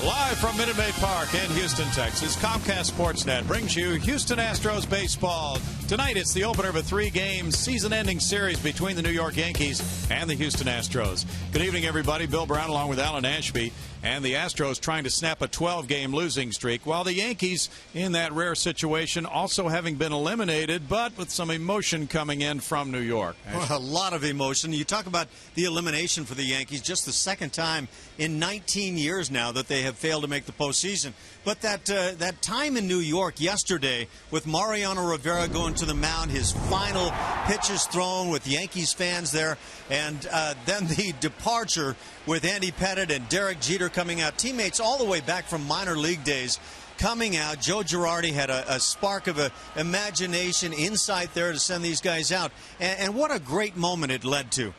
Live from Minute Maid Park in Houston, Texas, Comcast Sportsnet brings you Houston Astros baseball. Tonight, it's the opener of a three-game season-ending series between the New York Yankees and the Houston Astros. Good evening, everybody. Bill Brown along with Alan Ashby. And the Astros trying to snap a 12-game losing streak, while the Yankees in that rare situation also having been eliminated, but with some emotion coming in from New York. Well, a lot of emotion. You talk about the elimination for the Yankees, just the second time in 19 years now that they have failed to make the postseason. But that time in New York yesterday with Mariano Rivera going to the mound, his final pitches thrown with Yankees fans there, and then the departure with Andy Pettitte and Derek Jeter coming out, teammates all the way back from minor league days coming out. Joe Girardi had a spark of imagination, insight there to send these guys out. And what a great moment it led to.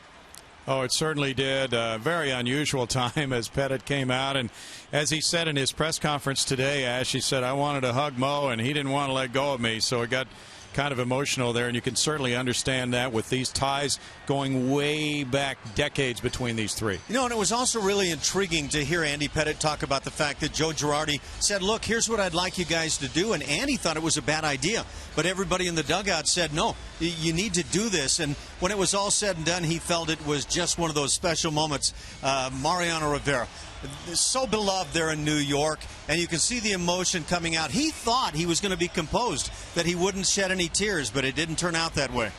Oh, it certainly did. A very unusual time as Pettitte came out. And as he said in his press conference today, Ash, he said, I wanted to hug Mo, and he didn't want to let go of me. So it got kind of emotional there, and you can certainly understand that with these ties going way back decades between these three. You know, and it was also really intriguing to hear Andy Pettitte talk about the fact that Joe Girardi said, look, here's what I'd like you guys to do, and Andy thought it was a bad idea, but everybody in the dugout said, no, you need to do this. And when it was all said and done, he felt it was just one of those special moments. Mariano Rivera, so beloved there in New York, and you can see the emotion coming out. He thought he was going to be composed, that he wouldn't shed any tears, but it didn't turn out that way.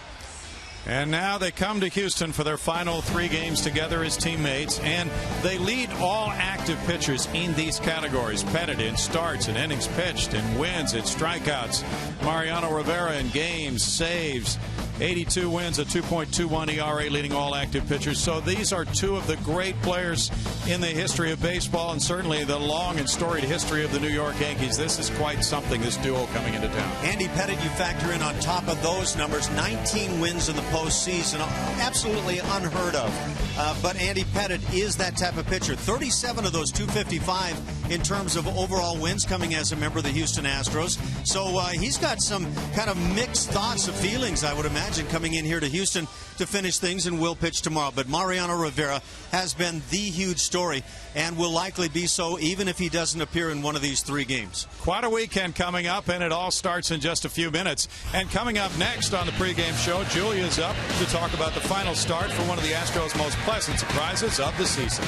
And now they come to Houston for their final three games together as teammates, and they lead all active pitchers in these categories. Pettitte in starts and innings pitched, and wins and strikeouts. Mariano Rivera in games, saves, 82 wins, a 2.21 ERA, leading all active pitchers. So these are two of the great players in the history of baseball, and certainly the long and storied history of the New York Yankees. This is quite something, this duo coming into town. Andy Pettitte, you factor in on top of those numbers, 19 wins in the postseason, absolutely unheard of. But Andy Pettitte is that type of pitcher. 37 of those 255 in terms of overall wins coming as a member of the Houston Astros. So he's got some kind of mixed thoughts of feelings, I would imagine, coming in here to Houston to finish things, and will pitch tomorrow. But Mariano Rivera has been the huge story and will likely be so even if he doesn't appear in one of these three games. Quite a weekend coming up, and it all starts in just a few minutes. And coming up next on the pregame show, Julia's up to talk about the final start for one of the Astros' most pleasant surprises of the season.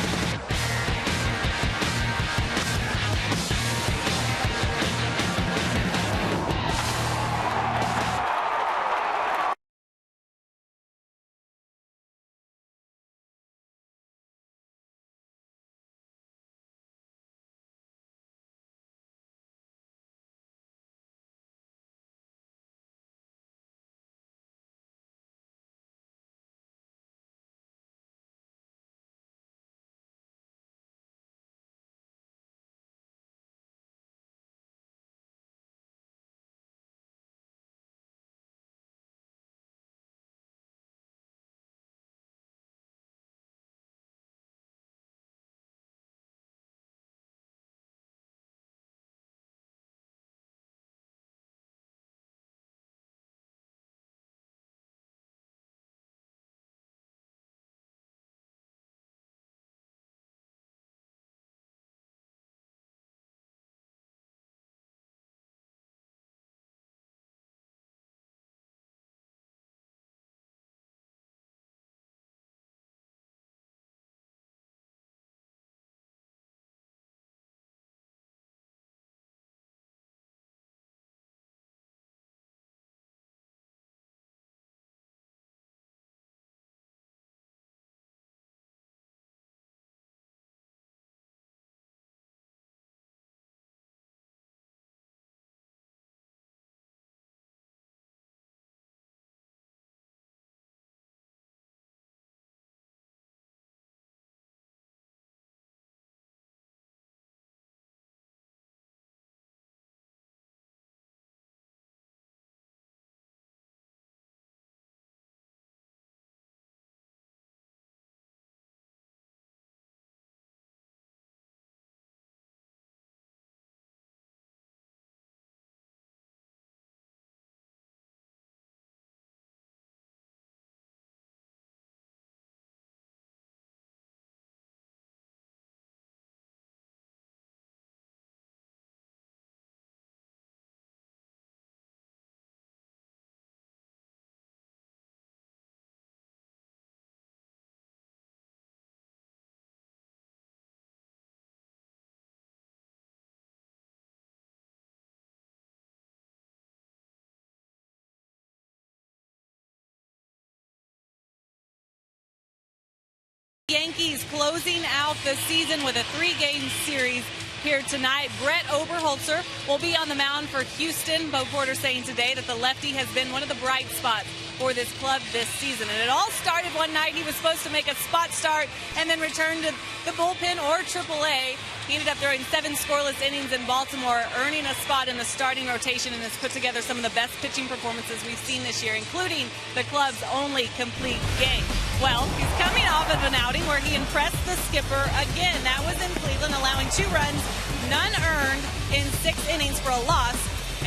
Yankees closing out the season with a 3-game series here tonight. Brett Oberholzer will be on the mound for Houston. Bo Porter saying today that the lefty has been one of the bright spots for this club this season. And it all started one night. He was supposed to make a spot start and then return to the bullpen or AAA. He ended up throwing 7 scoreless innings in Baltimore, earning a spot in the starting rotation, and has put together some of the best pitching performances we've seen this year, including the club's only complete game. Well, he's coming off of an outing where he impressed the skipper again. That was in Cleveland, allowing 2 runs, none earned in 6 innings for a loss.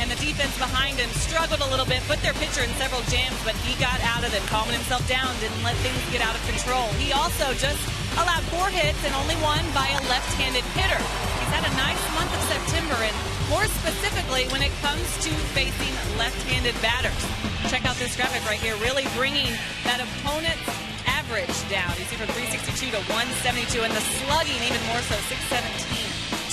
And the defense behind him struggled a little bit, put their pitcher in several jams, but he got out of them, calming himself down, didn't let things get out of control. He also just allowed 4 hits and only 1 by a left-handed hitter. He's had a nice month of September, and more specifically when it comes to facing left-handed batters. Check out this graphic right here, really bringing that opponent's average down. You see from 362 to 172, and the slugging even more so, 617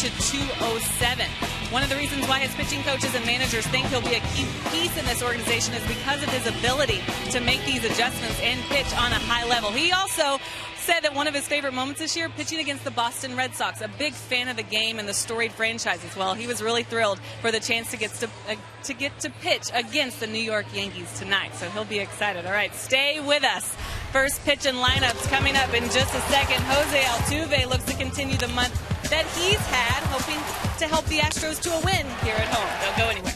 to 207. One of the reasons why his pitching coaches and managers think he'll be a key piece in this organization is because of his ability to make these adjustments and pitch on a high level. He also said that one of his favorite moments this year, pitching against the Boston Red Sox. A big fan of the game and the storied franchise as well. He was really thrilled for the chance to get to pitch against the New York Yankees tonight. So he'll be excited. All right, stay with us. First pitch and lineups coming up in just a second. Jose Altuve looks to continue the month that he's had, hoping to help the Astros to a win here at home. Don't go anywhere.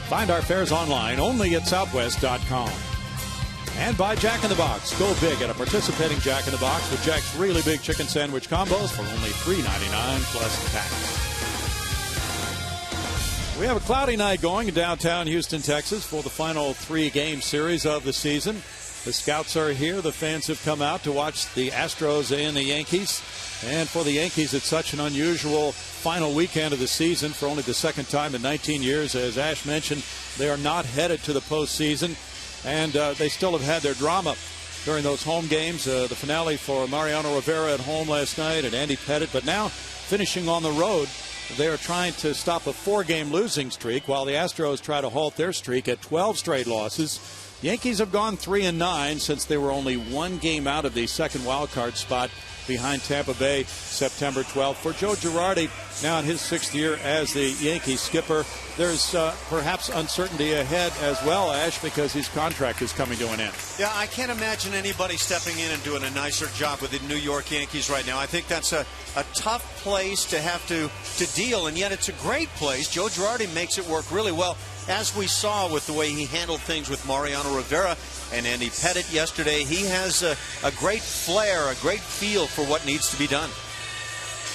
Find our fares online only at Southwest.com. And by Jack in the Box. Go big at a participating Jack in the Box with Jack's really big chicken sandwich combos for only $3.99 plus tax. We have a cloudy night going in downtown Houston, Texas for the final 3-game series of the season. The scouts are here. The fans have come out to watch the Astros and the Yankees. And for the Yankees, it's such an unusual final weekend of the season for only the second time in 19 years. As Ash mentioned, they are not headed to the postseason, and they still have had their drama during those home games. The finale for Mariano Rivera at home last night and Andy Pettitte, but now finishing on the road. They are trying to stop a 4-game losing streak while the Astros try to halt their streak at 12 straight losses. Yankees have gone 3-9 since they were only one game out of the second wild card spot behind Tampa Bay September 12th. For Joe Girardi, now in his 6th year as the Yankees skipper, there's perhaps uncertainty ahead as well, Ash, because his contract is coming to an end. Yeah, I can't imagine anybody stepping in and doing a nicer job with the New York Yankees right now. I think that's a tough place to have to deal, and yet it's a great place. Joe Girardi makes it work really well, as we saw with the way he handled things with Mariano Rivera and Andy Pettitte yesterday. He has a great flair, a great feel for what needs to be done.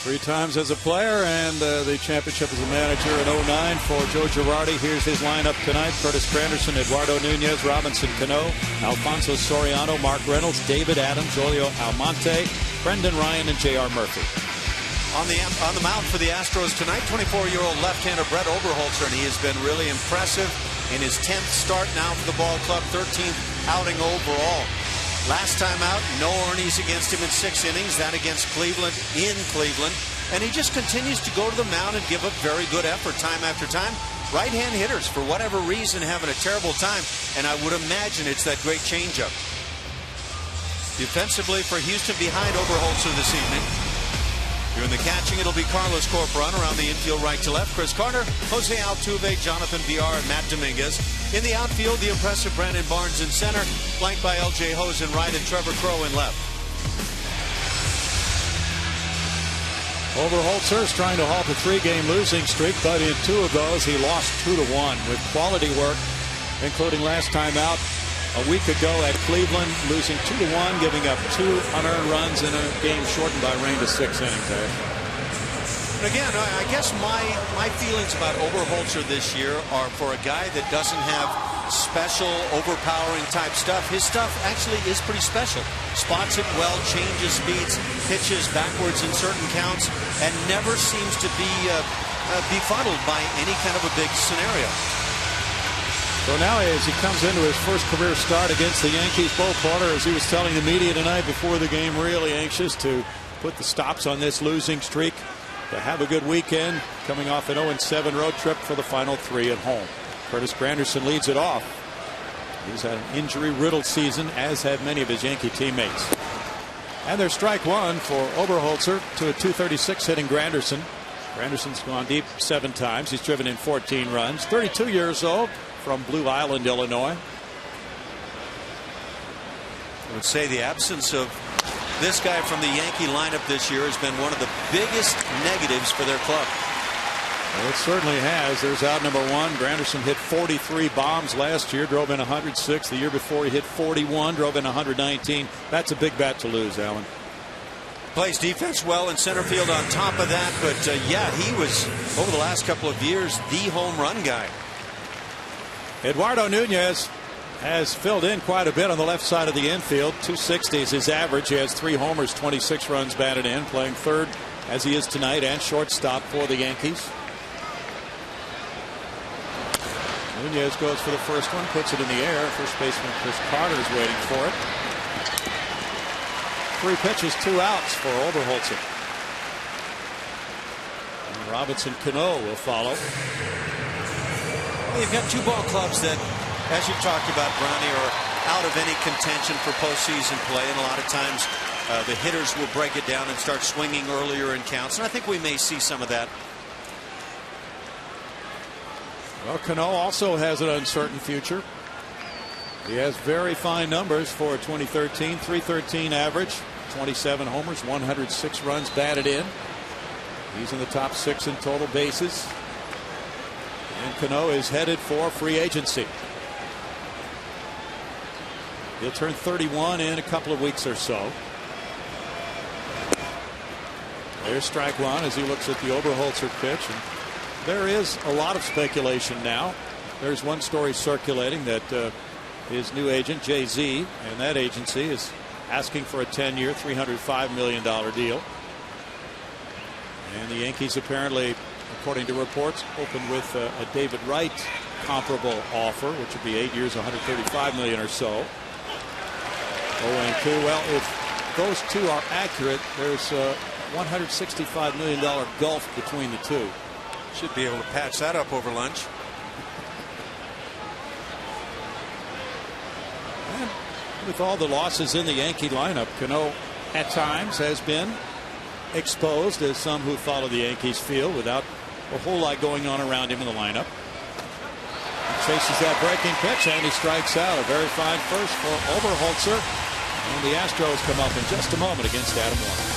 3 times as a player and the championship as a manager in 2009 for Joe Girardi. Here's his lineup tonight. Curtis Granderson, Eduardo Nunez, Robinson Cano, Alfonso Soriano, Mark Reynolds, David Adams, Julio Almonte, Brendan Ryan, and J.R. Murphy. On the mound for the Astros tonight, 24-year-old left-hander Brett Oberholzer, and he has been really impressive in his 10th start now for the ball club, 13th outing overall. Last time out, no earnings against him in 6 innings, that against Cleveland in Cleveland. And he just continues to go to the mound and give a very good effort time after time. Right-hand hitters, for whatever reason, having a terrible time, and I would imagine it's that great changeup. Defensively for Houston behind Oberholzer this evening. Doing the catching, it'll be Carlos Corcoran around the infield right to left. Chris Carter, Jose Altuve, Jonathan Villar, and Matt Dominguez. In the outfield, the impressive Brandon Barnes in center, flanked by L.J. Hose in right and Trevor Crowe in left. Oberholzer is trying to halt a 3-game losing streak, but in 2 of those, he lost 2-1 with quality work, including last time out a week ago at Cleveland, losing 2-1, giving up 2 unearned runs in a game shortened by rain to 6 innings. Again, I guess my feelings about Oberholzer this year are for a guy that doesn't have special, overpowering type stuff. His stuff actually is pretty special. Spots it well, changes speeds, pitches backwards in certain counts, and never seems to be befuddled by any kind of a big scenario. So now as he comes into his first career start against the Yankees, Bo Porter, as he was telling the media tonight before the game, really anxious to put the stops on this losing streak, to have a good weekend, coming off an 0-7 road trip for the final 3 at home. Curtis Granderson leads it off. He's had an injury-riddled season, as have many of his Yankee teammates. And there's strike 1 for Oberholzer to a .236 hitting Granderson. Granderson's gone deep 7 times. He's driven in 14 runs. 32 years old, from Blue Island, Illinois. I would say the absence of this guy from the Yankee lineup this year has been one of the biggest negatives for their club. Well, it certainly has. There's out number 1. Granderson hit 43 bombs last year, drove in 106. The year before he hit 41, drove in 119. That's a big bat to lose, Alan. Plays defense well in center field on top of that, but yeah, he was, over the last couple of years, the home run guy. Eduardo Nunez has filled in quite a bit on the left side of the infield. .260 is his average. He has 3 homers, 26 runs batted in, playing third as he is tonight and shortstop for the Yankees. Nunez goes for the first one, puts it in the air. First baseman Chris Carter is waiting for it. 3 pitches, 2 outs for Oberholzer. And Robinson Cano will follow. You've got 2 ball clubs that, as you've talked about, Brownie, are out of any contention for postseason play, and a lot of times the hitters will break it down and start swinging earlier in counts, and I think we may see some of that. Well, Cano also has an uncertain future. He has very fine numbers for 2013, .313 average, 27 homers, 106 runs batted in. He's in the top 6 in total bases. And Cano is headed for free agency. He'll turn 31 in a couple of weeks or so. There's strike 1 as he looks at the Oberholzer pitch. And there is a lot of speculation now. There's one story circulating that his new agent, Jay-Z, and that agency is asking for a 10-year, $305 million deal. And the Yankees apparently, according to reports, opened with a David Wright comparable offer, which would be 8 years, $135 million or so. 0-2. Well, if those 2 are accurate, there's a $165 million gulf between the 2. Should be able to patch that up over lunch. With all the losses in the Yankee lineup, Cano at times has been exposed, as some who follow the Yankees feel, without a whole lot going on around him in the lineup. He chases that breaking pitch and he strikes out. A very fine first for Oberholzer. And the Astros come up in just a moment against Adam Warren.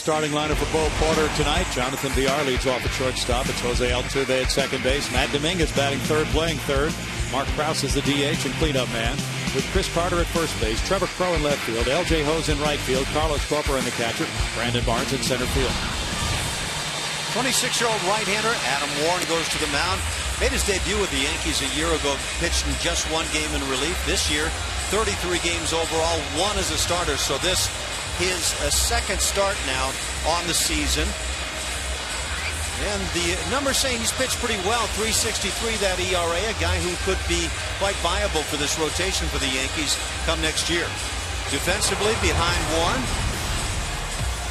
Starting lineup for Bo Porter tonight. Jonathan Villar leads off at shortstop. It's Jose Altuve at second base. Matt Dominguez batting third, playing third. Mark Krause is the DH and cleanup man, with Chris Carter at first base, Trevor Crowe in left field, L.J. Hose in right field, Carlos Corpora in the catcher, Brandon Barnes in center field. 26-year-old right-hander Adam Warren goes to the mound. Made his debut with the Yankees a year ago, pitched in just one game in relief. This year, 33 games overall, one as a starter. So this his second start now on the season. And the numbers saying he's pitched pretty well. 3.63 that ERA, a guy who could be quite viable for this rotation for the Yankees come next year. Defensively, behind Warren,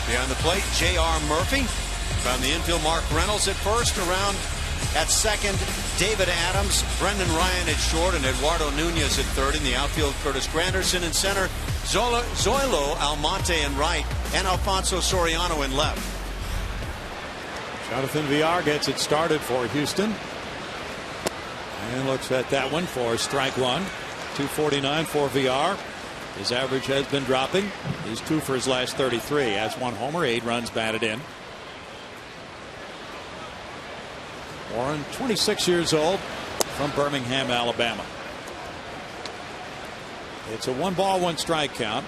behind the plate, J.R. Murphy. Around the infield, Mark Reynolds at first. Around at second, David Adams, Brendan Ryan at short, and Eduardo Nunez at third. In the outfield, Curtis Granderson in center, Zoilo Almonte in right, and Alfonso Soriano in left. Jonathan Villar gets it started for Houston. And looks at that one for strike one. 249 for Villar. His average has been dropping. He's 2 for his last 33. Has 1 homer, 8 runs batted in. Warren, 26 years old, from Birmingham, Alabama. It's a 1-ball, 1-strike count.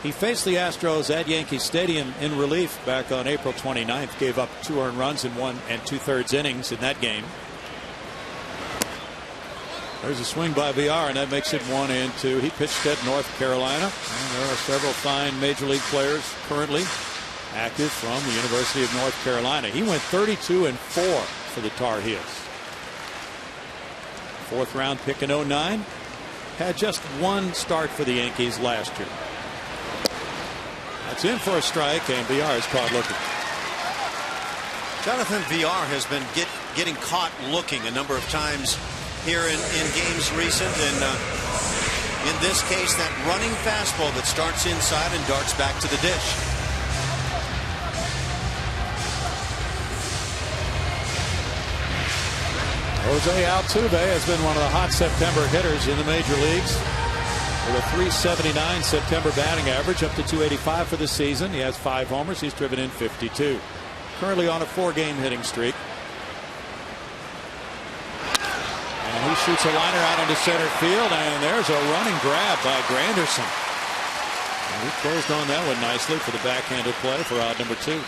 He faced the Astros at Yankee Stadium in relief back on April 29th. Gave up 2 earned runs in 1 2/3 innings in that game. There's a swing by Villar, and that makes it 1-2. He pitched at North Carolina, and there are several fine major league players currently active from the University of North Carolina. He went 32-4 for the Tar Heels. 4th round pick in 09. Had just 1 start for the Yankees last year. That's in for a strike, and Villar is caught looking. Jonathan Villar has been getting caught looking a number of times here in games recent, and in this case, that running fastball that starts inside and darts back to the dish. Jose Altuve has been one of the hot September hitters in the major leagues, with a 379 September batting average, up to 285 for the season. He has 5 homers. He's driven in 52. Currently on a 4-game hitting streak. And he shoots a liner out into center field, and there's a running grab by Granderson. And he closed on that one nicely for the backhanded play for out number 2.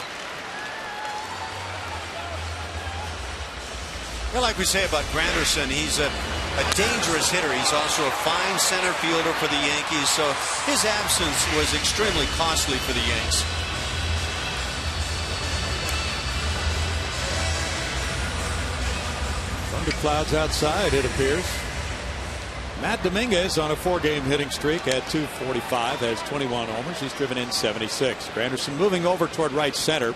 Well, like we say about Granderson, he's a dangerous hitter. He's also a fine center fielder for the Yankees, so his absence was extremely costly for the Yanks. Thunder clouds outside, it appears. Matt Dominguez on a 4-game hitting streak at .245, has 21 homers. He's driven in 76. Granderson moving over toward right center,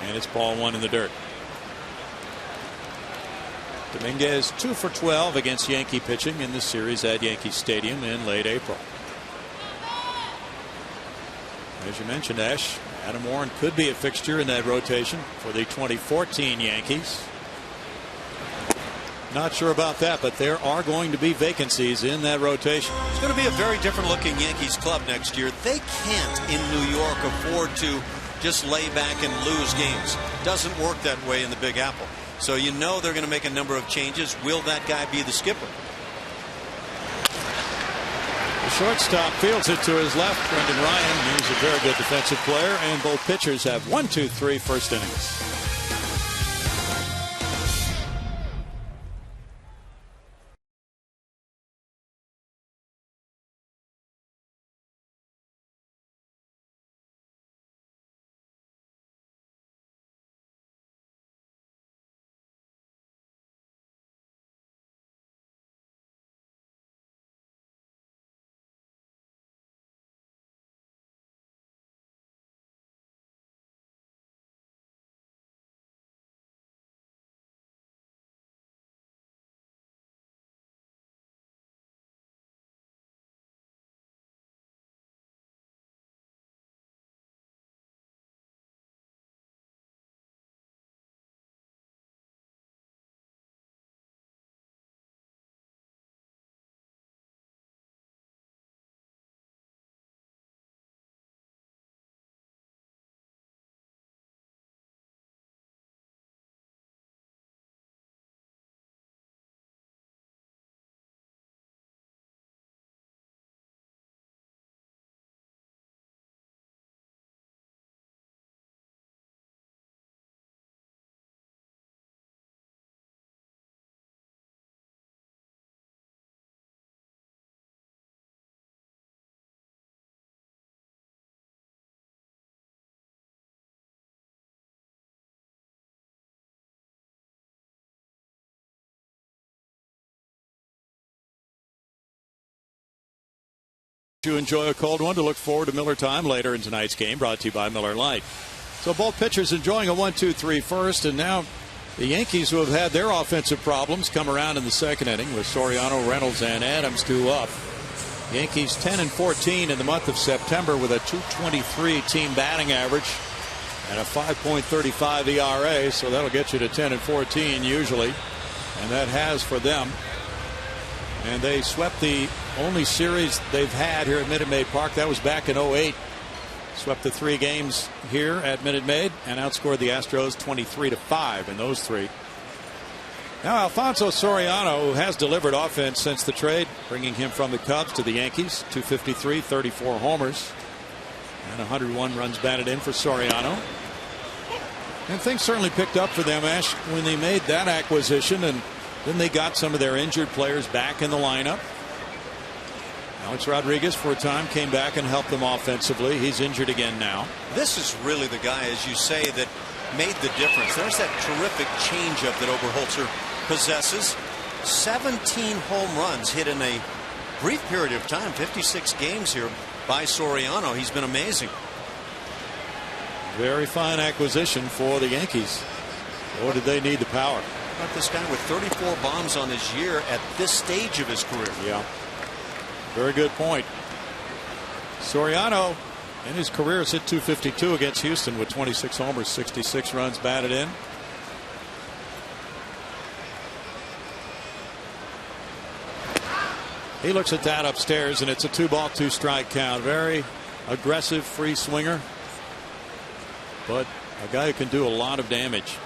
and it's ball 1 in the dirt. Dominguez 2 for 12 against Yankee pitching in the series at Yankee Stadium in late April. As you mentioned, Ash, Adam Warren could be a fixture in that rotation for the 2014 Yankees. Not sure about that, but there are going to be vacancies in that rotation. It's going to be a very different looking Yankees club next year. They can't in New York afford to just lay back and lose games. Doesn't work that way in the Big Apple. So you know they're going to make a number of changes. Will that guy be the skipper? The shortstop fields it to his left. Brendan Ryan, he's a very good defensive player, and both pitchers have 1, 2, 3 first innings. You enjoy a cold one to look forward to Miller time later in tonight's game, brought to you by Miller Lite. So both pitchers enjoying a 1-2-3 first, and now the Yankees, who have had their offensive problems, come around in the second inning with Soriano, Reynolds, and Adams 2 up. Yankees 10-14 in the month of September with a .223 team batting average and a 5.35 ERA, so that'll get you to 10-14 usually, and that has for them. And they swept the only series they've had here at Minute Maid Park. That was back in 08. Swept the 3 games here at Minute Maid and outscored the Astros 23-5 in those 3. Now Alfonso Soriano, who has delivered offense since the trade, bringing him from the Cubs to the Yankees. .253, 34 homers, and 101 runs batted in for Soriano. And things certainly picked up for them, Ash, when they made that acquisition, and then they got some of their injured players back in the lineup. Alex Rodriguez, for a time, came back and helped them offensively. He's injured again now. This is really the guy, as you say, that made the difference. There's that terrific changeup that Oberholzer possesses. 17 home runs hit in a brief period of time, 56 games here by Soriano. He's been amazing. Very fine acquisition for the Yankees. Boy, did they need the power. How about this guy with 34 bombs on his year at this stage of his career? Yeah. Very good point. Soriano in his career has hit .252 against Houston with 26 homers, 66 runs batted in. He looks at that upstairs, and it's a 2-ball, 2-strike count. Very aggressive free swinger, but a guy who can do a lot of damage.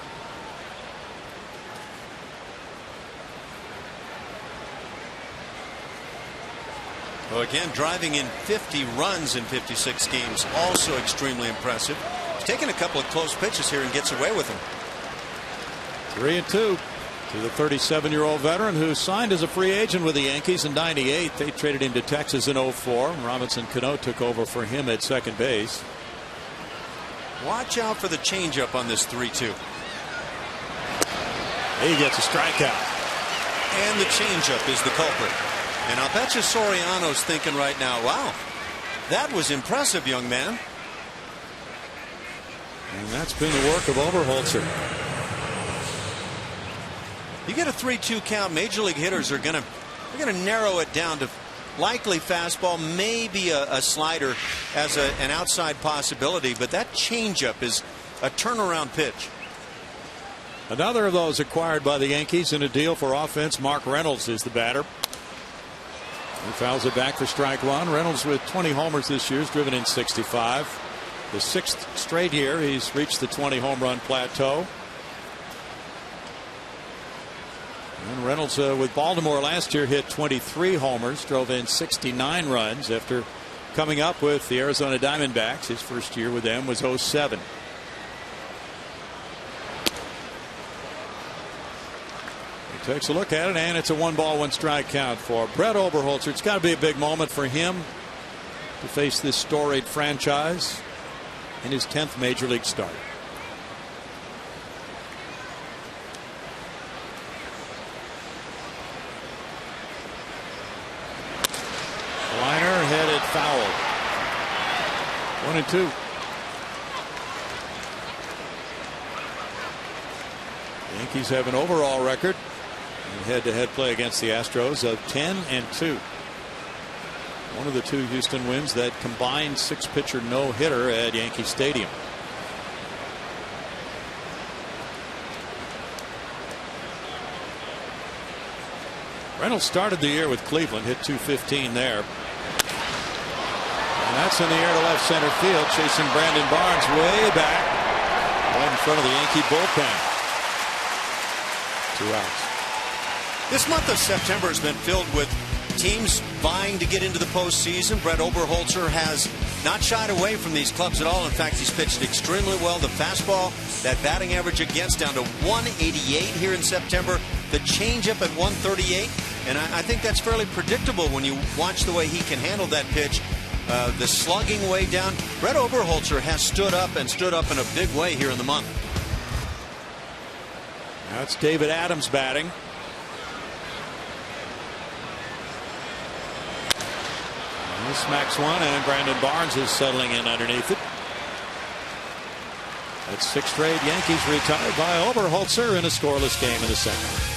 Well, again, driving in 50 runs in 56 games, also extremely impressive. He's taking a couple of close pitches here and gets away with them. 3-2. to the 37-year-old veteran who signed as a free agent with the Yankees in '98. They traded him to Texas in '04. Robinson Cano took over for him at second base. Watch out for the changeup on this 3-2. He gets a strikeout. And the changeup is the culprit. And I'll bet you Soriano's thinking right now, wow, that was impressive, young man. And that's been the work of Oberholzer. You get a 3-2 count, major league hitters are going to narrow it down to likely fastball, maybe a slider as an outside possibility, but that changeup is a turnaround pitch. Another of those acquired by the Yankees in a deal for offense. Mark Reynolds is the batter. He fouls it back for strike one. Reynolds with 20 homers this year has driven in 65. The 6th straight year he's reached the 20 home run plateau. And Reynolds with Baltimore last year hit 23 homers, drove in 69 runs after coming up with the Arizona Diamondbacks. His first year with them was '07. He takes a look at it, and it's a 1-ball, 1-strike count for Brett Oberholzer. It's got to be a big moment for him to face this storied franchise in his 10th major league start. Liner headed foul. 1-2. Yankees have an overall record in head-to-head play against the Astros of 10-2. One of the two Houston wins that combined 6-pitcher no-hitter at Yankee Stadium. Reynolds started the year with Cleveland, hit .215 there. And that's in the air to left center field, chasing Brandon Barnes way back, right in front of the Yankee bullpen. 2 outs. This month of September has been filled with teams vying to get into the postseason. Brett Oberholzer has not shied away from these clubs at all. In fact, he's pitched extremely well. The fastball, that batting average against, down to 188 here in September. The changeup at 138. And I think that's fairly predictable when you watch the way he can handle that pitch. The slugging way down. Brett Oberholzer has stood up in a big way here in the month. That's David Adams batting. He smacks one, and Brandon Barnes is settling in underneath it. That's 6 straight Yankees retired by Oberholzer in a scoreless game in the second.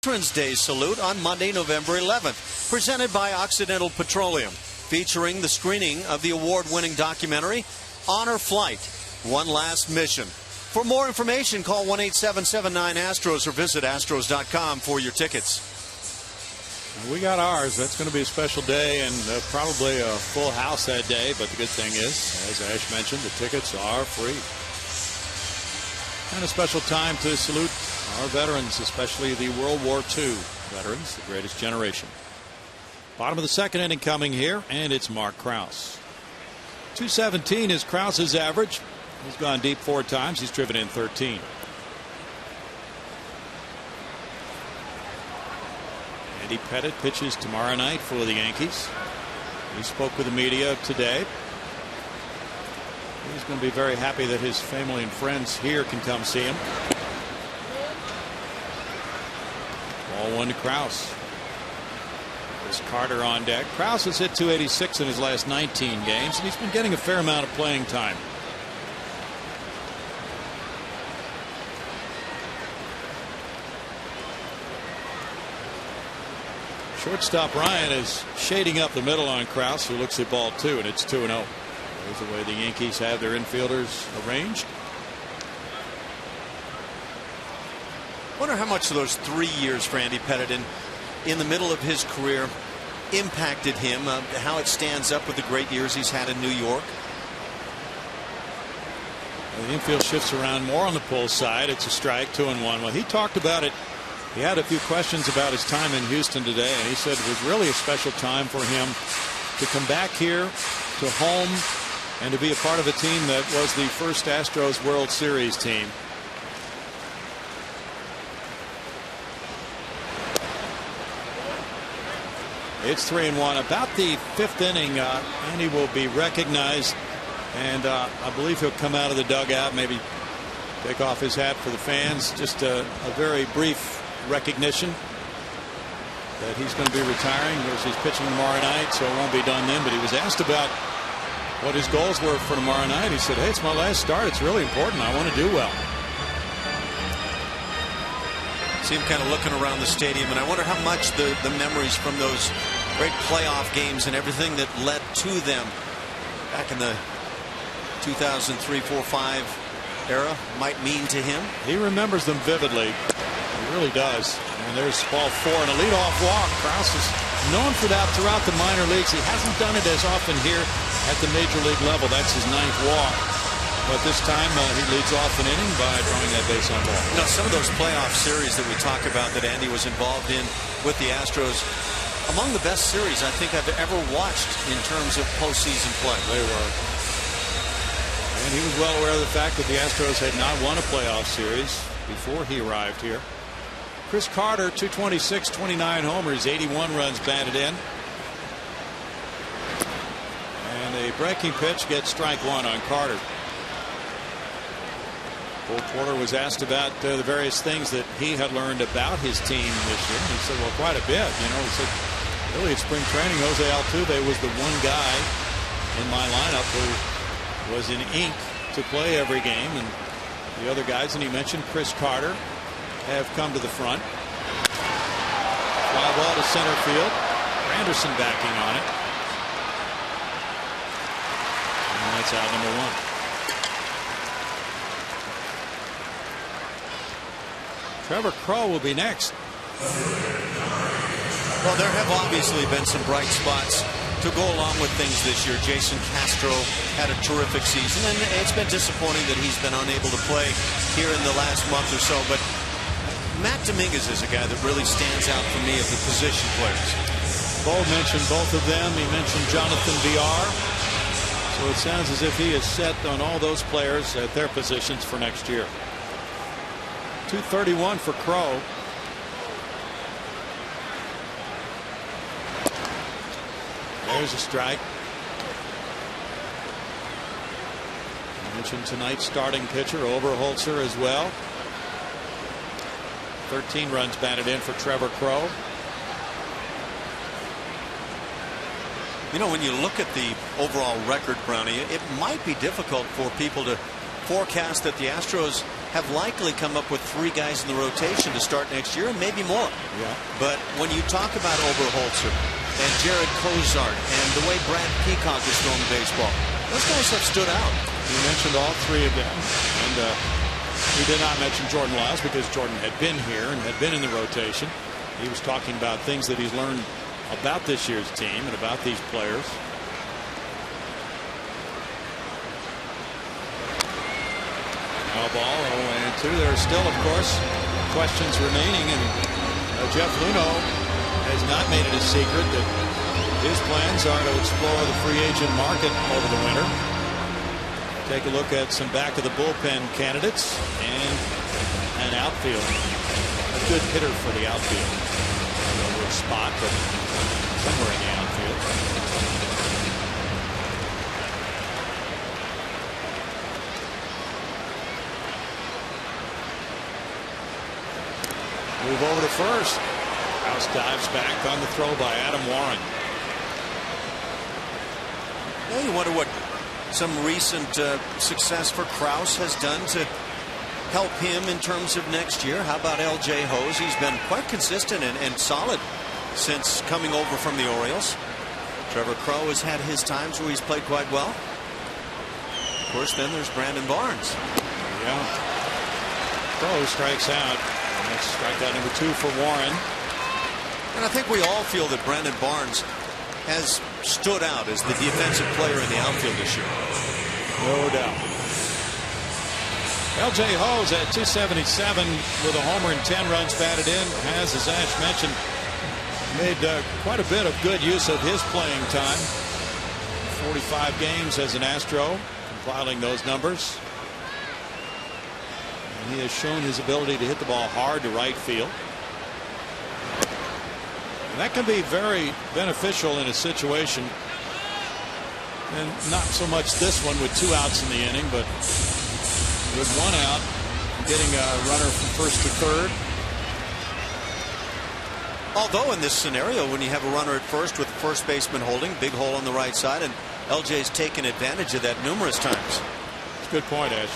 Veterans Day salute on Monday, November 11th, presented by Occidental Petroleum. featuring the screening of the award-winning documentary, Honor Flight, One Last Mission. For more information, call 1-877-9-ASTROS or visit astros.com for your tickets. We got ours. That's going to be a special day and probably a full house that day. But the good thing is, as Ash mentioned, the tickets are free. And a special time to salute our veterans, especially the World War II veterans, the greatest generation. Bottom of the second inning coming here, and it's Mark Krause. 217 is Krause's average. He's gone deep 4 times. He's driven in 13. Andy Pettitte pitches tomorrow night for the Yankees. He spoke with the media today. He's going to be very happy that his family and friends here can come see him. Ball 1 to Krause. Chris Carter on deck. Krause has hit 286 in his last 19 games, and he's been getting a fair amount of playing time. Shortstop Ryan is shading up the middle on Krause, who looks at ball 2, and it's 2-0. There's the way the Yankees have their infielders arranged. Wonder how much of those 3 years for Andy Pettitte in the middle of his career impacted him, how it stands up with the great years he's had in New York. Well, the infield shifts around more on the pull side. It's a strike, 2-1. Well, he talked about it. He had a few questions about his time in Houston today, and he said it was really a special time for him to come back here to home and to be a part of a team that was the first Astros World Series team. It's 3-1. About the 5th inning, Andy will be recognized, and I believe he'll come out of the dugout, maybe take off his hat for the fans. Just a very brief recognition that he's going to be retiring. Of course, he's pitching tomorrow night, so it won't be done then. But he was asked about what his goals were for tomorrow night. He said, "Hey, it's my last start. It's really important. I want to do well." See him kind of looking around the stadium, and I wonder how much the memories from those great playoff games and everything that led to them back in the 2003, 4, 5 era might mean to him. He remembers them vividly. He really does. And there's ball 4 and a leadoff walk. Krause is known for that throughout the minor leagues. He hasn't done it as often here at the major league level. That's his 9th walk. But this time he leads off an inning by drawing that base on ball. You know, some of those playoff series that we talk about that Andy was involved in with the Astros, among the best series I think I've ever watched in terms of postseason play. They were. And he was well aware of the fact that the Astros had not won a playoff series before he arrived here. Chris Carter, 226, 29 homers, 81 runs batted in. And a breaking pitch gets strike 1 on Carter. Bull Porter was asked about the various things that he had learned about his team this year. He said, well, quite a bit. You know, he said, really at spring training, Jose Altuve was the one guy in my lineup who was in ink to play every game. And the other guys, and he mentioned Chris Carter, have come to the front. Fly ball to center field. Anderson backing on it. And that's out number 1. Trevor Crowe will be next. Well, there have obviously been some bright spots to go along with things this year. Jason Castro had a terrific season, and it's been disappointing that he's been unable to play here in the last month or so. But Matt Dominguez is a guy that really stands out for me of the position players. Bo mentioned both of them. He mentioned Jonathan VR. So it sounds as if he is set on all those players at their positions for next year. 231 for Crowe. There's a strike. I mentioned tonight's starting pitcher, Oberholzer, as well. 13 runs batted in for Trevor Crowe. You know, when you look at the overall record, Brownie, it might be difficult for people to forecast that the Astros have likely come up with 3 guys in the rotation to start next year, and maybe more. Yeah. But when you talk about Oberholzer, and Jared Cozart and the way Brad Peacock has thrown the baseball. Those guys have stood out. You mentioned all three of them. And he did not mention Jordan Lyles because Jordan had been here and had been in the rotation. He was talking about things that he's learned about this year's team and about these players. Now ball 0-2. There are still, of course, questions remaining, and Jeff Luhnow has not made it a secret that his plans are to explore the free agent market over the winter. Take a look at some back of the bullpen candidates and an outfield. A good hitter for the outfield. I don't know which spot, but somewhere in the outfield. Move over to first. House dives back on the throw by Adam Warren. Well, you wonder what some recent success for Krause has done to help him in terms of next year. How about L.J. Hose? He's been quite consistent and solid since coming over from the Orioles. Trevor Crowe has had his times where he's played quite well. Of course, then there's Brandon Barnes. Yeah. Crowe strikes out. And that's strikeout number 2 for Warren. And I think we all feel that Brandon Barnes has stood out as the defensive player in the outfield this year. No doubt. L.J. Hose at 277 with a homer and 10 runs batted in has, as Ash mentioned, made quite a bit of good use of his playing time. 45 games as an Astro, compiling those numbers. And he has shown his ability to hit the ball hard to right field. And that can be very beneficial in a situation, and not so much this one with 2 outs in the inning, but with 1 out, getting a runner from first to third. Although in this scenario, when you have a runner at first with the first baseman holding, big hole on the right side, and LJ's taken advantage of that numerous times. That's a good point, Ash.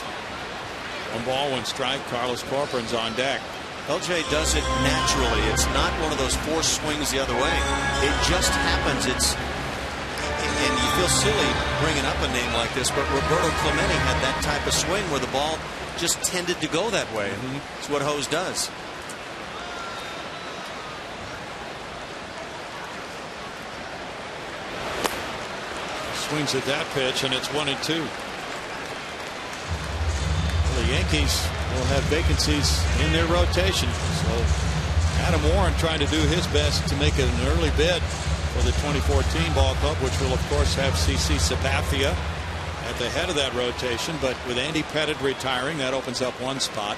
1 ball, 1 strike. Carlos Corcoran's on deck. LJ does it naturally. It's not one of those forced swings the other way. It just happens. And you feel silly bringing up a name like this, but Roberto Clemente had that type of swing where the ball just tended to go that way. It's what Hose does. Swings at that pitch, and it's 1-2. The Yankees will have vacancies in their rotation, so Adam Warren trying to do his best to make it an early bid for the 2014 ball club, which will of course have CC Sabathia at the head of that rotation. But with Andy Pettitte retiring, that opens up 1 spot,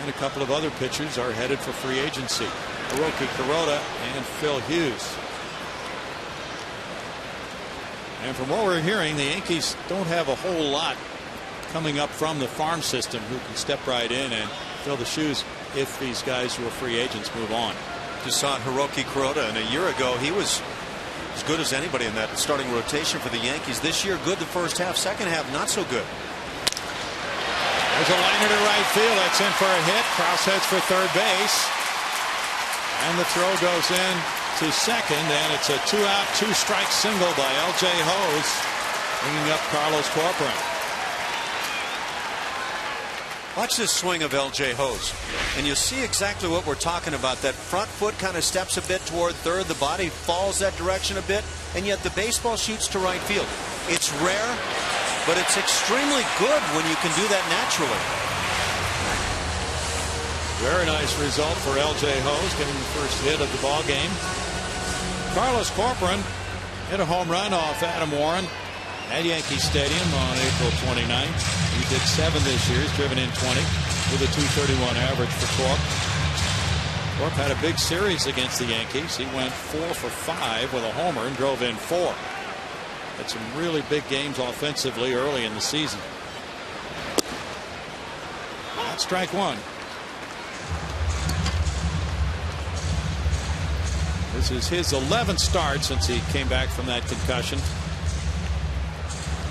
and a couple of other pitchers are headed for free agency. Hiroki Kuroda and Phil Hughes. And from what we're hearing, the Yankees don't have a whole lot coming up from the farm system who can step right in and fill the shoes if these guys who are free agents move on. Just saw Hiroki Kuroda, and a year ago he was as good as anybody in that starting rotation for the Yankees. This year, good the first half, second half not so good. There's a liner to right field. That's in for a hit. Krause heads for third base, and the throw goes in to second, and it's a 2-out 2-strike single by L.J. Hose, bringing up Carlos Corcoran. Watch this swing of L.J. Hose, and you'll see exactly what we're talking about. That front foot kind of steps a bit toward third. The body falls that direction a bit, and yet the baseball shoots to right field. It's rare, but it's extremely good when you can do that naturally. Very nice result for L.J. Hose, getting the first hit of the ball game. Carlos Corcoran hit a home run off Adam Warren at Yankee Stadium on April 29th. He did 7 this year. He's driven in 20 with a .231 average for Cork. Cork had a big series against the Yankees. He went 4 for 5 with a homer and drove in 4. Had some really big games offensively early in the season. That's strike 1. This is his 11th start since he came back from that concussion.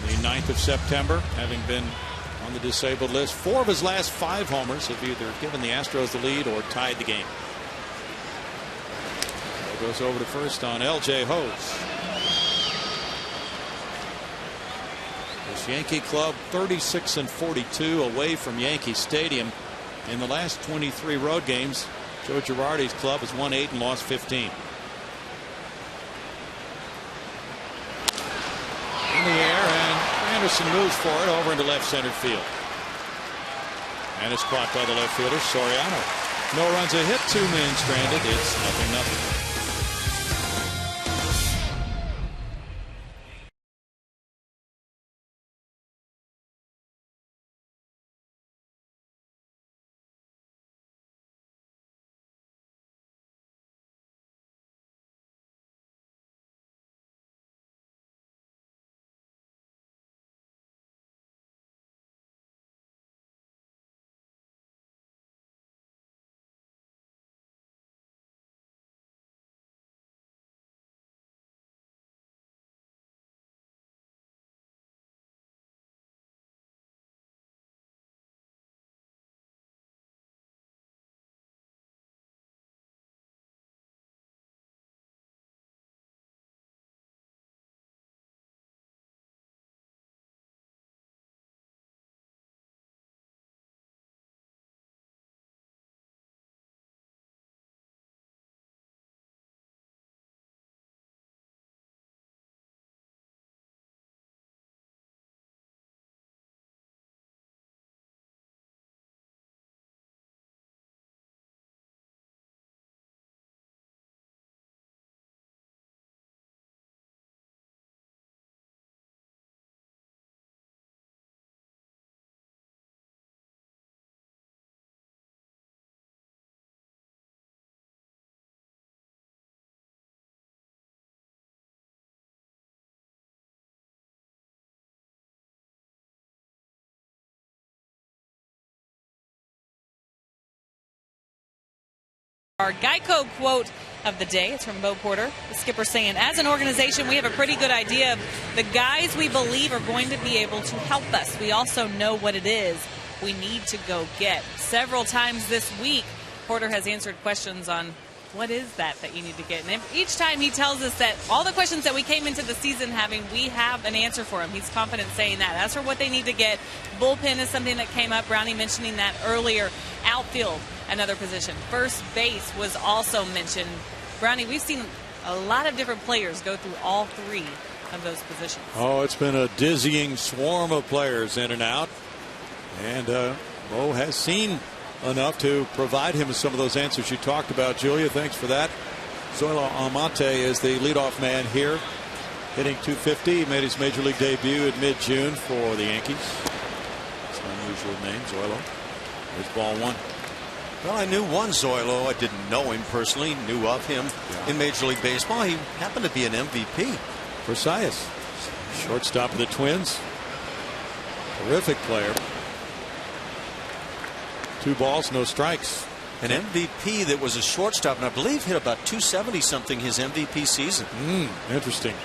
The 9th of September, having been on the disabled list. 4 of his last 5 homers have either given the Astros the lead or tied the game. goes over to first on L.J. Hose. This Yankee club 36-42 away from Yankee Stadium in the last 23 road games. Joe Girardi's club has won 8 and lost 15. In the air, and Anderson moves for it over into left center field. And it's caught by the left fielder, Soriano. No runs, a hit, 2 men stranded. It's 0-0. Our Geico quote of the day, it's from Bo Porter, the skipper, saying, as an organization, we have a pretty good idea of the guys we believe are going to be able to help us. We also know what it is we need to go get. Several times this week, Porter has answered questions on what is that you need to get. And each time he tells us that all the questions that we came into the season having, we have an answer for him. He's confident saying that. As for what they need to get, bullpen is something that came up. Brownie mentioning that earlier. Outfield, another position. First base was also mentioned. Brownie, we've seen a lot of different players go through all 3 of those positions. Oh, it's been a dizzying swarm of players in and out. And Bo has seen enough to provide him with some of those answers you talked about. Julia, thanks for that. Zoilo Almonte is the leadoff man here, hitting .250. He made his major league debut in mid-June for the Yankees. It's an unusual name, Zoilo. There's ball 1. Well, I knew one Zoilo. I didn't know him personally, knew of him in Major League Baseball. He happened to be an MVP. For Sias, shortstop of the Twins. Terrific player. 2 balls, no strikes. An MVP that was a shortstop, and I believe hit about 270 something his MVP season. Interesting.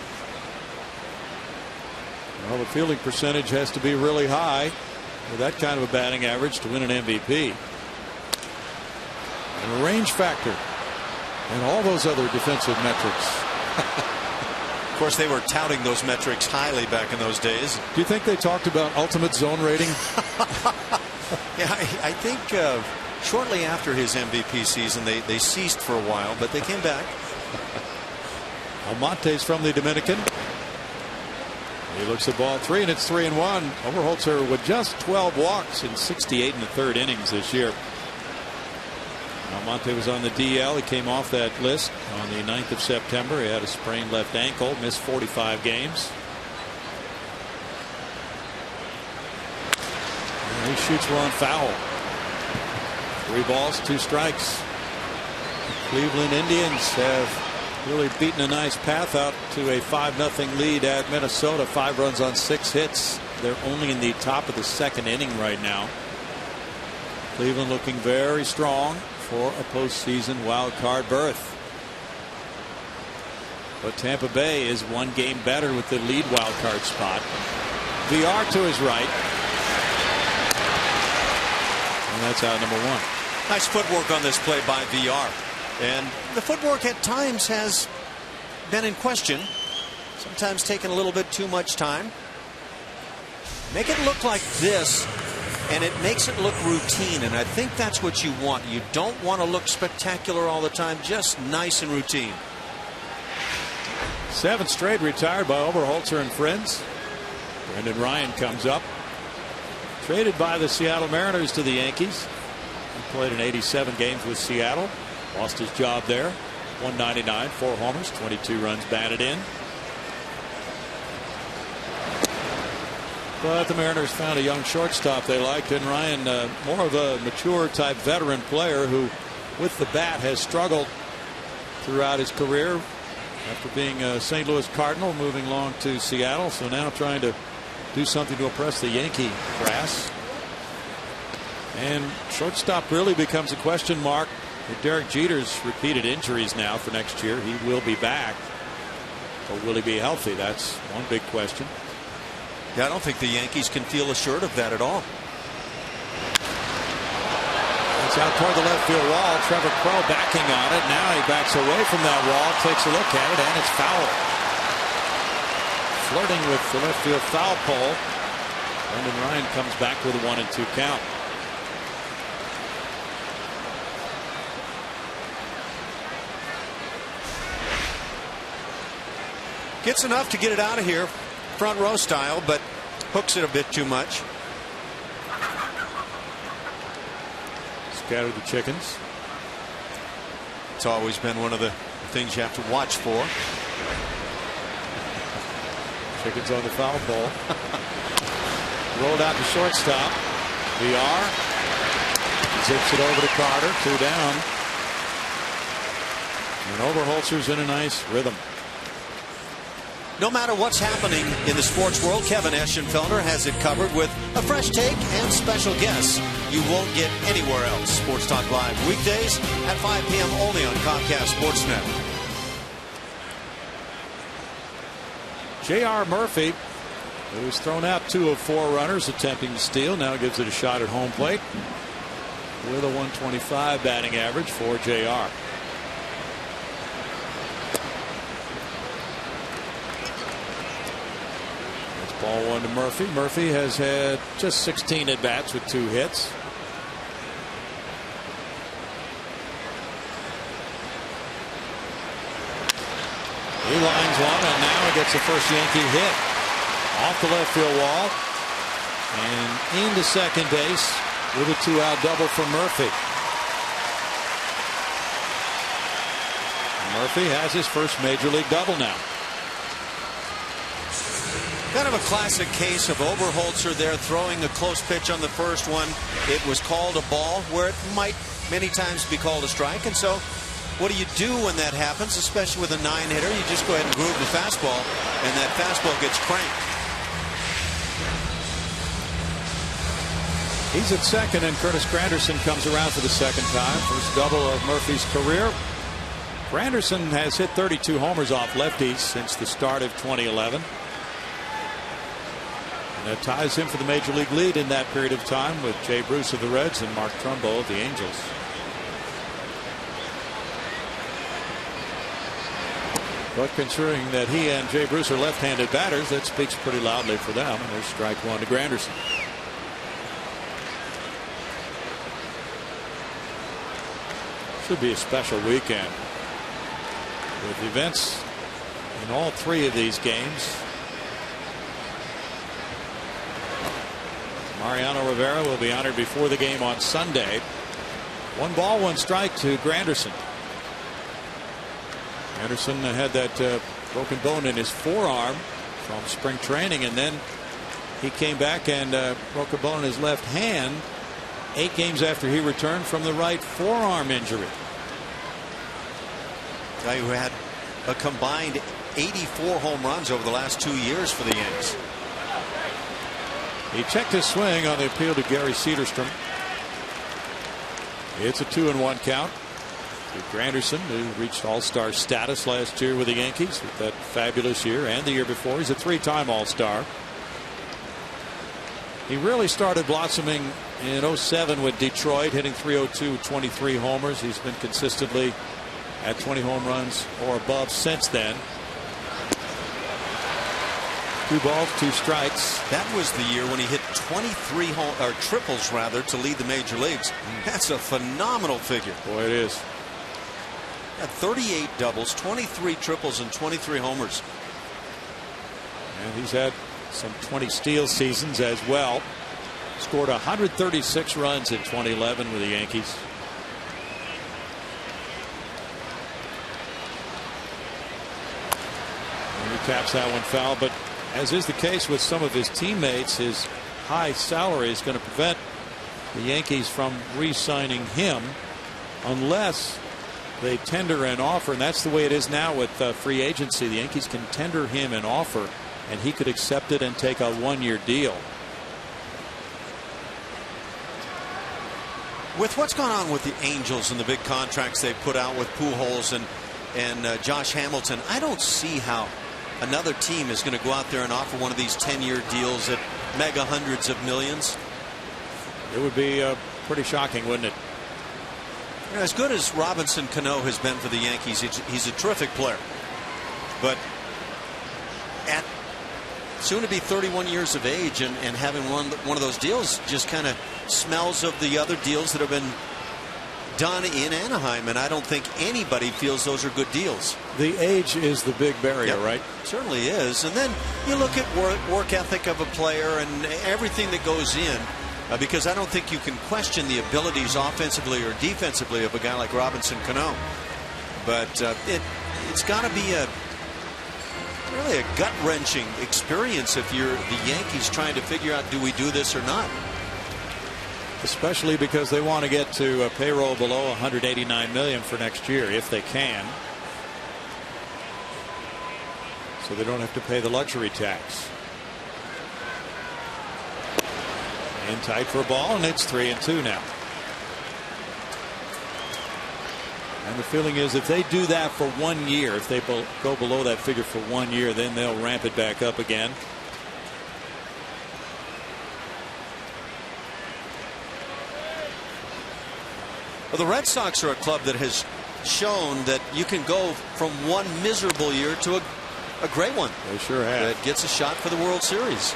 Well, the fielding percentage has to be really high with that kind of a batting average to win an MVP. And a range factor and all those other defensive metrics. Of course, they were touting those metrics highly back in those days. Do you think they talked about ultimate zone rating? Yeah, I think shortly after his MVP season, they ceased for a while, but they came back. Almonte's from the Dominican. He looks at ball 3, and it's 3-1. Oberholzer with just 12 walks in 68 in the 3rd innings this year. Almonte was on the DL. He came off that list on the 9th of September. He had a sprained left ankle, missed 45 games. And he shoots one foul. 3 balls, 2 strikes. Cleveland Indians have really beaten a nice path out to a 5-0 lead at Minnesota. 5 runs on 6 hits. They're only in the top of the 2nd inning right now. Cleveland looking very strong for a postseason wild card berth. But Tampa Bay is 1 game better with the lead wild card spot. VR to his right. And that's out number 1. Nice footwork on this play by VR. And the footwork at times has been in question. Sometimes taking a little bit too much time. Make it look like this, and it makes it look routine, and I think that's what you want. You don't want to look spectacular all the time, just nice and routine. 7 straight retired by Oberholzer and friends. Brendan Ryan comes up. Traded by the Seattle Mariners to the Yankees. He played in 87 games with Seattle. Lost his job there. 199, 4 homers, 22 runs batted in. But the Mariners found a young shortstop they liked in Ryan, more of a mature type veteran player who with the bat has struggled throughout his career after being a St. Louis Cardinal, moving along to Seattle. So now trying to do something to impress the Yankee brass. And shortstop really becomes a question mark with Derek Jeter's repeated injuries now for next year. He will be back, but will he be healthy? That's one big question. Yeah, I don't think the Yankees can feel assured of that at all. It's out toward the left field wall. Trevor Crow backing on it. Now he backs away from that wall, takes a look at it, and it's foul. Flirting with the left field foul pole. Brendan Ryan comes back with a 1-2 count. Gets enough to get it out of here, front row style, but hooks it a bit too much. Scatter the chickens. It's always been one of the things you have to watch for. Chickens on the foul pole. Rolled out to shortstop. VR zips it over to Carter. 2 down. And Oberholzer's in a nice rhythm. No matter what's happening in the sports world, Kevin Eschenfelder has it covered with a fresh take and special guests you won't get anywhere else. Sports Talk Live weekdays at 5 p.m. only on Comcast Sportsnet. J.R. Murphy, who's thrown out 2 of 4 runners attempting to steal, now gives it a shot at home plate with a 125 batting average for J.R. Ball 1 to Murphy. Murphy has had just 16 at bats with 2 hits. He lines one, and now he gets the first Yankee hit off the left field wall and into second base with a 2-out double for Murphy. Murphy has his first major league double now. Kind of a classic case of Oberholzer there throwing a close pitch on the first one. It was called a ball where it might many times be called a strike. And so what do you do when that happens, especially with a 9-hitter? You just go ahead and groove the fastball, and that fastball gets cranked. He's at second, and Curtis Granderson comes around for the second time. First double of Murphy's career. Granderson has hit 32 homers off lefties since the start of 2011. That ties him for the major league lead in that period of time with Jay Bruce of the Reds and Mark Trumbo of the Angels. But considering that he and Jay Bruce are left-handed batters, that speaks pretty loudly for them. And there's strike 1 to Granderson. Should be a special weekend with events in all 3 of these games. Mariano Rivera will be honored before the game on Sunday. 1 ball, 1 strike to Granderson. Granderson had that broken bone in his forearm from spring training, and then he came back and broke a bone in his left hand 8 games after he returned from the right forearm injury. Guy who had a combined 84 home runs over the last 2 years for the Yanks. He checked his swing on the appeal to Gary Cederstrom. It's a 2-1 count to Granderson, who reached All-Star status last year with the Yankees with that fabulous year, and the year before. He's a 3-time All-Star. He really started blossoming in 07 with Detroit, hitting .302 with 23 homers. He's been consistently at 20 home runs or above since then. 2 balls, 2 strikes. That was the year when he hit 23 triples rather to lead the major leagues. That's a phenomenal figure. Boy, it is. At 38 doubles, 23 triples, and 23 homers. And he's had some 20 steal seasons as well. Scored 136 runs in 2011 with the Yankees. And he taps that one foul, but as is the case with some of his teammates, his high salary is going to prevent the Yankees from re-signing him unless they tender an offer, and that's the way it is now with free agency. The Yankees can tender him an offer, and he could accept it and take a 1-year deal. With what's gone on with the Angels and the big contracts they put out with Pujols and Josh Hamilton, I don't see how another team is going to go out there and offer one of these 10-year deals at mega hundreds of millions. It would be pretty shocking, wouldn't it? You know, as good as Robinson Cano has been for the Yankees, he's a terrific player. But at soon to be 31 years of age and having one of those deals just kind of smells of the other deals that have been done in Anaheim, and I don't think anybody feels those are good deals. The age is the big barrier, right? Certainly is. And then you look at work ethic of a player and everything that goes in, because I don't think you can question the abilities offensively or defensively of a guy like Robinson Cano. But it's got to be really a gut-wrenching experience if you're the Yankees trying to figure out, do we do this or not? Especially because they want to get to a payroll below $189 million for next year if they can, so they don't have to pay the luxury tax. In tight for a ball, and it's 3-2 now. And the feeling is if they do that for 1 year, if they go below that figure for 1 year, then they'll ramp it back up again. Well, the Red Sox are a club that has shown that you can go from one miserable year to a great one. They sure have. That gets a shot for the World Series.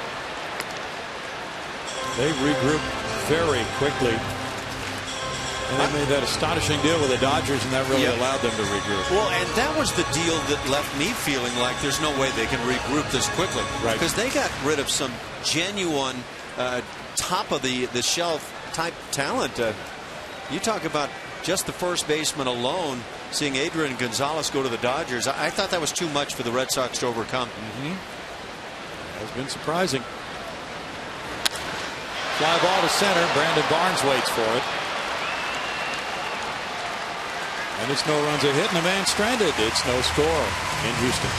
They regrouped very quickly. And they made that astonishing deal with the Dodgers, and that really allowed them to regroup. Well, and that was the deal that left me feeling like there's no way they can regroup this quickly. Right. Because they got rid of some genuine top of the shelf type talent. You talk about just the first baseman alone, seeing Adrian Gonzalez go to the Dodgers. I thought that was too much for the Red Sox to overcome. Has been surprising. Fly ball to center. Brandon Barnes waits for it. And it's no runs a hit and a man stranded. It's no score in Houston.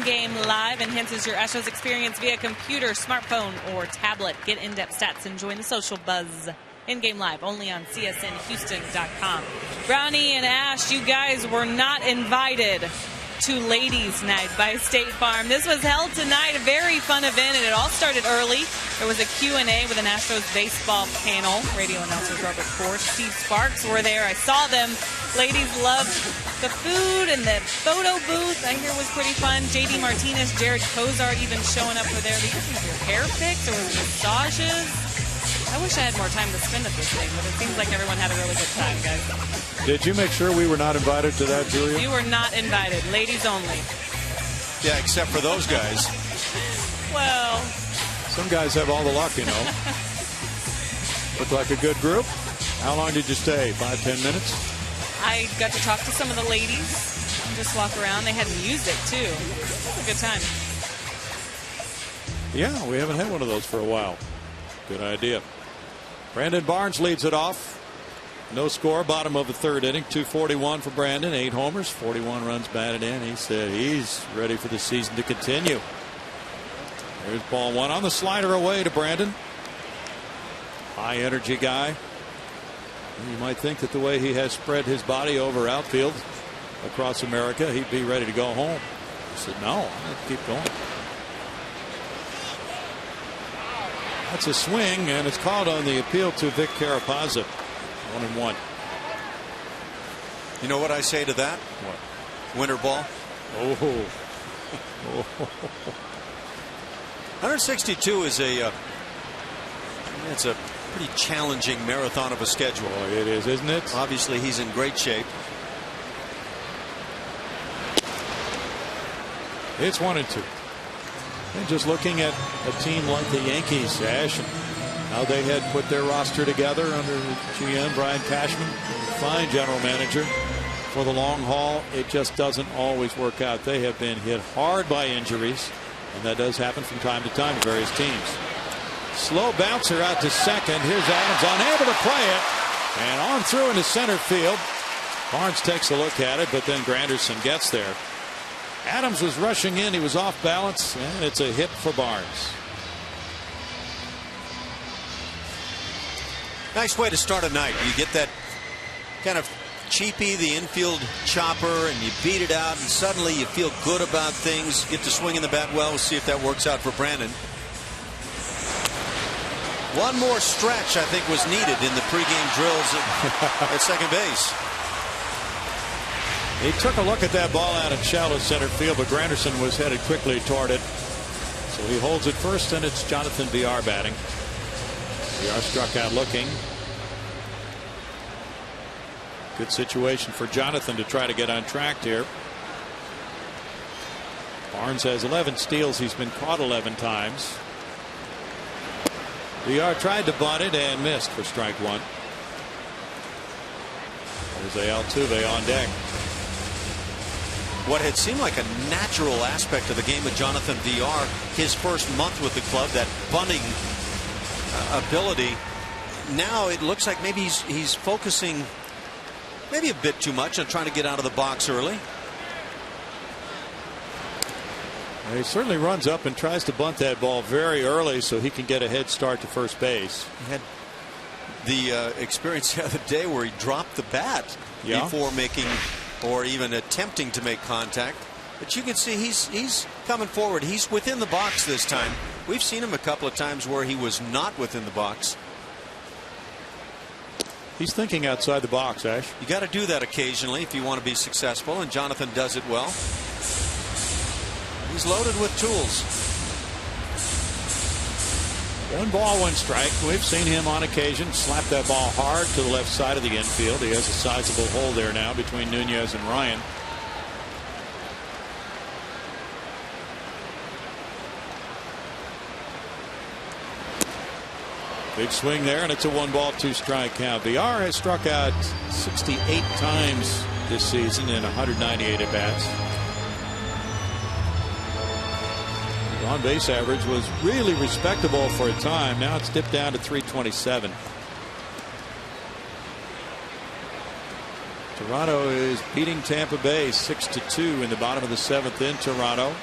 In-Game Live enhances your Astros experience via computer, smartphone, or tablet. Get in-depth stats and join the social buzz. In-Game Live, only on csnhouston.com. Brownie and Ash, you guys were not invited to Ladies Night by State Farm. This was held tonight, a very fun event, and it all started early. There was a Q&A with an Astros baseball panel. Radio announcers Robert Force, Steve Sparks were there. I saw them. Ladies loved the food, and the photo booth I hear was pretty fun. JD Martinez, Jared Cozart even showing up for their hair fix. There was massages. I wish I had more time to spend at this thing, but it seems like everyone had a really good time, guys. Did you make sure we were not invited to that, Julia? You were not invited. Ladies only. Yeah, except for those guys. Well, some guys have all the luck, you know. Looked like a good group. How long did you stay? 5-10 minutes? I got to talk to some of the ladies and just walk around. They had music, too. It was a good time. Yeah, we haven't had one of those for a while. Good idea. Brandon Barnes leads it off. No score, bottom of the third inning. 241 for Brandon, 8 homers, 41 runs batted in. He said he's ready for the season to continue. There's ball one on the slider away to Brandon. High energy guy. You might think that the way he has spread his body over outfield across America, he'd be ready to go home. He said, no, I'm going to keep going. That's a swing, and it's called on the appeal to Vic Carapazza. 1-1. You know what I say to that? What? Winter ball. Oh. 162 is it's a pretty challenging marathon of a schedule. Boy, it is, isn't it? Obviously, he's in great shape. It's 1-2. And just looking at a team like the Yankees, Ash, and how they had put their roster together under GM Brian Cashman, fine general manager for the long haul. It just doesn't always work out. They have been hit hard by injuries, and that does happen from time to time to various teams. Slow bouncer out to second. Here's Adams, unable to play it, and on through into center field. Barnes takes a look at it, but then Granderson gets there. Adams was rushing in. He was off balance, and it's a hit for Barnes. Nice way to start a night. You get that kind of cheapy, the infield chopper, and you beat it out, and suddenly you feel good about things. Get to swing in the bat well. We'll see if that works out for Brandon. One more stretch, I think, was needed in the pregame drills at second base. He took a look at that ball out in shallow center field, but Granderson was headed quickly toward it. So he holds it first, and it's Jonathan Villar batting. Villar struck out looking. Good situation for Jonathan to try to get on track here. Barnes has 11 steals. He's been caught 11 times. Villar tried to bunt it and missed for strike one. Jose Altuve on deck. What had seemed like a natural aspect of the game with Jonathan Villar, his first month with the club, that bunting ability. Now it looks like maybe he's focusing maybe a bit too much on trying to get out of the box early. He certainly runs up and tries to bunt that ball very early so he can get a head start to first base. He had the experience the other day where he dropped the bat before making or even attempting to make contact. But you can see he's coming forward. He's within the box this time. We've seen him a couple of times where he was not within the box. He's thinking outside the box, Ash. You got to do that occasionally if you want to be successful, and Jonathan does it well. He's loaded with tools. 1 ball, 1 strike. We've seen him on occasion slap that ball hard to the left side of the infield. He has a sizable hole there now between Nunez and Ryan. Big swing there, and it's a 1 ball, 2 strike count. Villar has struck out 68 times this season in 198 at bats. On base average was really respectable for a time. Now it's dipped down to 327. Toronto is beating Tampa Bay 6-2 in the bottom of the 7th in Toronto.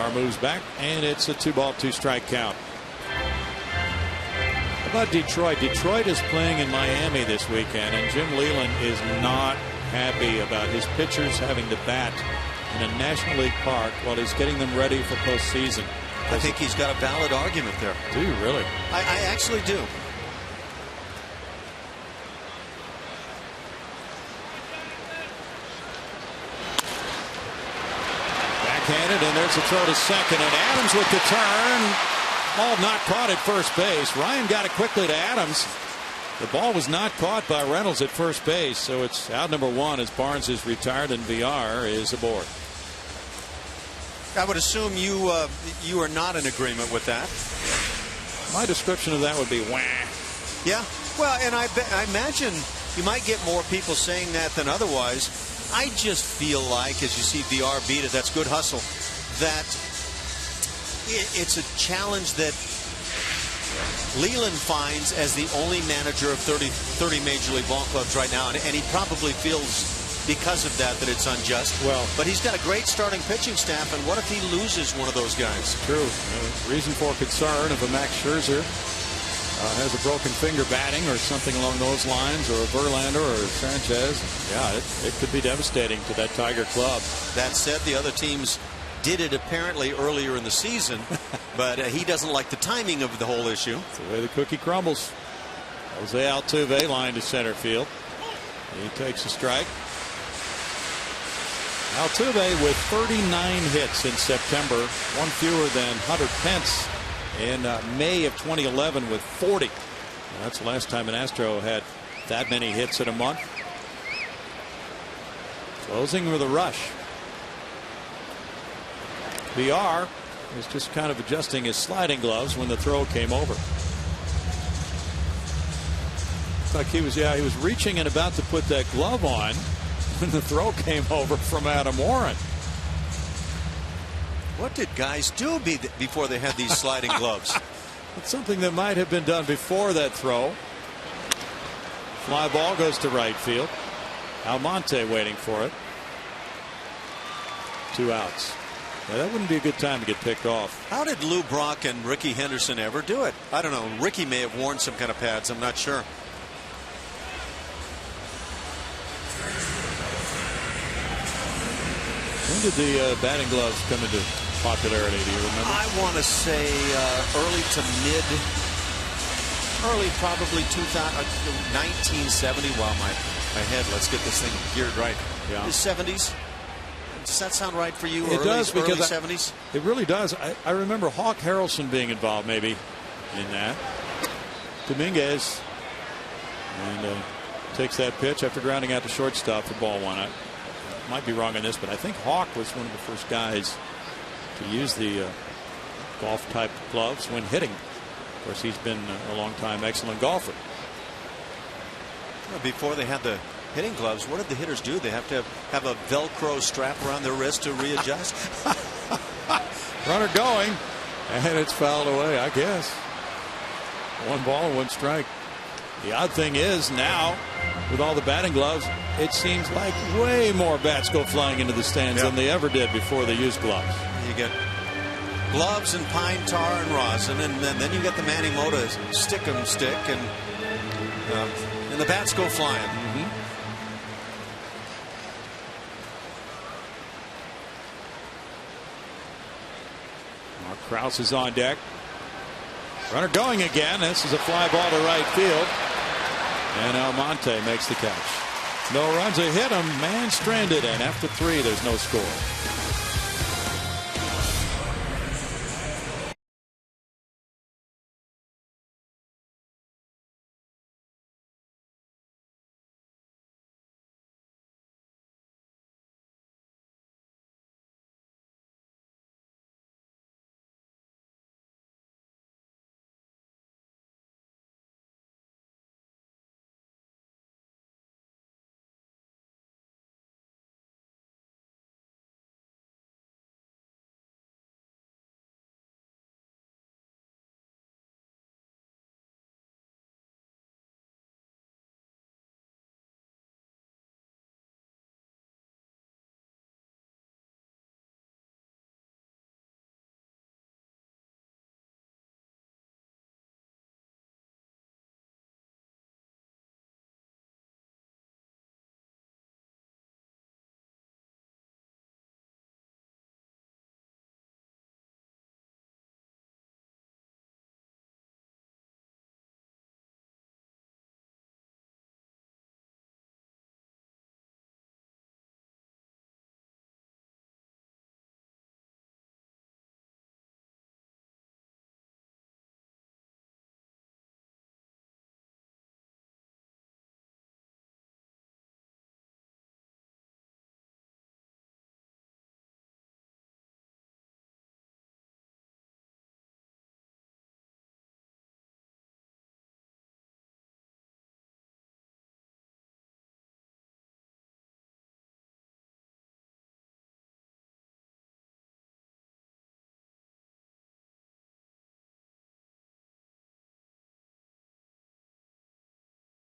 VR moves back, and it's a 2-ball, 2-strike count. How about Detroit? Detroit is playing in Miami this weekend, and Jim Leyland is not happy about his pitchers having to bat in a National League park while he's getting them ready for postseason. I think he's got a valid argument there. Do you really? I actually do. Backhanded, and there's a throw to second, and Adams with the turn. Ball not caught at first base. Ryan got it quickly to Adams. The ball was not caught by Reynolds at first base, so it's out number 1 as Barnes is retired and VR is aboard. I would assume you are not in agreement with that. My description of that would be wah. Yeah. Well, and I imagine you might get more people saying that than otherwise. I just feel like, as you see VR beat it, that's good hustle, that it's a challenge that Leyland finds as the only manager of 30 Major League ball clubs right now, and he probably feels because of that it's unjust. Well, but he's got a great starting pitching staff, and what if he loses one of those guys? True. Reason for concern if a Max Scherzer has a broken finger batting or something along those lines, or a Verlander or a Sanchez. Yeah, it could be devastating to that Tiger club. That said, the other teams did it apparently earlier in the season, but he doesn't like the timing of the whole issue. That's the way the cookie crumbles. Jose Altuve line to center field. He takes a strike. Altuve with 39 hits in September, one fewer than Hunter Pence in May of 2011 with 40. That's the last time an Astro had that many hits in a month. Closing with a rush. VR was just kind of adjusting his sliding gloves when the throw came over. It's like he was reaching and about to put that glove on when the throw came over from Adam Warren. What did guys do before they had these sliding gloves? It's something that might have been done before that throw. Fly ball goes to right field. Almonte waiting for it. 2 outs. Now, that wouldn't be a good time to get picked off. How did Lou Brock and Ricky Henderson ever do it? I don't know. Ricky may have worn some kind of pads. I'm not sure. When did the batting gloves come into popularity? Do you remember? I want to say early probably 1970. Wow, my head. Let's get this thing geared right. Yeah. The 70s. Does that sound right for you? It does, because early 70s. It really does. I remember Hawk Harrelson being involved maybe in that. Dominguez and takes that pitch after grounding out to shortstop for ball 1. I might be wrong on this, but I think Hawk was one of the first guys to use the golf type gloves when hitting. Of course, he's been a long time excellent golfer. Before they had the hitting gloves, what did the hitters do? They have to have a Velcro strap around their wrist to readjust. Runner going, and it's fouled away, I guess. 1 ball, 1 strike. The odd thing is now, with all the batting gloves, it seems like way more bats go flying into the stands than they ever did before they used gloves. You get gloves and pine tar and rosin, and then you get the Manny Mota stick and the bats go flying. Mark Krause is on deck. Runner going again. This is a fly ball to right field. And Almonte makes the catch. No runs, a hit him. Man stranded, and after 3, there's no score.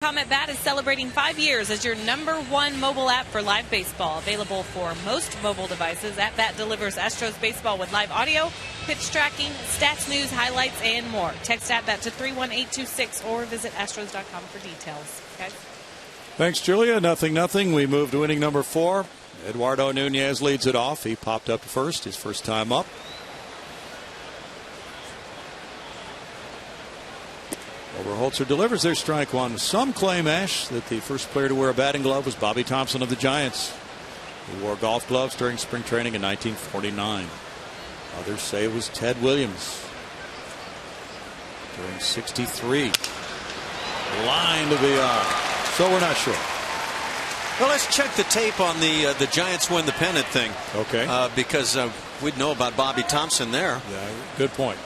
Comet Bat is celebrating 5 years as your #1 mobile app for live baseball. Available for most mobile devices, AtBat delivers Astros baseball with live audio, pitch tracking, stats, news, highlights, and more. Text AtBat to 31826 or visit Astros.com for details. Okay. Thanks, Julia. 0-0. We move to inning number 4. Eduardo Nunez leads it off. He popped up first, his first time up. Oberholzer delivers their strike one. Some claim, Ash, that the first player to wear a batting glove was Bobby Thompson of the Giants. He wore golf gloves during spring training in 1949. Others say it was Ted Williams during '63. Line to be on. So we're not sure. Well, let's check the tape on the Giants win the pennant thing. Okay. Because we'd know about Bobby Thompson there. Yeah, good point.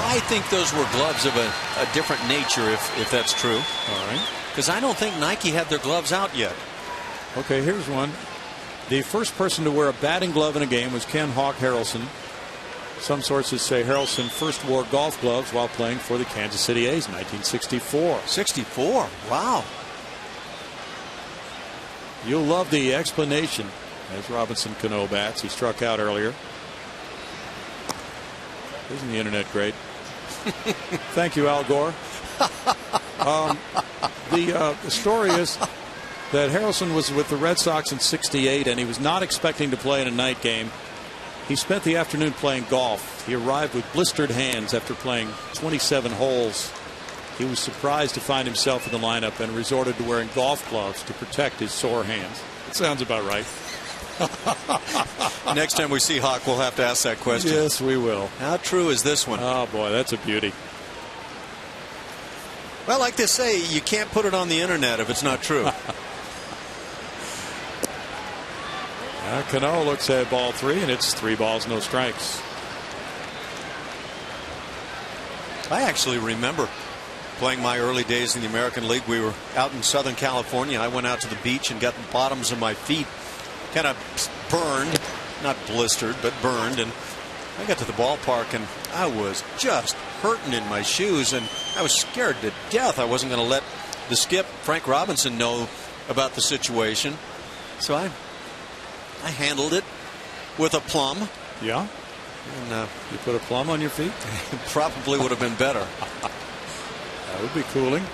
I think those were gloves of a different nature, if that's true. All right. Because I don't think Nike had their gloves out yet. Okay, here's one. The first person to wear a batting glove in a game was Ken Hawk Harrelson. Some sources say Harrelson first wore golf gloves while playing for the Kansas City A's in 1964. 64? Wow. You'll love the explanation as Robinson Cano bats. He struck out earlier. Isn't the internet great? Thank you, Al Gore. The story is that Harrelson was with the Red Sox in '68, and he was not expecting to play in a night game. He spent the afternoon playing golf. He arrived with blistered hands after playing 27 holes. He was surprised to find himself in the lineup and resorted to wearing golf gloves to protect his sore hands. It sounds about right. Next time we see Hawk, we'll have to ask that question. Yes, we will. How true is this one? Oh, boy, that's a beauty. Well, like they say, you can't put it on the internet if it's not true. Cano looks at ball 3, and it's 3 balls, no strikes. I actually remember playing my early days in the American League. We were out in Southern California. I went out to the beach and got the bottoms of my feet kind of burned, not blistered, but burned. And I got to the ballpark, and I was just hurting in my shoes, and I was scared to death. I wasn't going to let the skip, Frank Robinson, know about the situation. So I handled it with a plum. Yeah? And you put a plum on your feet? Probably would have been better. That would be cooling.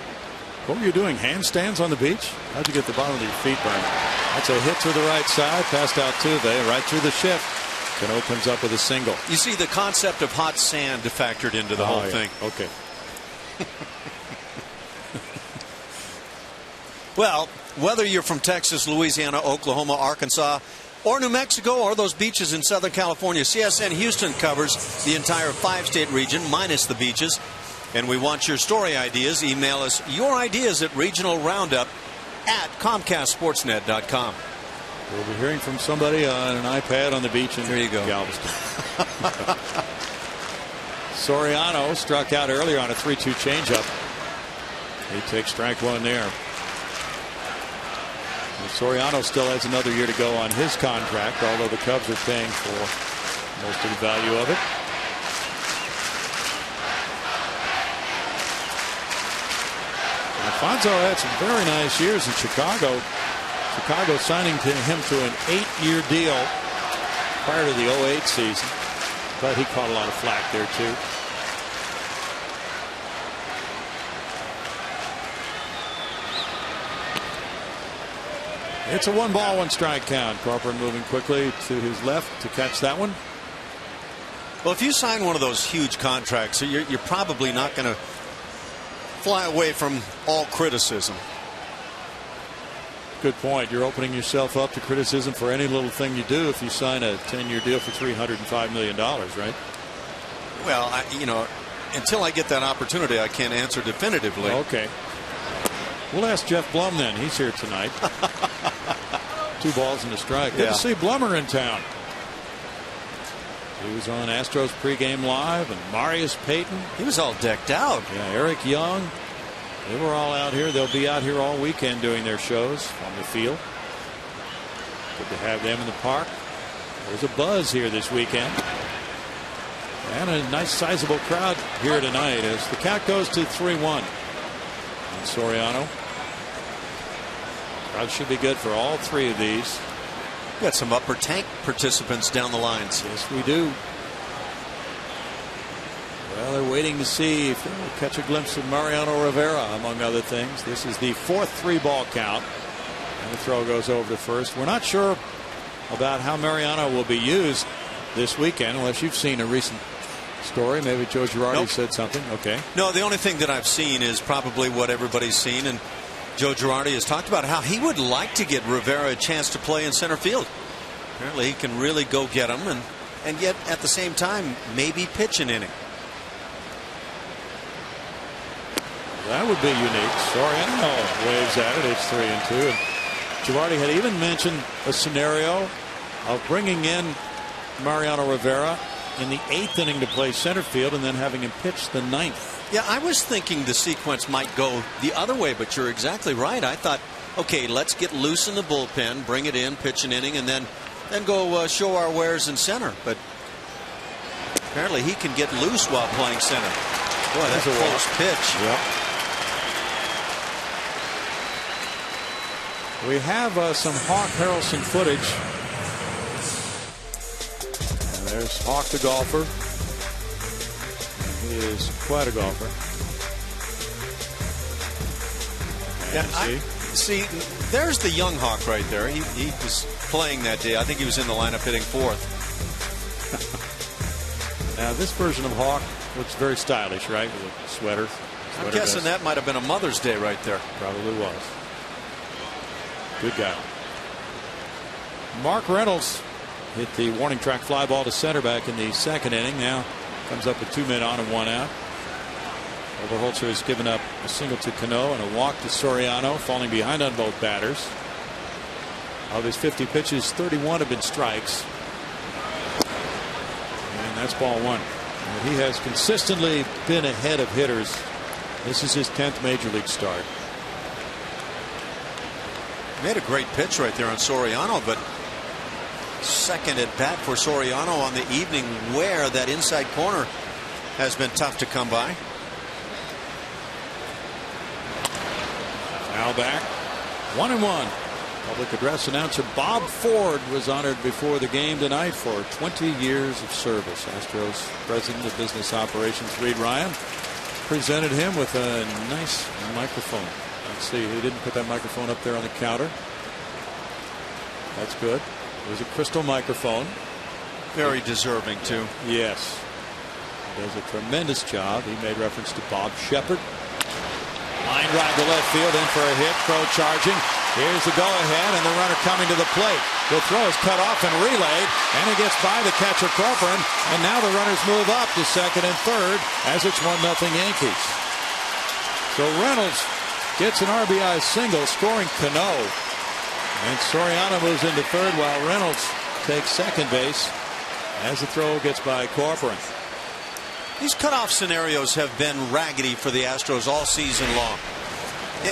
What were you doing? Handstands on the beach? How'd you get the bottom of your feet burned? That's a hit to the right side. Passed out Tuve right through the shift. Cano comes up with a single. You see, the concept of hot sand factored into the whole thing. Okay. Well, whether you're from Texas, Louisiana, Oklahoma, Arkansas, or New Mexico, or those beaches in Southern California, CSN Houston covers the entire 5-state region minus the beaches. And we want your story ideas. Email us your ideas at regionalroundup@comcastsportsnet.com. We'll be hearing from somebody on an iPad on the beach in Galveston. Soriano struck out earlier on a 3-2 changeup. He takes strike one there. And Soriano still has another year to go on his contract, although the Cubs are paying for most of the value of it. Alfonso had some very nice years in Chicago. Chicago signing him to an 8-year deal prior to the '08 season. But he caught a lot of flack there, too. It's a 1-ball, 1-strike count. Corcoran moving quickly to his left to catch that one. Well, if you sign one of those huge contracts, you're probably not going to fly away from all criticism. Good point. You're opening yourself up to criticism for any little thing you do if you sign a 10-year deal for $305 million, right? Well, until I get that opportunity, I can't answer definitively. Okay. We'll ask Jeff Blum then. He's here tonight. 2 balls and a strike. Good to see Blummer in town. He was on Astros pregame live, and Marius Payton. He was all decked out. Yeah, Eric Young. They were all out here. They'll be out here all weekend doing their shows on the field. Good to have them in the park. There's a buzz here this weekend. And a nice sizable crowd here tonight as the count goes to 3-1. And Soriano. Crowd should be good for all three of these. We got some upper tank participants down the lines. Yes, we do. Well, they're waiting to see if they'll catch a glimpse of Mariano Rivera, among other things. This is the fourth 3-ball count. And the throw goes over to first. We're not sure about how Mariano will be used this weekend, unless you've seen a recent story. Maybe Joe Girardi said something. Okay. No, the only thing that I've seen is probably what everybody's seen, and Joe Girardi has talked about how he would like to get Rivera a chance to play in center field. Apparently he can really go get him, and yet at the same time maybe pitch an inning. That would be unique. Soriano waves at it. It's 3-2. And Girardi had even mentioned a scenario of bringing in Mariano Rivera in the 8th inning to play center field and then having him pitch the 9th. Yeah, I was thinking the sequence might go the other way, but you're exactly right. I thought, okay, let's get loose in the bullpen, bring it in, pitch an inning, and then go show our wares in center. But apparently he can get loose while playing center. Boy, that's a close pitch. Yep. We have some Hawk Harrelson footage. And there's Hawk the golfer. He is quite a golfer. Yeah, see, there's the young Hawk right there. He was playing that day. I think he was in the lineup hitting 4th. Now this version of Hawk looks very stylish, right? With a sweater. I'm guessing that might have been a Mother's Day right there. Probably was. Good guy. Mark Reynolds hit the warning track fly ball to center back in the 2nd inning. Now comes up with 2 men on and 1 out. Oberholzer has given up a single to Cano and a walk to Soriano, falling behind on both batters. Of his 50 pitches, 31 have been strikes. And that's ball 1. And he has consistently been ahead of hitters. This is his 10th major league start. Made a great pitch right there on Soriano, but second at bat for Soriano on the evening where that inside corner has been tough to come by. Now back 1-1. Public address announcer Bob Ford was honored before the game tonight for 20 years of service. Astros president of business operations Reed Ryan presented him with a nice microphone. Let's see, he didn't put that microphone up there on the counter. That's good. It was a crystal microphone. Very deserving too. Yes. He does a tremendous job. He made reference to Bob Shepard. Line drive to left field, in for a hit. Crow charging. Here's the go-ahead, and the runner coming to the plate. The throw is cut off and relayed, and he gets by the catcher Corcoran, and now the runners move up to 2nd and 3rd as it's 1-0 Yankees. So Reynolds gets an RBI single, scoring Cano. And Soriano moves into 3rd while Reynolds takes 2nd base as the throw gets by Corcoran. These cutoff scenarios have been raggedy for the Astros all season long.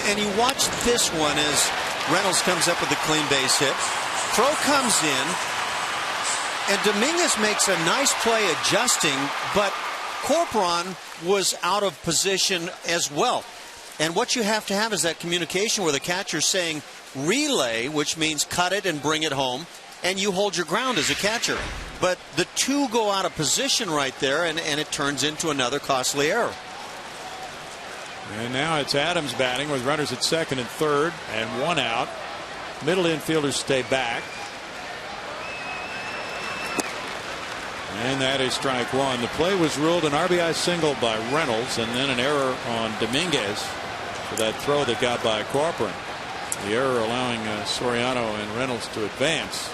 And you watch this one as Reynolds comes up with a clean base hit. Throw comes in, and Dominguez makes a nice play adjusting, but Corcoran was out of position as well. And what you have to have is that communication where the catcher's saying relay, which means cut it and bring it home, and you hold your ground as a catcher. But the two go out of position right there, and it turns into another costly error. And now it's Adams batting with runners at 2nd and 3rd and 1 out. Middle infielders stay back. And that is strike 1. The play was ruled an RBI single by Reynolds, and then an error on Dominguez for that throw that got by Corcoran. The error allowing Soriano and Reynolds to advance.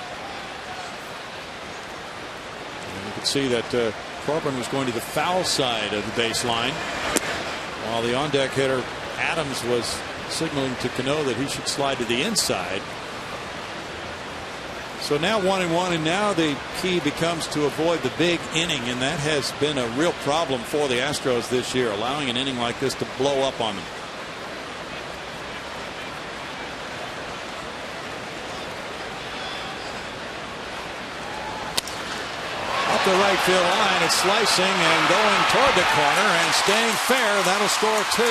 And you can see that Corcoran was going to the foul side of the baseline, while the on-deck hitter Adams was signaling to Cano that he should slide to the inside. So now 1-1, and now the key becomes to avoid the big inning, and that has been a real problem for the Astros this year, allowing an inning like this to blow up on them. Up up the right field line. It's slicing and going toward the corner and staying fair. That'll score 2.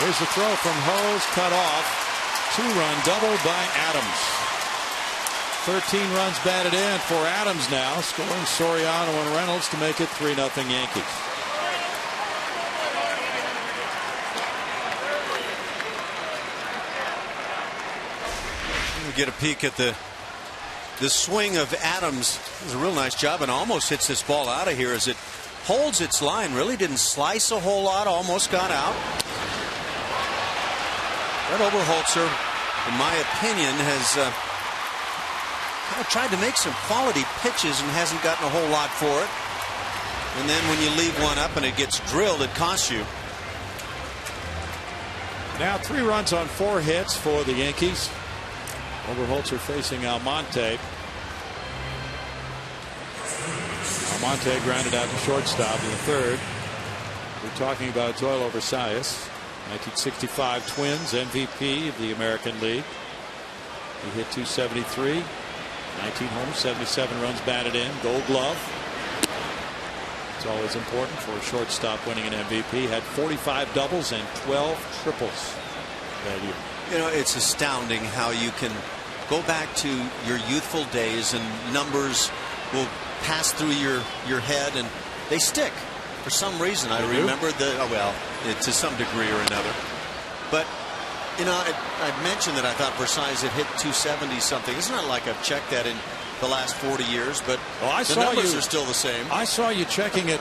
Here's the throw from Ho's, cut off. 2-run double by Adams. 13 runs batted in for Adams now, scoring Soriano and Reynolds to make it 3-0 Yankees. We get a peek at the swing of Adams. It was a real nice job and almost hits this ball out of here as it holds its line. Really didn't slice a whole lot, almost got out. Brett Oberholzer, in my opinion, has kind of tried to make some quality pitches and hasn't gotten a whole lot for it. And then when you leave one up and it gets drilled, it costs you. Now 3 runs on 4 hits for the Yankees. Oberholzer facing Almonte. Almonte grounded out to shortstop in the 3rd. We're talking about Zoilo Versalles, 1965 Twins MVP of the American League. He hit .273, 19 homers, 77 runs batted in, Gold Glove. It's always important for a shortstop winning an MVP. Had 45 doubles and 12 triples that year. You know, it's astounding how you can go back to your youthful days and numbers will pass through your head and they stick for some reason. I remember to some degree or another. But you know, I mentioned that I thought Versailles had hit 270 something. It's not like I've checked that in the last 40 years, but the numbers are still the same. I saw you checking it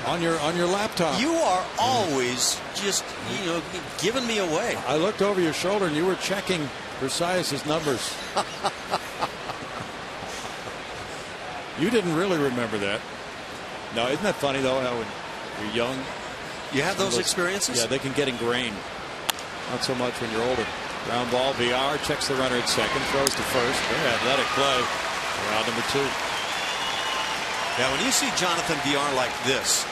on your laptop. You are always just, you know, giving me away. I looked over your shoulder and you were checking Versailles' numbers. You didn't really remember that. No, isn't that funny though how when you're young you have those experiences? Yeah, they can get ingrained. Not so much when you're older. Ground ball, VR checks the runner at second, throws to first. Very athletic play. Round number 2. Yeah, when you see Jonathan VR like this,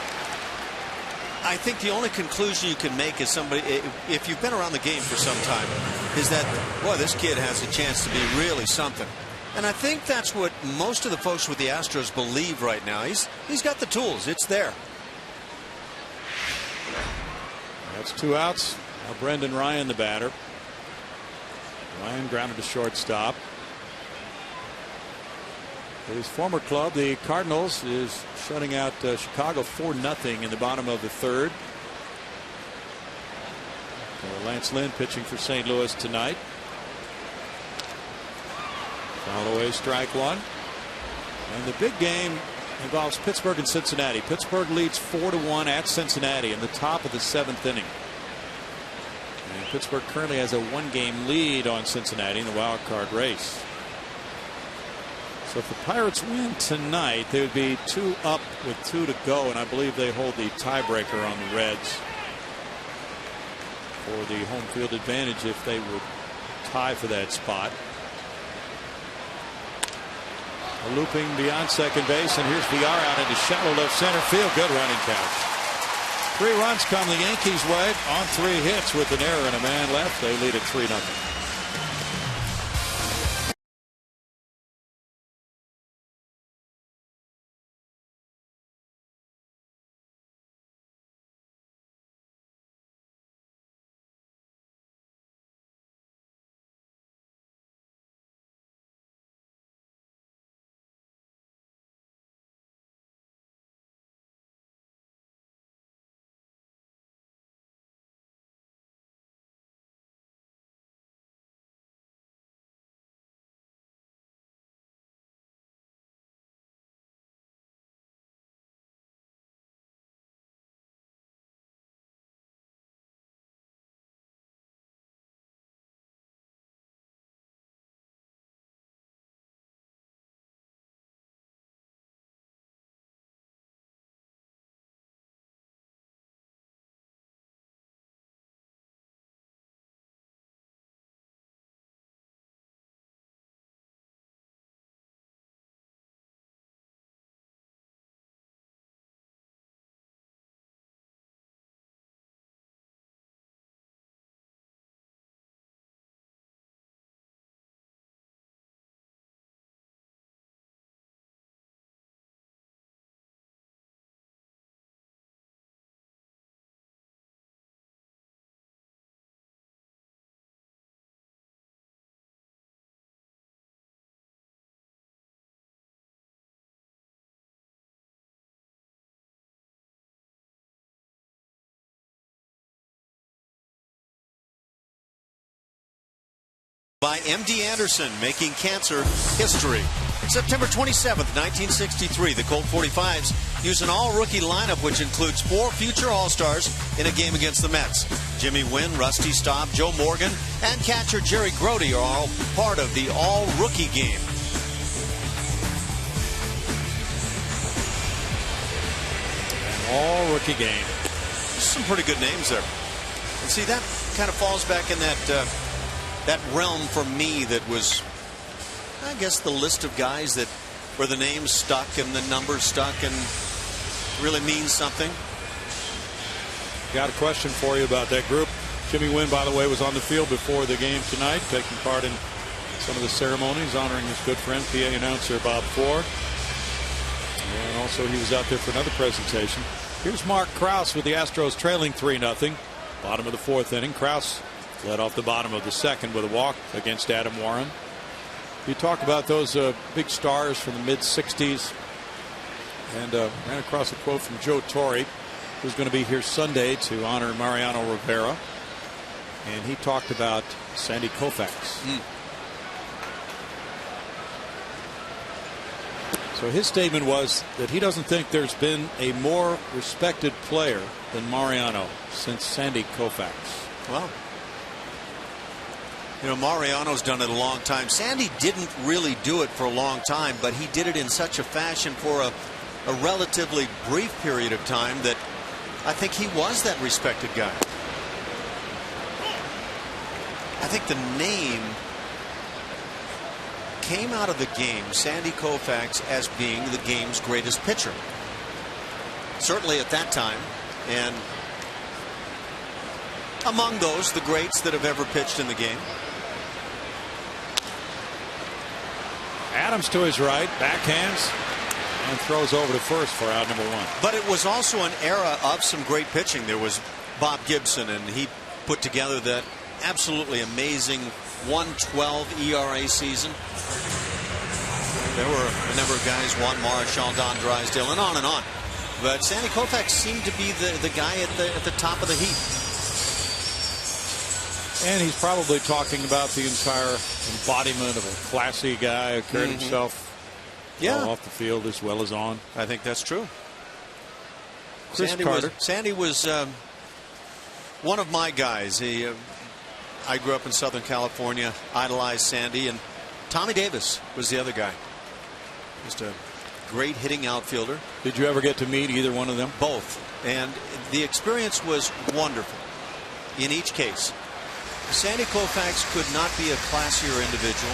I think the only conclusion you can make is somebody, if you've been around the game for some time, is that, boy, this kid has a chance to be really something. And I think that's what most of the folks with the Astros believe right now. He's got the tools. It's there. That's 2 outs. Now Brendan Ryan, the batter. Ryan grounded to shortstop. His former club, the Cardinals, is shutting out Chicago 4-0 in the bottom of the 3rd. Lance Lynn pitching for St. Louis tonight. Foul away, strike 1. And the big game involves Pittsburgh and Cincinnati. Pittsburgh leads 4-1 at Cincinnati in the top of the 7th inning. And Pittsburgh currently has a 1-game lead on Cincinnati in the wild card race. So if the Pirates win tonight, they would be 2 up with 2 to go, and I believe they hold the tiebreaker on the Reds for the home field advantage if they would tie for that spot. A looping beyond second base, and here's VR out into shallow left center field. Good running catch. 3 runs come the Yankees' way on 3 hits with an error and a man left. They lead at 3-0. By M.D. Anderson, making cancer history. September 27th, 1963, the Colt 45s use an all-rookie lineup, which includes 4 future All-Stars in a game against the Mets. Jimmy Wynn, Rusty Staub, Joe Morgan, and catcher Jerry Grody are all part of the all-rookie game. An all-rookie game. Some pretty good names there. And see, that kind of falls back in that realm for me that was, I guess, the list of guys that where the names stuck and the numbers stuck and really means something. Got a question for you about that group. Jimmy Wynn, by the way, was on the field before the game tonight, taking part in some of the ceremonies, honoring his good friend, PA announcer Bob Ford. And also he was out there for another presentation. Here's Mark Krause with the Astros trailing 3-0. Bottom of the 4th inning. Krause led off the bottom of the 2nd with a walk against Adam Warren. You talk about those big stars from the mid-'60s, and ran across a quote from Joe Torre, who's going to be here Sunday to honor Mariano Rivera, and he talked about Sandy Koufax. So his statement was that he doesn't think there's been a more respected player than Mariano since Sandy Koufax. Well, you know, Mariano's done it a long time. Sandy didn't really do it for a long time, but he did it in such a fashion for a relatively brief period of time that I think he was that respected guy. I think the name came out of the game, Sandy Koufax, as being the game's greatest pitcher. Certainly at that time, and among those, the greats that have ever pitched in the game. Adams to his right, backhands, and throws over to first for out number 1. But it was also an era of some great pitching. There was Bob Gibson, and he put together that absolutely amazing 1.12 ERA season. There were a number of guys, Juan Marichal, Don Drysdale, and on. But Sandy Koufax seemed to be the guy at the top of the heap. And he's probably talking about the entire embodiment of a classy guy who carried himself off the field as well as on. I think that's true. Sandy was one of my guys. I grew up in Southern California, idolized Sandy, and Tommy Davis was the other guy. Just a great hitting outfielder. Did you ever get to meet either one of them? Both. And the experience was wonderful in each case. Sandy Koufax could not be a classier individual.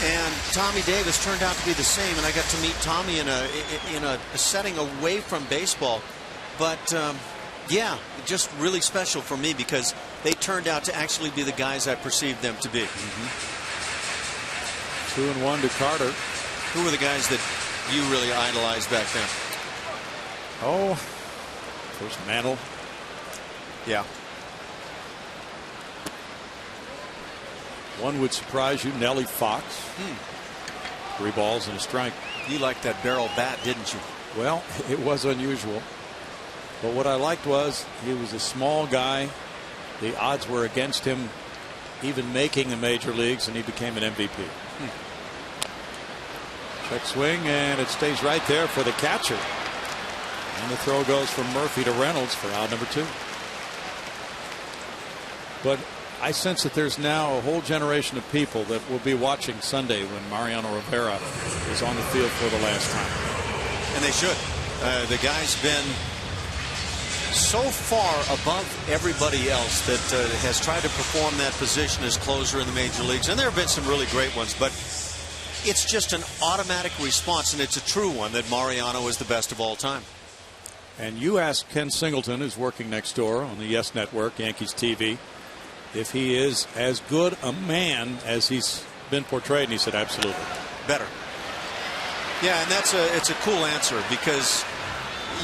And Tommy Davis turned out to be the same, and I got to meet Tommy in a setting away from baseball. But yeah, just really special for me because they turned out to actually be the guys I perceived them to be. 2-1 to Carter. Who were the guys that you really idolized back then? Oh, first Mantle. Yeah. One would surprise you, Nellie Fox. 3 balls and a strike. You liked that barrel bat, didn't you? Well, it was unusual. But what I liked was he was a small guy. The odds were against him even making the major leagues, and he became an MVP. Check swing, and it stays right there for the catcher. And the throw goes from Murphy to Reynolds for out number 2. But I sense that there's now a whole generation of people that will be watching Sunday when Mariano Rivera is on the field for the last time. And they should. The guy's been so far above everybody else that has tried to perform that position as closer in the major leagues. And there have been some really great ones, but it's just an automatic response, and it's a true one, that Mariano is the best of all time. And you asked Ken Singleton, who's working next door on the Yes Network, Yankees TV, if he is as good a man as he's been portrayed, and he said absolutely. Better. Yeah, and it's a cool answer, because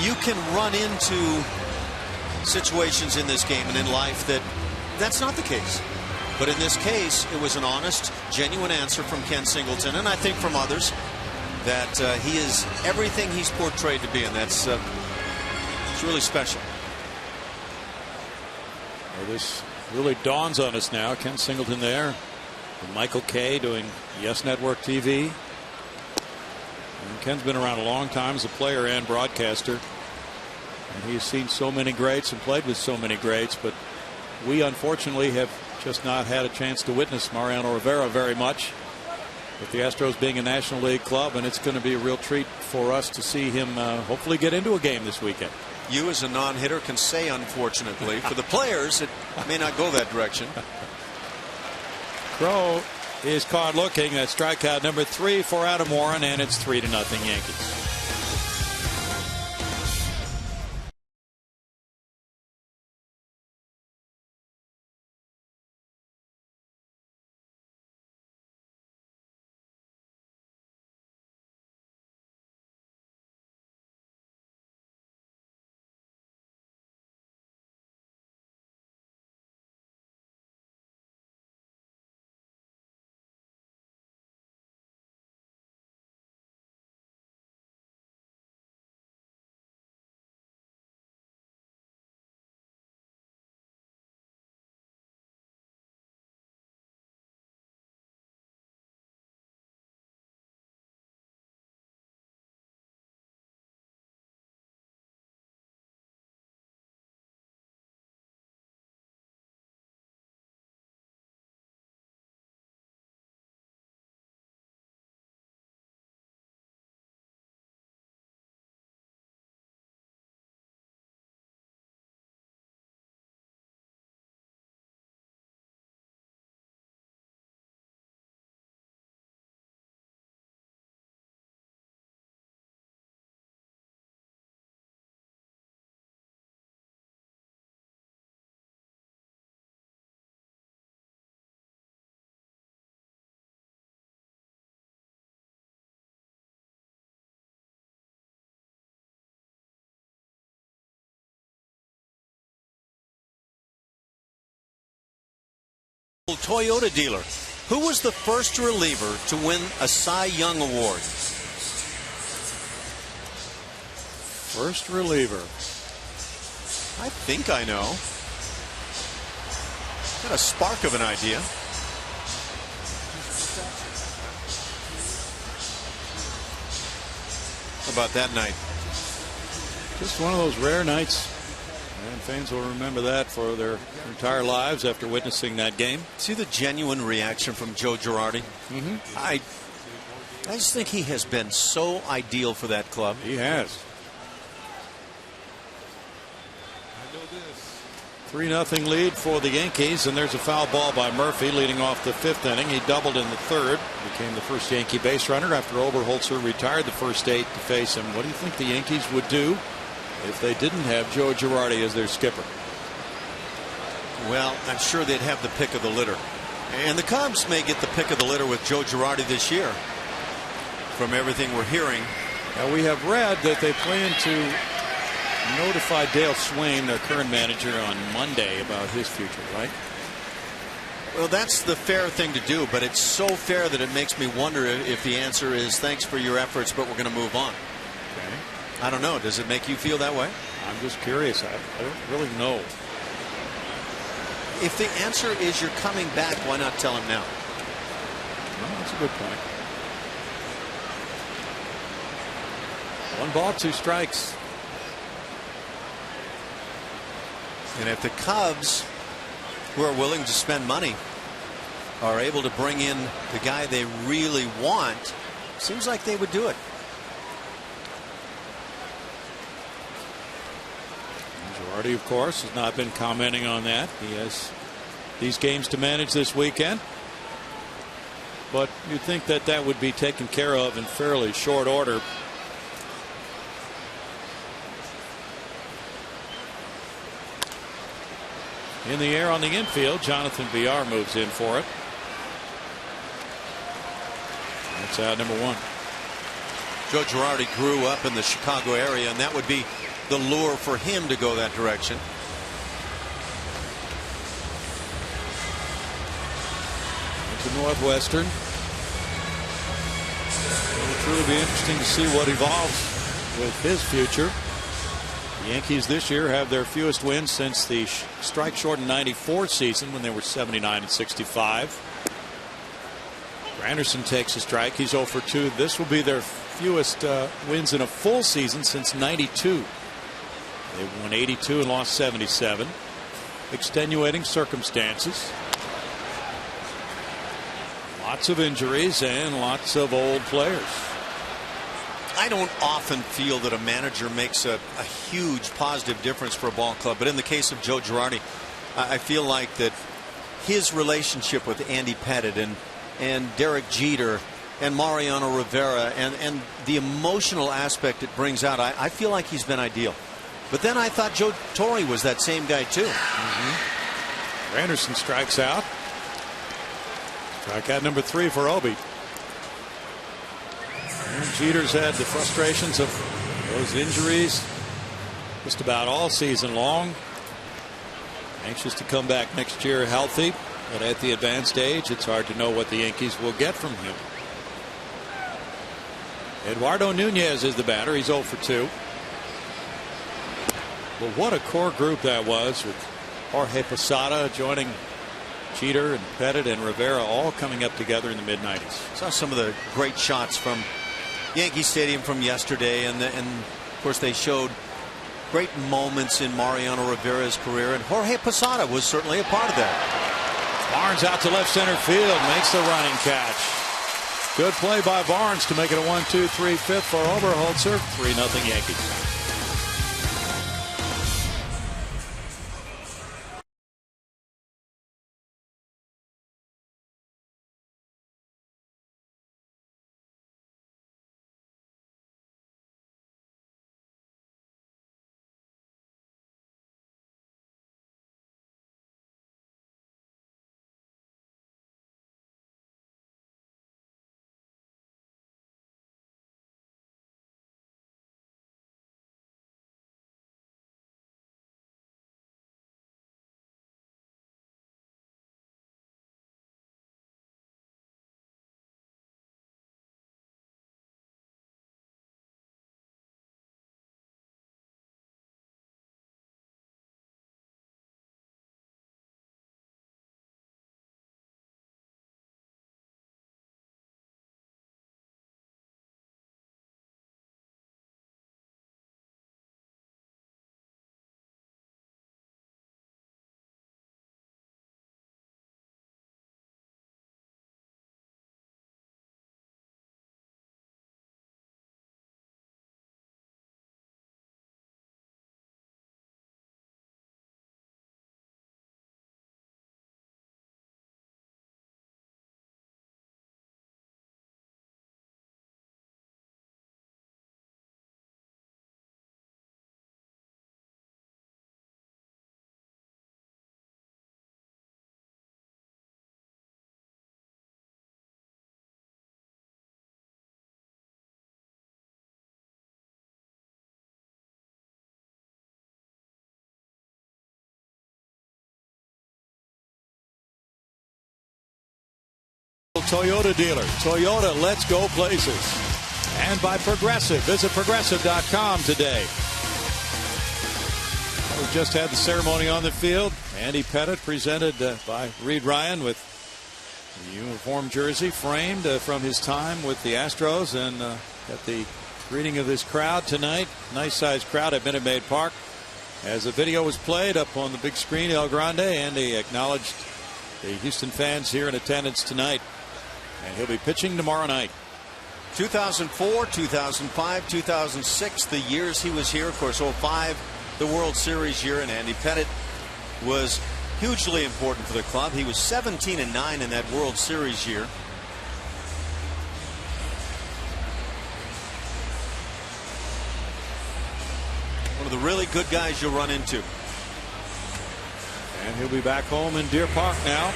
you can run into situations in this game and in life that's not the case. But in this case, it was an honest, genuine answer from Ken Singleton, and I think from others, that he is everything he's portrayed to be, and it's really special. Well, this really dawns on us now. Ken Singleton there. And Michael Kay doing Yes Network TV. And Ken's been around a long time as a player and broadcaster. And he's seen so many greats and played with so many greats. But we unfortunately have just not had a chance to witness Mariano Rivera very much. With the Astros being a National League club, and it's going to be a real treat for us to see him hopefully get into a game this weekend. You as a non-hitter can say unfortunately. For the players, it may not go that direction. Crow is caught looking at strikeout number 3 for Adam Warren, and it's 3-0 Yankees. Toyota dealer. Who was the first reliever to win a Cy Young Award? First reliever. I think I know. Got a spark of an idea. How about that night? Just one of those rare nights. And fans will remember that for their entire lives after witnessing that game. See the genuine reaction from Joe Girardi? I just think he has been so ideal for that club. He has. 3-0 lead for the Yankees, and there's a foul ball by Murphy leading off the 5th inning. He doubled in the 3rd, became the first Yankee base runner after Oberholzer retired the first 8 to face him. What do you think the Yankees would do if they didn't have Joe Girardi as their skipper? Well, I'm sure they'd have the pick of the litter. And the Cubs may get the pick of the litter with Joe Girardi this year, from everything we're hearing. Now, we have read that they plan to notify Dale Swain, their current manager, on Monday about his future, right? Well, that's the fair thing to do, but it's so fair that it makes me wonder if the answer is thanks for your efforts, but we're going to move on. Okay. I don't know. Does it make you feel that way? I'm just curious. I don't really know. If the answer is you're coming back, why not tell him now? Well, that's a good point. 1 ball, 2 strikes. And if the Cubs, who are willing to spend money, are able to bring in the guy they really want, seems like they would do it. Girardi, of course, has not been commenting on that. He has these games to manage this weekend. But you'd think that that would be taken care of in fairly short order. In the air on the infield, Jonathan Villar moves in for it. That's out number 1. Joe Girardi grew up in the Chicago area, and that would be the lure for him to go that direction. To Northwestern. It'll truly be interesting to see what evolves with his future. The Yankees this year have their fewest wins since the strike-shortened '94 season when they were 79-65. Granderson takes a strike. He's 0 for 2. This will be their fewest wins in a full season since '92. They won 82 and lost 77. Extenuating circumstances. Lots of injuries and lots of old players. I don't often feel that a manager makes a huge positive difference for a ball club, but in the case of Joe Girardi, I feel like that his relationship with Andy Pettitte and Derek Jeter and Mariano Rivera and the emotional aspect it brings out, I feel like he's been ideal. But then I thought Joe Torre was that same guy too. Granderson strikes out. Strikeout number 3 for Obi. And Jeter's had the frustrations of those injuries just about all season long. Anxious to come back next year healthy, but at the advanced age, it's hard to know what the Yankees will get from him. Eduardo Nunez is the batter. He's 0 for 2. Well, what a core group that was, with Jorge Posada joining Jeter and Pettitte and Rivera all coming up together in the mid-90s. Saw some of the great shots from Yankee Stadium from yesterday, and of course they showed great moments in Mariano Rivera's career, and Jorge Posada was certainly a part of that. Barnes out to left center field, makes the running catch. Good play by Barnes to make it a 1-2-3-5 for Oberholzer. 3-0 Yankees. Toyota dealer. Toyota, let's go places. And by Progressive. Visit Progressive.com today. We just had the ceremony on the field. Andy Pettitte presented by Reed Ryan with the uniform jersey framed from his time with the Astros, and got the greeting of this crowd tonight. Nice sized crowd at Minute Maid Park. As the video was played up on the big screen, El Grande, Andy acknowledged the Houston fans here in attendance tonight. And he'll be pitching tomorrow night. 2004, 2005, 2006, the years he was here. Of course, 05, the World Series year, and Andy Pettitte was hugely important for the club. He was 17-9 in that World Series year. One of the really good guys you'll run into. And he'll be back home in Deer Park now.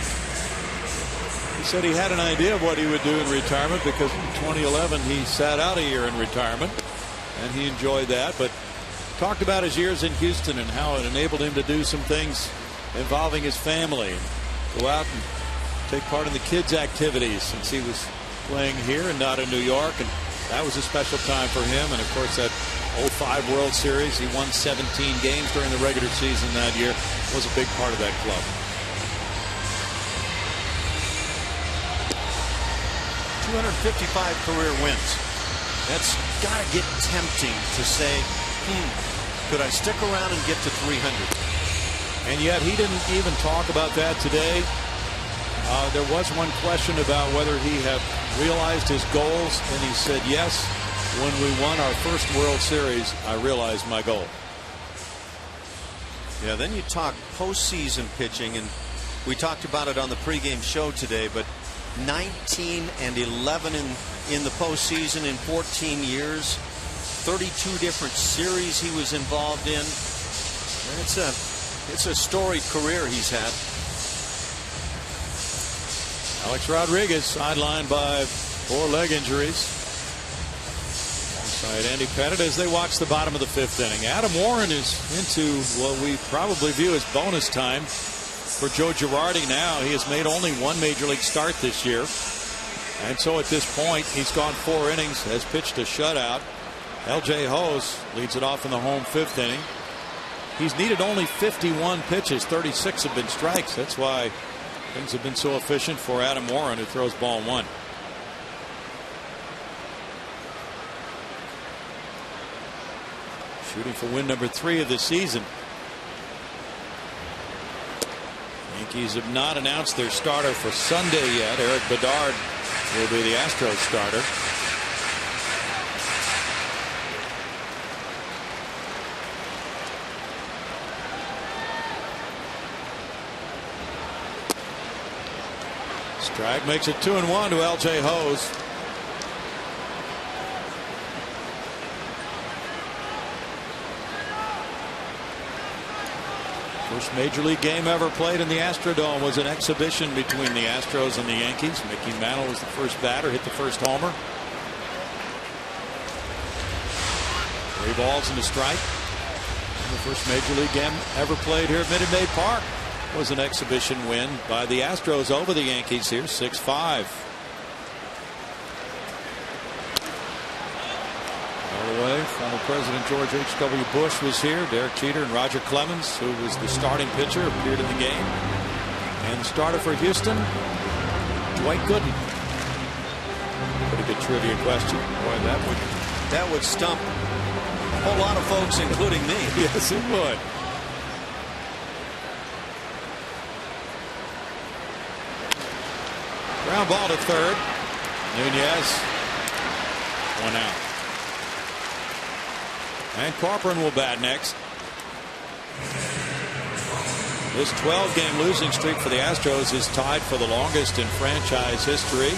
He said he had an idea of what he would do in retirement, because in 2011 he sat out a year in retirement, and he enjoyed that, but talked about his years in Houston and how it enabled him to do some things involving his family, and go out and take part in the kids' activities, since he was playing here and not in New York, and that was a special time for him. And of course, that '05 World Series. He won 17 games during the regular season that year. Was a big part of that club. 255 career wins. That's got to get tempting to say, could I stick around and get to 300? And yet he didn't even talk about that today. There was one question about whether he had realized his goals, and he said, yes, when we won our first World Series, I realized my goal. Yeah, then you talk postseason pitching, and we talked about it on the pregame show today, but 19-11 in the postseason in 14 years, 32 different series he was involved in. It's a storied career he's had. Alex Rodriguez sidelined by 4 leg injuries. Alongside Andy Pettit as they watch the bottom of the 5th inning. Adam Warren is into what we probably view as bonus time for Joe Girardi now. He has made only 1 major league start this year. And so at this point, he's gone 4 innings, has pitched a shutout. L.J. Hose leads it off in the home 5th inning. He's needed only 51 pitches. 36 have been strikes. That's why things have been so efficient for Adam Warren, who throws ball 1. Shooting for win number 3 of the season. Yankees have not announced their starter for Sunday yet. Eric Bedard will be the Astros starter. Strike makes it 2-1 to L.J. Hose. First major league game ever played in the Astrodome was an exhibition between the Astros and the Yankees. Mickey Mantle was the first batter, hit the first homer. 3 balls and a strike. And the first major league game ever played here at Minute Maid Park was an exhibition win by the Astros over the Yankees here, 6-5. All the way, former President George H.W. Bush was here. Derek Jeter and Roger Clemens, who was the starting pitcher, appeared in the game. And the starter for Houston, Dwight Gooden. Pretty good trivia question. Boy, that would stump a whole lot of folks, including me. Yes, it would. Ground ball to third. Nunez. 1 out. And Corcoran will bat next. This 12-game losing streak for the Astros is tied for the longest in franchise history.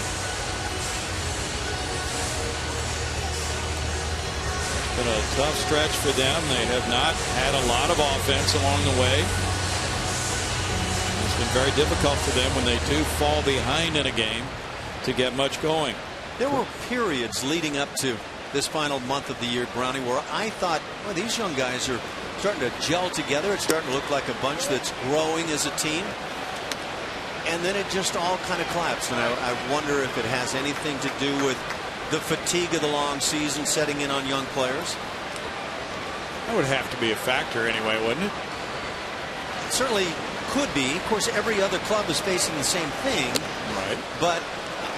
It's been a tough stretch for them. They have not had a lot of offense along the way. It's been very difficult for them when they do fall behind in a game to get much going. There were periods leading up to this final month of the year, Brownie, where I thought, well, these young guys are starting to gel together. It's starting to look like a bunch that's growing as a team. And then it just all kind of collapsed. And I wonder if it has anything to do with the fatigue of the long season setting in on young players. That would have to be a factor anyway, wouldn't it? It certainly could be. Of course, every other club is facing the same thing. Right. But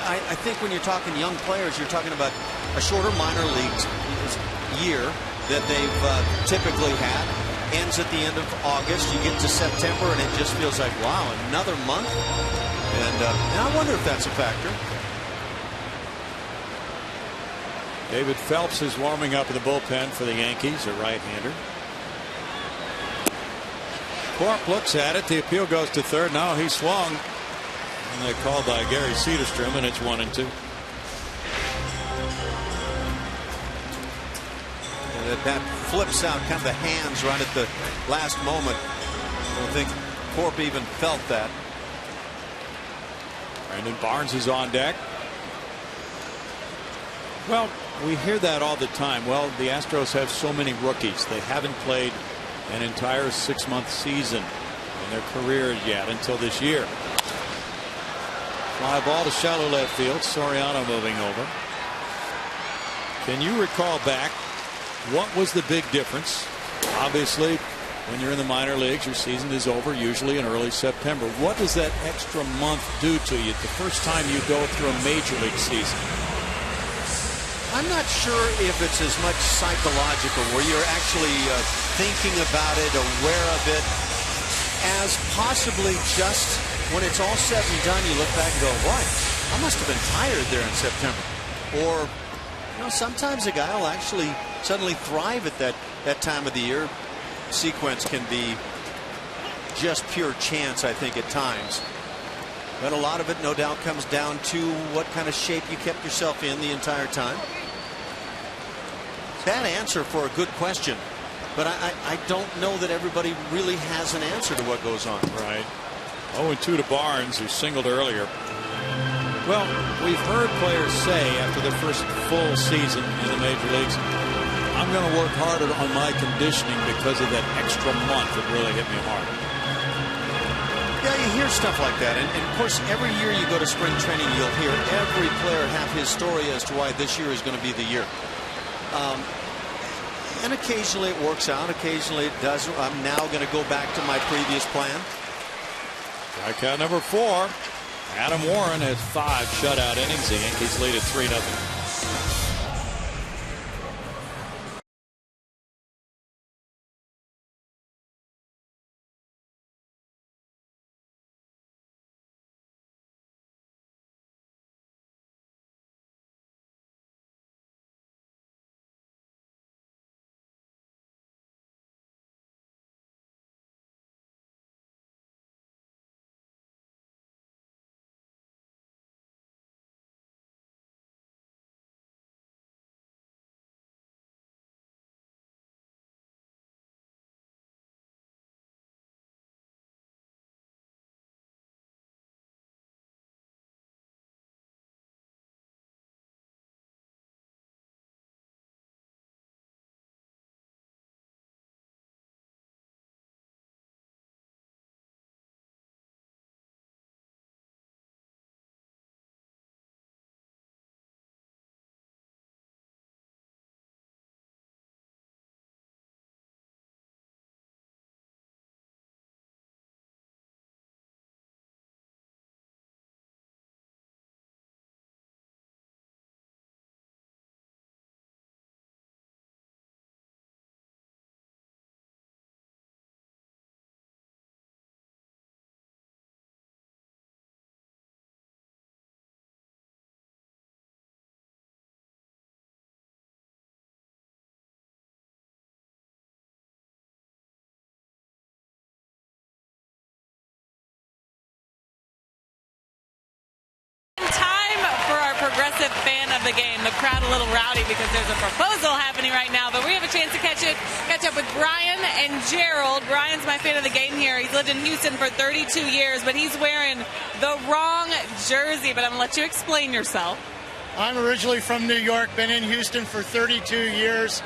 I think when you're talking young players, you're talking about a shorter minor league year that they've typically had. Ends at the end of August. You get to September, and it just feels like, wow, another month. And I wonder if that's a factor. David Phelps is warming up in the bullpen for the Yankees, a right-hander. Corp looks at it. The appeal goes to third. Now he swung. And they're called by Gary Cederstrom, and it's 1-2. And that flips out kind of the hands right at the last moment. I don't think Corp even felt that. Brandon Barnes is on deck. Well, we hear that all the time. Well, the Astros have so many rookies. They haven't played an entire 6-month season in their career yet until this year. Fly ball to shallow left field. Soriano moving over. Can you recall back What was the big difference? Obviously, when you're in the minor leagues, your season is over usually in early September. What does that extra month do to you the first time you go through a major league season? I'm not sure if it's as much psychological, where you're actually thinking about it, aware of it, as possibly just when it's all said and done, you look back and go, "What? I must have been tired there in September." Or, sometimes a guy will actually suddenly thrive at that time of the year. Sequence can be just pure chance, I think, at times. But a lot of it, no doubt, comes down to what kind of shape you kept yourself in the entire time. Bad answer for a good question, but I don't know that everybody really has an answer to what goes on. Right. 0-2 to Barnes, who singled earlier. Well, we've heard players say after their first full season in the major leagues, "I'm going to work harder on my conditioning because of that extra month that really hit me hard." Yeah, you hear stuff like that. And of course, every year you go to spring training, you'll hear every player have his story as to why this year is going to be the year. And occasionally it works out. Occasionally it doesn't. I'm now going to go back to my previous plan. Strikeout number 4. Adam Warren has 5 shutout innings. The Yankees lead at 3-0. Progressive fan of the game. The crowd a little rowdy because there's a proposal happening right now, but we have a chance to catch up with Brian and Gerald. Brian's my fan of the game here. He's lived in Houston for 32 years, but he's wearing the wrong jersey. But I'm going to let you explain yourself. I'm originally from New York, been in Houston for 32 years.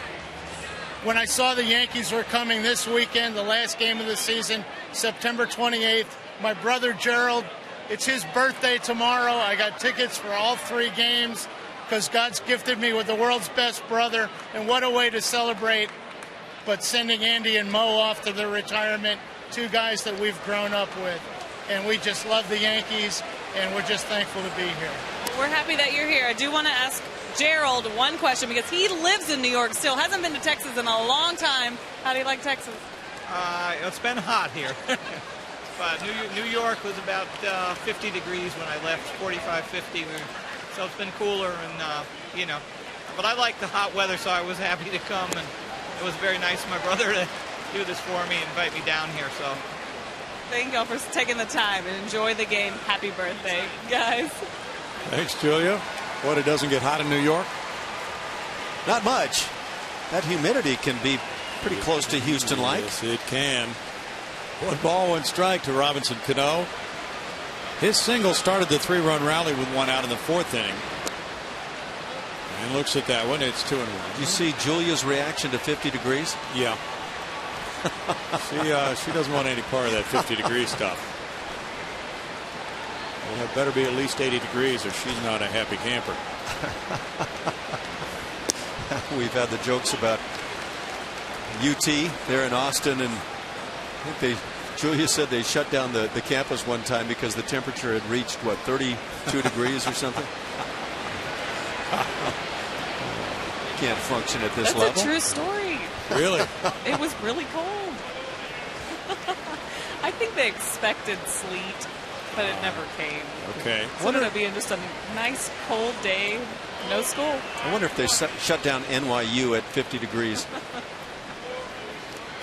When I saw the Yankees were coming this weekend, the last game of the season, September 28th, my brother Gerald, it's his birthday tomorrow. I got tickets for all 3 games because God's gifted me with the world's best brother, and what a way to celebrate. But sending Andy and Mo off to their retirement, 2 guys that we've grown up with. And we just love the Yankees, and we're just thankful to be here. We're happy that you're here. I do want to ask Gerald one question because he lives in New York still, hasn't been to Texas in a long time. How do you like Texas? It's been hot here. But New York was about 50 degrees when I left, 45, 50. So it's been cooler, and, But I like the hot weather, so I was happy to come. And it was very nice of my brother to do this for me and invite me down here. So thank y'all for taking the time and enjoy the game. Happy birthday, guys. Thanks, Julia. What, it doesn't get hot in New York? Not much. That humidity can be pretty close to Houston-like. Yes, it can. 1 ball, 1 strike to Robinson Cano. His single started the 3-run rally with 1 out in the 4th inning. And looks at that one. It's 2-1. You see Julia's reaction to 50 degrees? Yeah. She doesn't want any part of that 50-degree stuff. Well, it better be at least 80 degrees or she's not a happy camper. We've had the jokes about UT there in Austin, and I think Julia said they shut down the campus one time because the temperature had reached, what, 32 degrees or something? Can't function at this level. That's a true story. Really? It was really cold. I think they expected sleet, but it never came. Okay. So it'll be just a nice cold day, no school. I wonder if they shut down NYU at 50 degrees.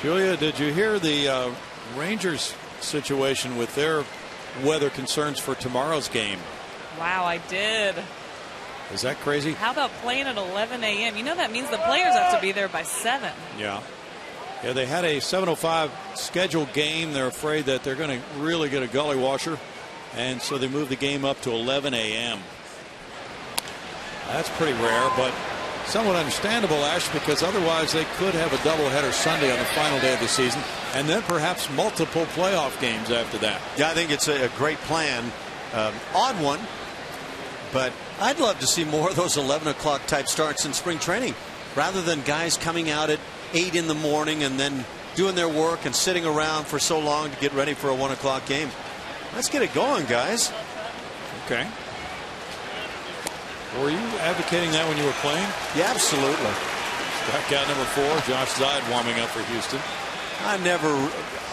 Julia, did you hear the Rangers situation with their weather concerns for tomorrow's game? Wow, I did. Is that crazy? How about playing at 11 a.m.? You know that means the players have to be there by 7. Yeah. Yeah, they had a 7:05 scheduled game. They're afraid that they're going to really get a gully washer, and so they moved the game up to 11 a.m. That's pretty rare, but somewhat understandable, Ash, because otherwise they could have a doubleheader Sunday on the final day of the season, and then perhaps multiple playoff games after that. Yeah, I think it's a great plan. Odd one, but I'd love to see more of those 11 o'clock type starts in spring training, rather than guys coming out at 8 in the morning and then doing their work and sitting around for so long to get ready for a 1 o'clock game. Let's get it going, guys. Okay. Were you advocating that when you were playing? Yeah, absolutely. Strikeout number 4, Josh Zide warming up for Houston. I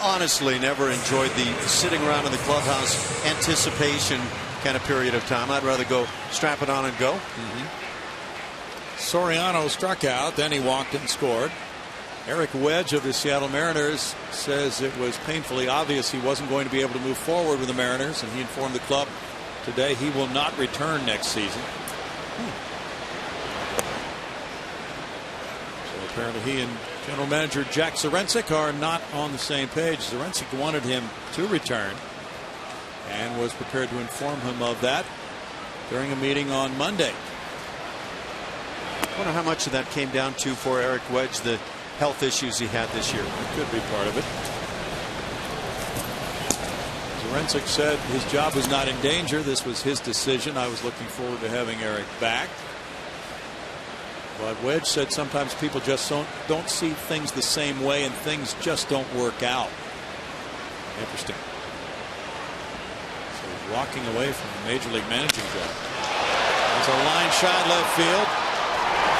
honestly never enjoyed the sitting around in the clubhouse anticipation kind of period of time. I'd rather go strap it on and go. Soriano struck out, then he walked and scored. Eric Wedge of the Seattle Mariners says it was painfully obvious he wasn't going to be able to move forward with the Mariners, and he informed the club today he will not return next season. So apparently he and general manager Jack Zarinsek are not on the same page. Zarinsek wanted him to return and was prepared to inform him of that during a meeting on Monday. I wonder how much of that came down to for Eric Wedge, the health issues he had this year. It could be part of it. Zarinsek said his job was not in danger. This was his decision. I was looking forward to having Eric back. But Wedge said sometimes people just don't see things the same way, and things just don't work out. Interesting. So he's walking away from the major league managing job. It's a line shot left field.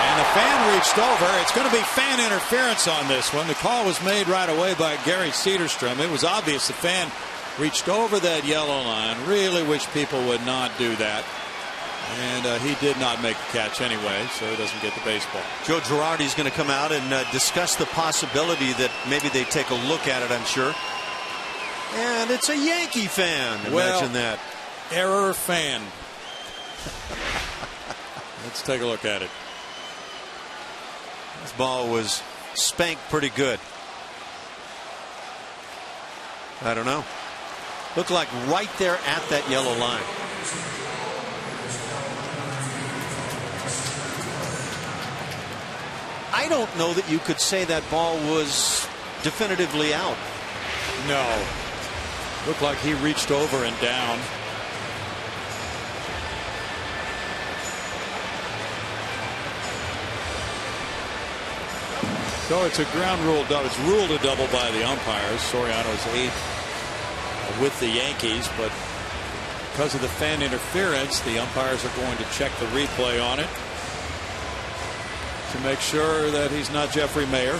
And the fan reached over. It's going to be fan interference on this one. The call was made right away by Gary Cederstrom. It was obvious the fan reached over that yellow line. Really wish people would not do that. And he did not make the catch anyway, so he doesn't get the baseball. Joe Girardi's going to come out and discuss the possibility that maybe they take a look at it, I'm sure. And it's a Yankee fan. Imagine that. Error fan. Let's take a look at it. This ball was spanked pretty good. I don't know. Looked like right there at that yellow line. I don't know that you could say that ball was definitively out. No. Looked like he reached over and down. So it's a ground rule double. It's ruled a double by the umpires. Soriano's 8th with the Yankees, but because of the fan interference, the umpires are going to check the replay on it to make sure that he's not Jeffrey Mayer.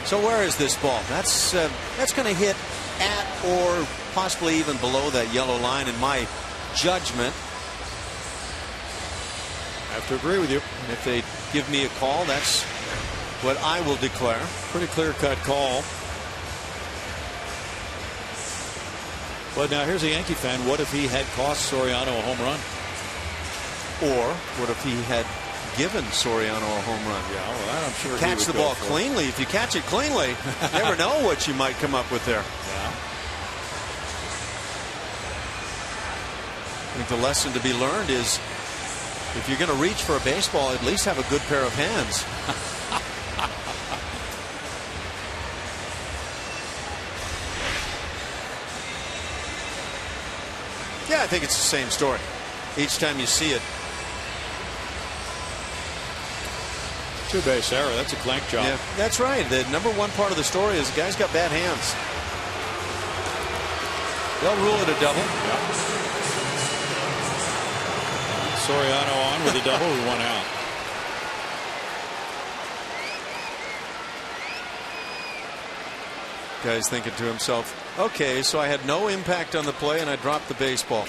So where is this ball? That's going to hit at or possibly even below that yellow line in my judgment. I have to agree with you. If they give me a call, that's what I will declare. Pretty clear-cut call. But now here's a Yankee fan. What if he had cost Soriano a home run? Or what if he had given Soriano a home run? Yeah, well, I'm sure catch the ball cleanly. If you catch it cleanly, you never know what you might come up with there. Yeah. I think the lesson to be learned is, if you're going to reach for a baseball, at least have a good pair of hands. Yeah, I think it's the same story. Each time you see it. Two-base error. That's a clank job. Yeah, that's right. The number one part of the story is the guy's got bad hands. They'll rule it a double. Yeah. Soriano on with a double with 1 out. Guy's thinking to himself, okay, so I had no impact on the play and I dropped the baseball.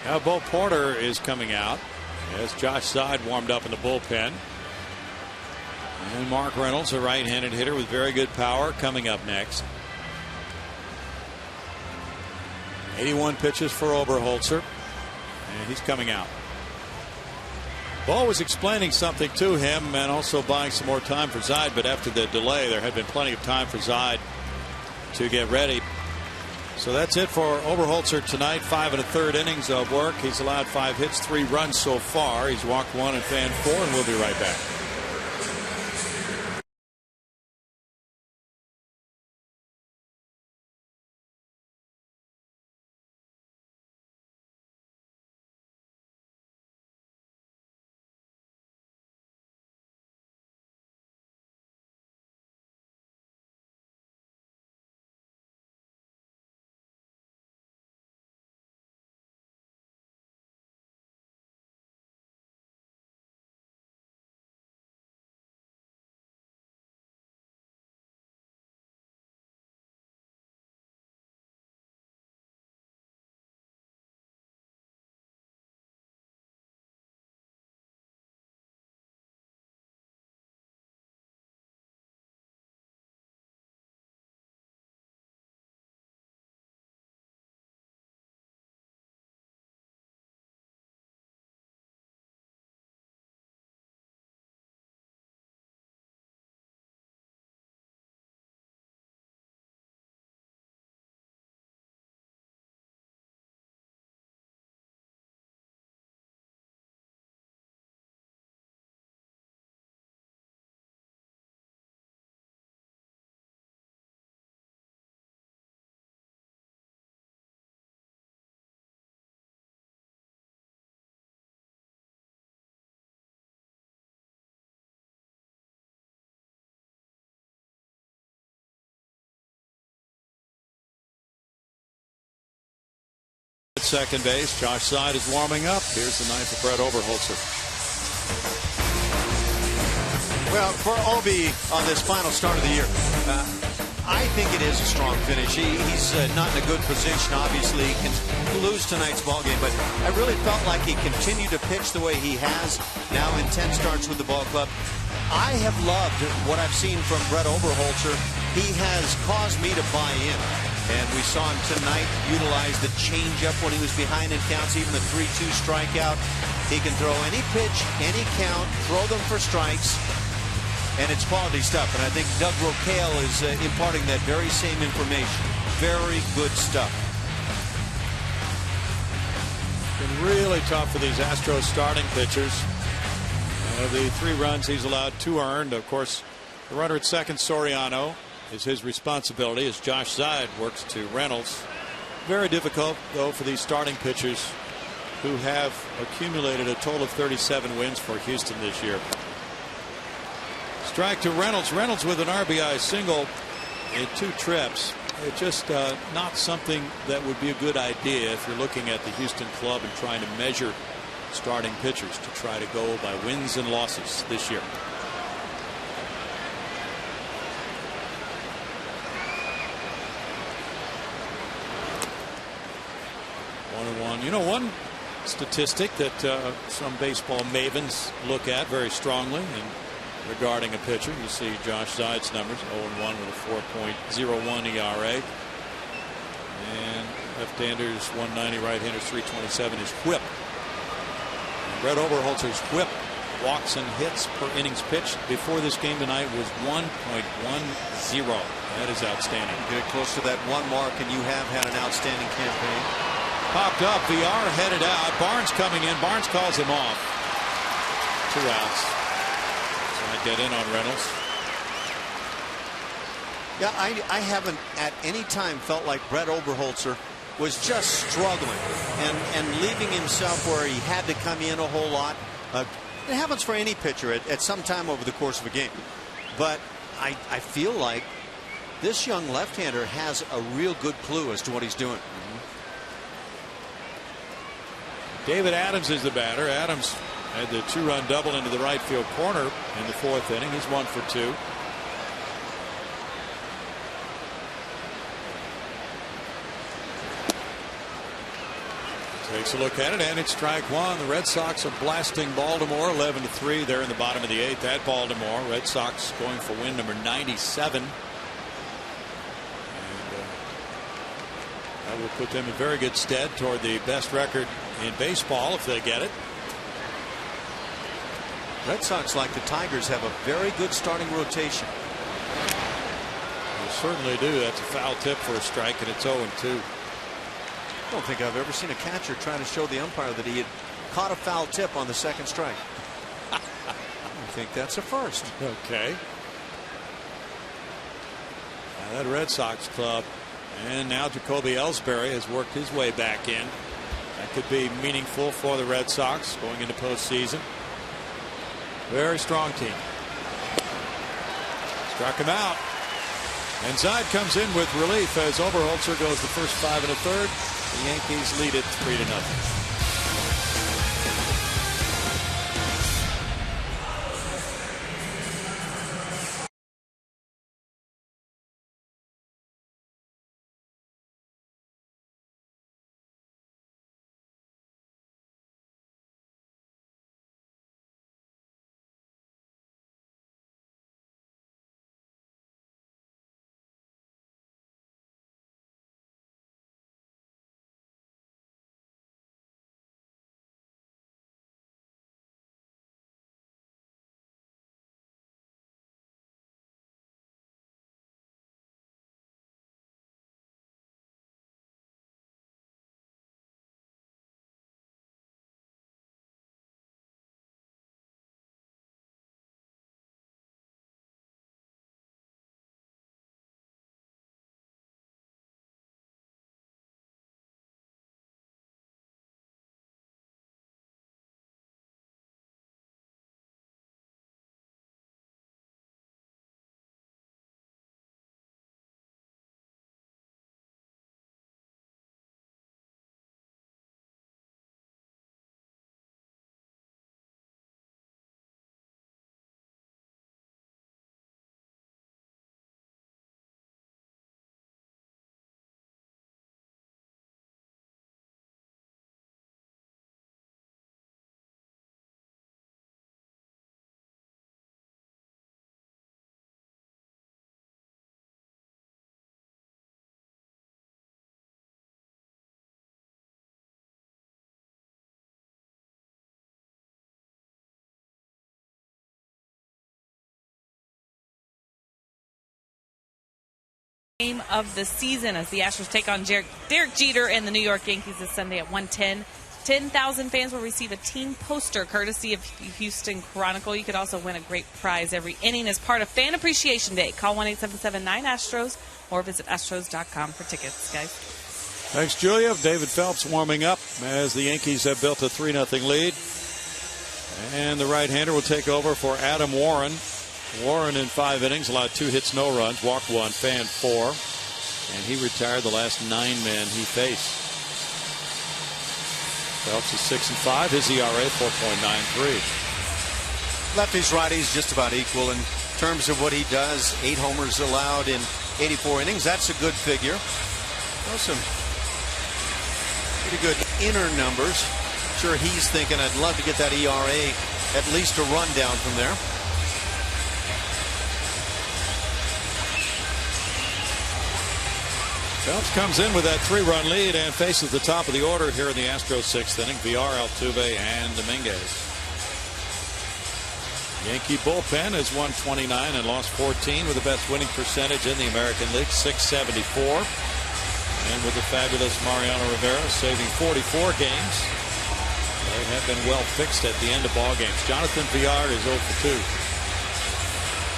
Now Bo Porter is coming out as Josh Side warmed up in the bullpen. And Mark Reynolds, a right-handed hitter with very good power, coming up next. 81 pitches for Oberholzer, and he's coming out. Bo was explaining something to him and also buying some more time for Zide, but after the delay there had been plenty of time for Zide to get ready. So that's it for Oberholzer tonight. 5 1/3 innings of work. He's allowed 5 hits, 3 runs so far. He's walked 1 and fanned 4, and we'll be right back. At second base, Josh Side is warming up. Here's the ninth for Brett Oberholzer. Well, for Obi on this final start of the year, I think it is a strong finish. He's not in a good position, obviously. He can lose tonight's ballgame, but I really felt like he continued to pitch the way he has now in 10 starts with the ball club. I have loved what I've seen from Brett Oberholzer. He has caused me to buy in. And we saw him tonight utilize the changeup when he was behind in counts, even the 3-2 strikeout. He can throw any pitch, any count, throw them for strikes, and it's quality stuff. And I think Doug Rocaille is imparting that very same information. Very good stuff. Been really tough for these Astros starting pitchers. Of the 3 runs he's allowed, 2 earned. Of course, the runner at second, Soriano, is his responsibility as Josh Side works to Reynolds. Very difficult, though, for these starting pitchers who have accumulated a total of 37 wins for Houston this year. Strike to Reynolds. Reynolds with an RBI single in 2 trips. It's just not something that would be a good idea if you're looking at the Houston club and trying to measure starting pitchers to try to go by wins and losses this year. 1-1. You know, one statistic that some baseball mavens look at very strongly and regarding a pitcher, you see Josh Side's numbers, 0-1 with a 4.01 ERA. And left-handers 190, right-handers 327. His whip. And Brett Oberholzer's whip, walks and hits per innings pitched before this game tonight was 1.10. That is outstanding. Get close to that 1 mark, and you have had an outstanding campaign. Popped up, VR headed out. Barnes coming in. Barnes calls him off. 2 outs. So I get in on Reynolds. Yeah, I haven't at any time felt like Brett Oberholzer was just struggling and leaving himself where he had to come in a whole lot. It happens for any pitcher at some time over the course of a game. But I feel like this young left-hander has a real good clue as to what he's doing. David Adams is the batter. Adams had the 2-run double into the right field corner in the 4th inning. He's 1 for 2. Takes a look at it, and it's strike one. The Red Sox are blasting Baltimore 11-3. They're in the bottom of the 8th at Baltimore. Red Sox going for win number 97. And that will put them in very good stead toward the best record in baseball if they get it. Red Sox, like the Tigers, have a very good starting rotation. They certainly do. That's a foul tip for a strike, and it's 0-2. I don't think I've ever seen a catcher try to show the umpire that he had caught a foul tip on the second strike. I think that's a first. Okay. Now that Red Sox club, and now Jacoby Ellsbury has worked his way back in. That could be meaningful for the Red Sox going into postseason. Very strong team. Struck him out. And Zide comes in with relief as Oberholzer goes the first 5 1/3. The Yankees lead it 3-0. Game of the season as the Astros take on Derek Jeter and the New York Yankees this Sunday at 1:10. 10,000 fans will receive a team poster courtesy of Houston Chronicle. You could also win a great prize every inning as part of Fan Appreciation Day. Call 1-877-9-ASTROS or visit Astros.com for tickets, guys. Thanks, Julia. David Phelps warming up as the Yankees have built a 3-0 lead. And the right-hander will take over for Adam Warren. Warren in 5 innings allowed 2 hits, no runs, walked 1, fanned 4, and he retired the last 9 men he faced. Phelps is 6-5. His ERA 4.93. Lefties, righties just about equal in terms of what he does. 8 homers allowed in 84 innings. That's a good figure. Those some pretty good inner numbers. Sure, he's thinking I'd love to get that ERA at least a run down from there. Phelps comes in with that 3-run lead and faces the top of the order here in the Astros 6th inning. Villar, Altuve, and Dominguez. Yankee bullpen has won 29 and lost 14 with the best winning percentage in the American League, .674. And with the fabulous Mariano Rivera saving 44 games. They have been well fixed at the end of ball games. Jonathan Villar is 0 for 2.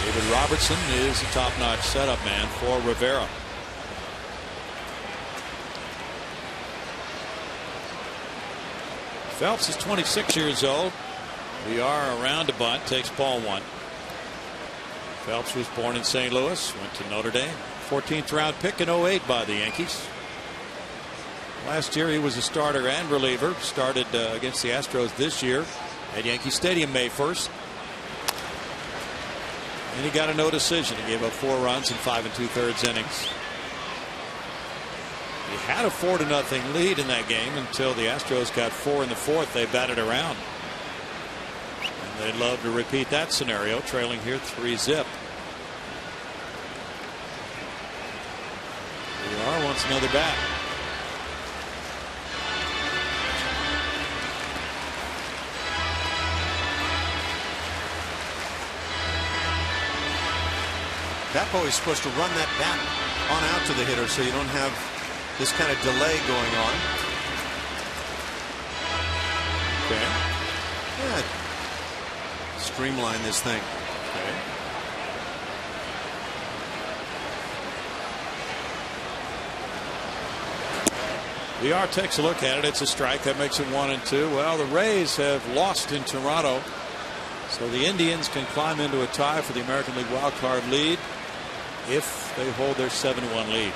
David Robertson is a top-notch setup man for Rivera. Phelps is 26 years old. VR around to bunt, takes ball one. Phelps was born in St. Louis, went to Notre Dame. 14th round pick in 08 by the Yankees. Last year he was a starter and reliever. Started against the Astros this year at Yankee Stadium May 1st. And he got a no decision. He gave up 4 runs in 5 2/3 innings. He had a 4-0 lead in that game until the Astros got 4 in the 4th. They batted around. And they'd love to repeat that scenario, trailing here 3-zip. VR wants another bat. That boy is supposed to run that bat on out to the hitter so you don't have this kind of delay going on. Okay. Yeah. Streamline this thing. Okay. VR takes a look at it. It's a strike. That makes it 1-2. Well, the Rays have lost in Toronto, so the Indians can climb into a tie for the American League wild card lead if they hold their 7-1 lead.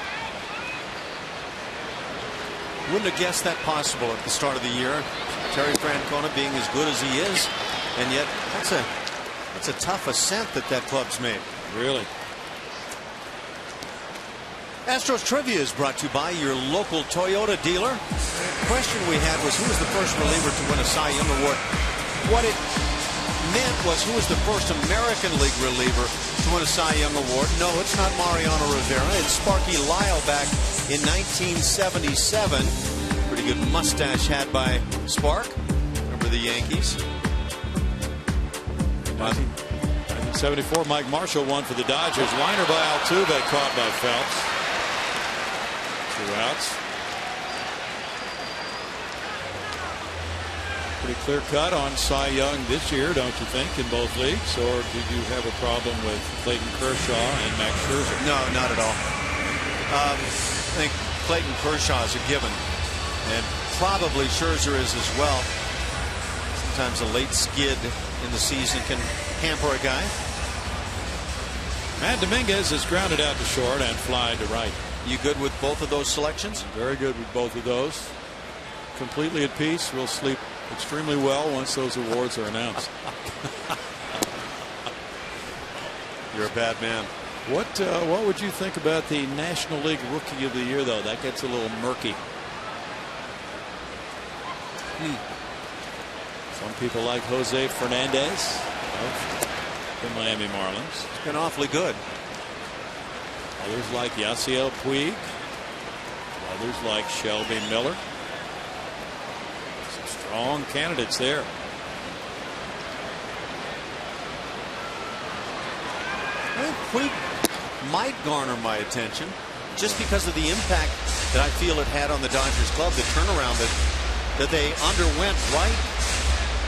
Wouldn't have guessed that possible at the start of the year. Terry Francona being as good as he is, and yet that's a tough ascent that club's made. Really. Astros Trivia is brought to you by your local Toyota dealer. The question we had was who was the first reliever to win a Cy Young Award. What it meant was who was the first American League reliever to win a Cy Young Award. No, it's not Mariano Rivera. It's Sparky Lyle back in 1977. Pretty good mustache had by Spark. Remember the Yankees? 1974, Mike Marshall won for the Dodgers. Liner by Altuve, caught by Phelps. 2 outs. Pretty clear cut on Cy Young this year, don't you think, in both leagues? Or did you have a problem with Clayton Kershaw and Max Scherzer? No, not at all. I think Clayton Kershaw is a given, and probably Scherzer is as well. Sometimes a late skid in the season can hamper a guy. Matt Dominguez is grounded out to short and fly to right. You good with both of those selections? Very good with both of those. Completely at peace. We'll sleep extremely well once those awards are announced. You're a bad man. What would you think about the National League Rookie of the Year, though? That gets a little murky. Some people like Jose Fernandez of the Miami Marlins. It's been awfully good. Others like Yasiel Puig. Others like Shelby Miller. Some strong candidates there. I think Puig might garner my attention just because of the impact that I feel it had on the Dodgers club, the turnaround that they underwent, right,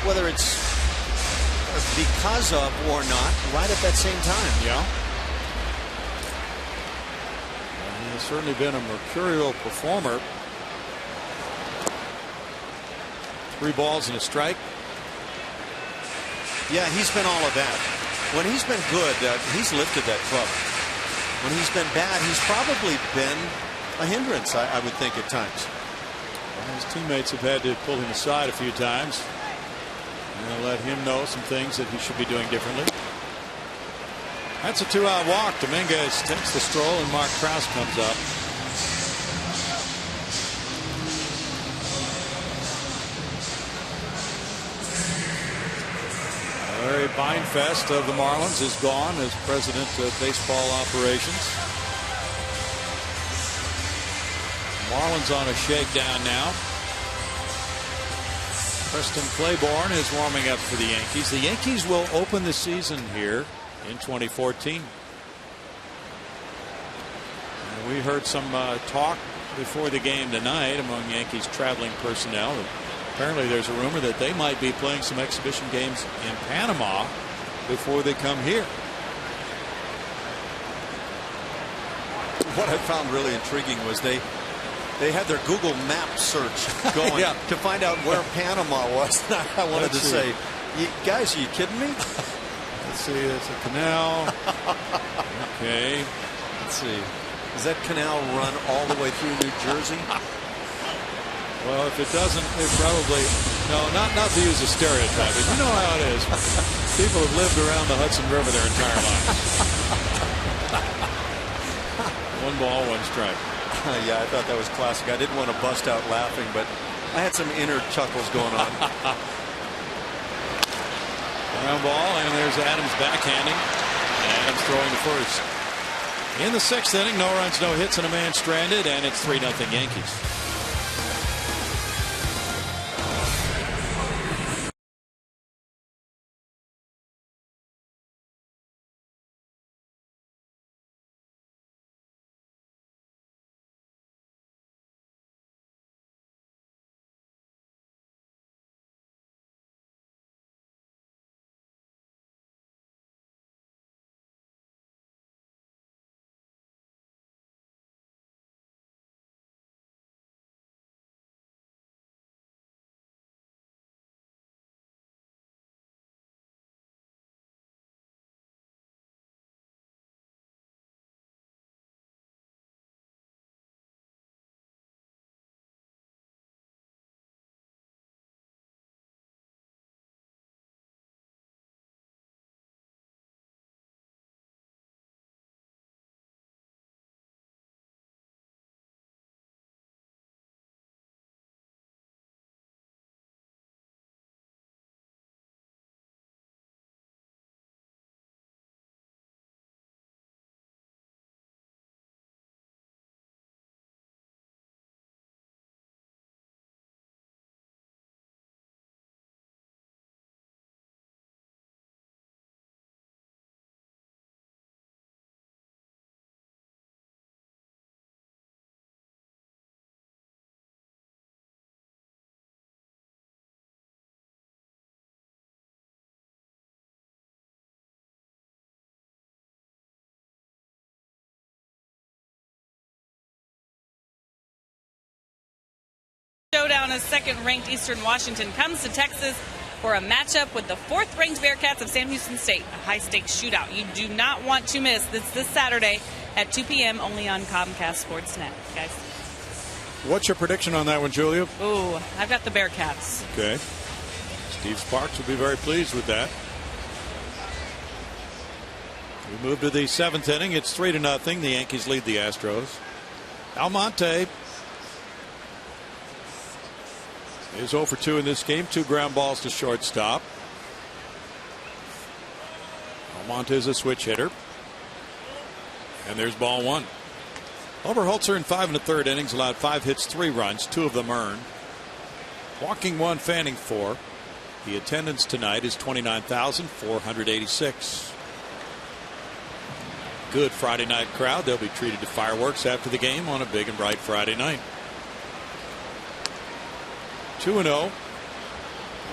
whether it's because of or not, right at that same time. Yeah. He has certainly been a mercurial performer. 3 balls and a strike. Yeah, he's been all of that. When he's been good, he's lifted that club. When he's been bad, he's probably been a hindrance, I would think, at times. Well, his teammates have had to pull him aside a few times and let him know some things that he should be doing differently. That's a 2-out walk. Dominguez takes the stroll, and Mark Krause comes up. Larry Beinfest of the Marlins is gone as president of baseball operations. Marlins on a shakedown now. Preston Claiborne is warming up for the Yankees. The Yankees will open the season here in 2014. And we heard some talk before the game tonight among Yankees traveling personnel. Apparently there's a rumor that they might be playing some exhibition games in Panama before they come here. What I found really intriguing was they had their Google Map search going to find out where Panama was. I wanted to say, Guys, are you kidding me? Let's see. It's a canal. Okay. Let's see. Does that canal run all the way through New Jersey? Well, if it doesn't, it probably not to use a stereotype, but you know how it is. People have lived around the Hudson River their entire lives. 1 ball, 1 strike. Yeah, I thought that was classic. I didn't want to bust out laughing, but I had some inner chuckles going on. Ground ball, and there's Adams backhanding. Adams throwing the first. In the 6th inning, no runs, no hits, and a man stranded, and it's 3-0 Yankees. Showdown as second-ranked Eastern Washington comes to Texas for a matchup with the 4th-ranked Bearcats of Sam Houston State, a high-stakes shootout you do not want to miss. This Saturday at 2 p.m. only on Comcast Sportsnet, guys. What's your prediction on that one, Julia? Ooh, I've got the Bearcats. Okay. Steve Sparks will be very pleased with that. We move to the 7th inning. It's 3-0. The Yankees lead the Astros. Almonte is 0 for 2 in this game. 2 ground balls to shortstop. Almonte is a switch hitter. And there's ball 1. Oberholzer in 5 1/3 innings allowed 5 hits, 3 runs, 2 of them earned. Walking 1, fanning 4. The attendance tonight is 29,486. Good Friday night crowd. They'll be treated to fireworks after the game on a big and bright Friday night. 2-0.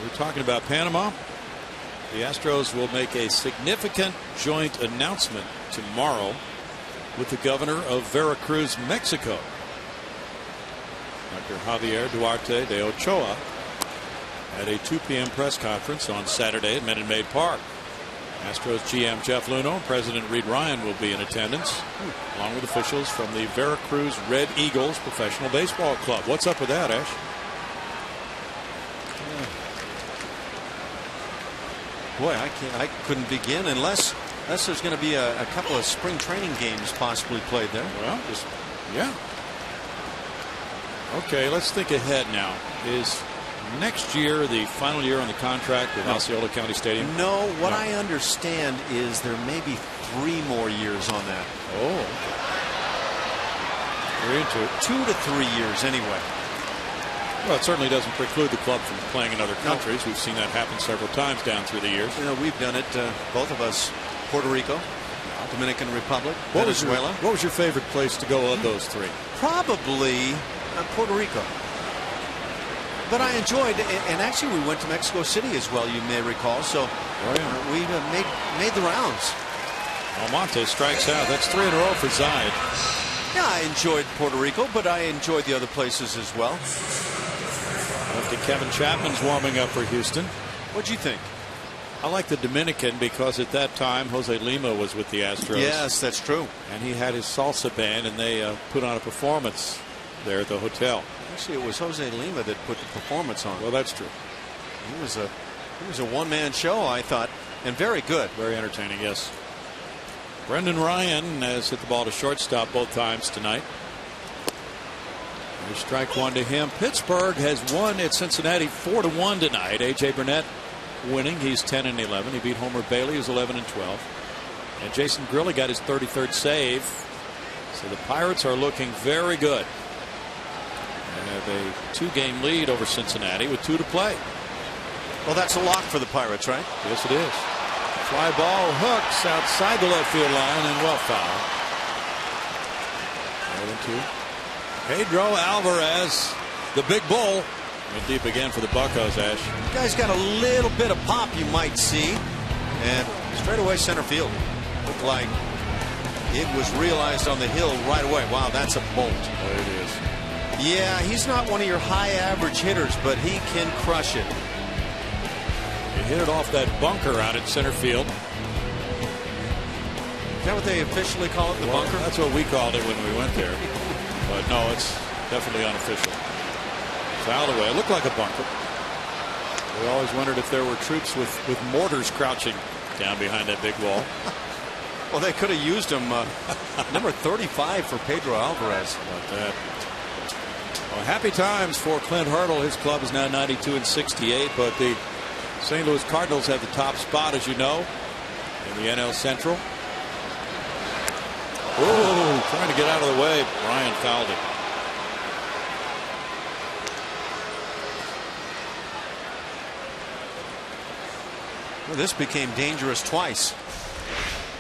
We're talking about Panama. The Astros will make a significant joint announcement tomorrow with the governor of Veracruz, Mexico. Dr. Javier Duarte de Ochoa at a 2 p.m. press conference on Saturday at Minute Maid Park. Astros GM Jeff Luhnow and President Reed Ryan will be in attendance, along with officials from the Veracruz Red Eagles Professional Baseball Club. What's up with that, Ash? Boy, I couldn't begin unless there's going to be a couple of spring training games possibly played there. Well, yeah. Okay, let's think ahead now. Is next year the final year on the contract with Osceola County Stadium? No, what I understand is there may be 3 more years on that. Oh. 3 and 2. 2 to 3 years anyway. Well, it certainly doesn't preclude the club from playing in other countries. We've seen that happen several times down through the years. You know, we've done it, both of us. Puerto Rico, Dominican Republic, Venezuela. What was your favorite place to go of those 3? Probably Puerto Rico. But I enjoyed, and actually we went to Mexico City as well, you may recall. So we made the rounds. Almonte strikes out. That's 3 in a row for Zide. Yeah, I enjoyed Puerto Rico, but I enjoyed the other places as well. Lefty Kevin Chapman's warming up for Houston. What'd you think? I like the Dominican because at that time Jose Lima was with the Astros. Yes, that's true. And he had his salsa band, and they put on a performance there at the hotel. Actually, it was Jose Lima that put the performance on. Well, that's true. He was a one-man show, I thought, and very good. Very entertaining, yes. Brendan Ryan has hit the ball to shortstop both times tonight. There's strike one to him. Pittsburgh has won at Cincinnati 4-1 tonight. A.J. Burnett winning. He's 10-11. He beat Homer Bailey, who's 11-12. And Jason Grilli got his 33rd save. So the Pirates are looking very good. They have a 2-game lead over Cincinnati with 2 to play. Well, that's a lock for the Pirates, right? Yes, it is. Fly ball hooks outside the left field line and well foul. 0-2. Pedro Alvarez, the big bull, went deep again for the Buccos, Ash. The guy's got a little bit of pop, you might see. And straight away center field. Looked like it was realized on the hill right away. Wow, that's a bolt. Oh, it is. Yeah, he's not one of your high average hitters, but he can crush it. He hit it off that bunker out at center field. Is that what they officially call it, the bunker? That's what we called it when we went there. But no, it's definitely unofficial. Fouled away. It looked like a bunker. We always wondered if there were troops with mortars crouching down behind that big wall. Well, they could have used him. Number 35 for Pedro Alvarez. How about that? Well, happy times for Clint Hurdle. His club is now 92-68, but the St. Louis Cardinals have the top spot, as you know, in the NL Central. Oh, trying to get out of the way. Ryan fouled it. Well, this became dangerous twice.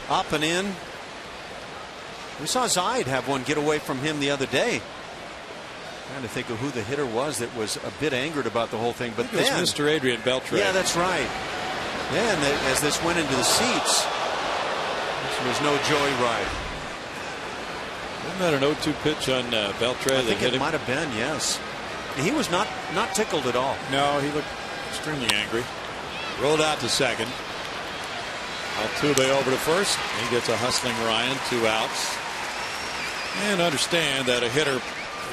Up and in. We saw Zaid have one get away from him the other day. Trying to think of who the hitter was that was a bit angered about the whole thing. But then, it was Mr. Adrian Beltre. Yeah, that's right. Then, as this went into the seats, this was no joyride. Wasn't that an 0-2 pitch on Beltre? I think it might have been, yes. He was not tickled at all. No, he looked extremely angry. Rolled out to second. Altuve over to first. He gets a hustling Ryan, 2 outs. And understand that a hitter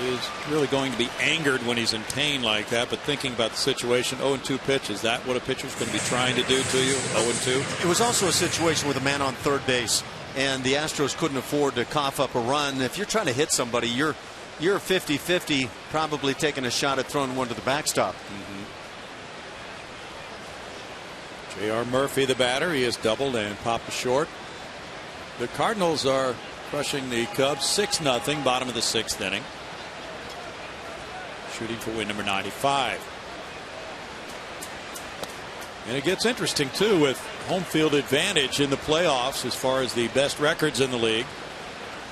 is really going to be angered when he's in pain like that, but thinking about the situation, 0-2 pitch, is that what a pitcher's going to be trying to do to you? 0-2? It was also a situation with a man on third base, and the Astros couldn't afford to cough up a run. If you're trying to hit somebody, you're 50-50, probably taking a shot at throwing one to the backstop. J.R. Murphy, the batter, he has doubled and popped a short. The Cardinals are crushing the Cubs 6-0, bottom of the 6th inning. Shooting for win number 95. And it gets interesting too with home field advantage in the playoffs as far as the best records in the league.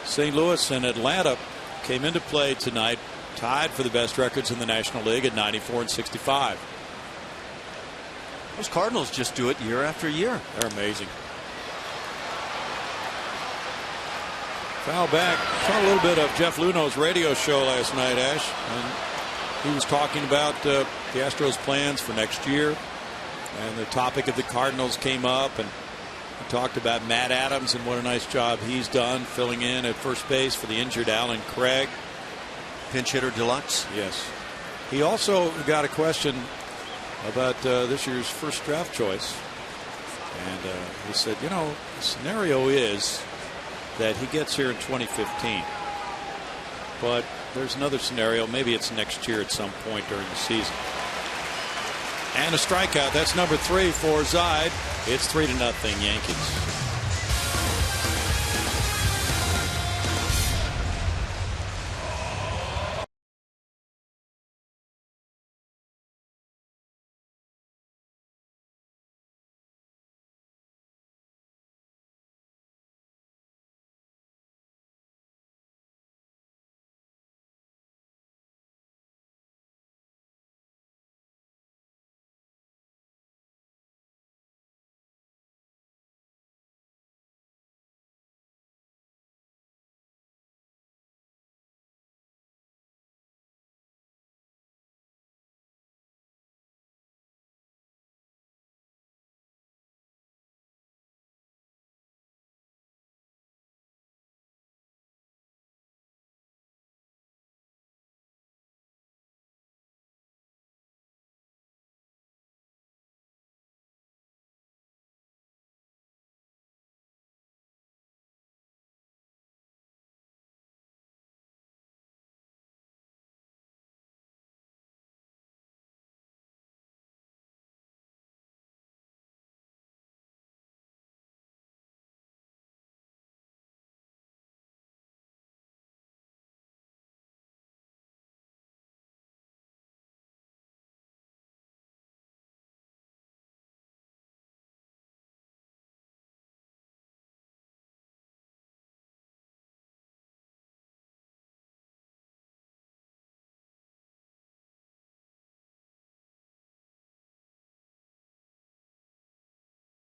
St. Louis and Atlanta came into play tonight tied for the best records in the National League at 94 and 65. Those Cardinals just do it year after year. They're amazing. Foul back. Saw a little bit of Jeff Luno's radio show last night, Ash. And he was talking about the Astros' plans for next year. And the topic of the Cardinals came up. And he talked about Matt Adams and what a nice job he's done filling in at first base for the injured Alan Craig. Pinch hitter deluxe. Yes. He also got a question about this year's first draft choice. And he said, you know, the scenario is that he gets here in 2015. But there's another scenario. Maybe it's next year at some point during the season. And a strikeout. That's number 3 for Zaid. It's 3-0 Yankees.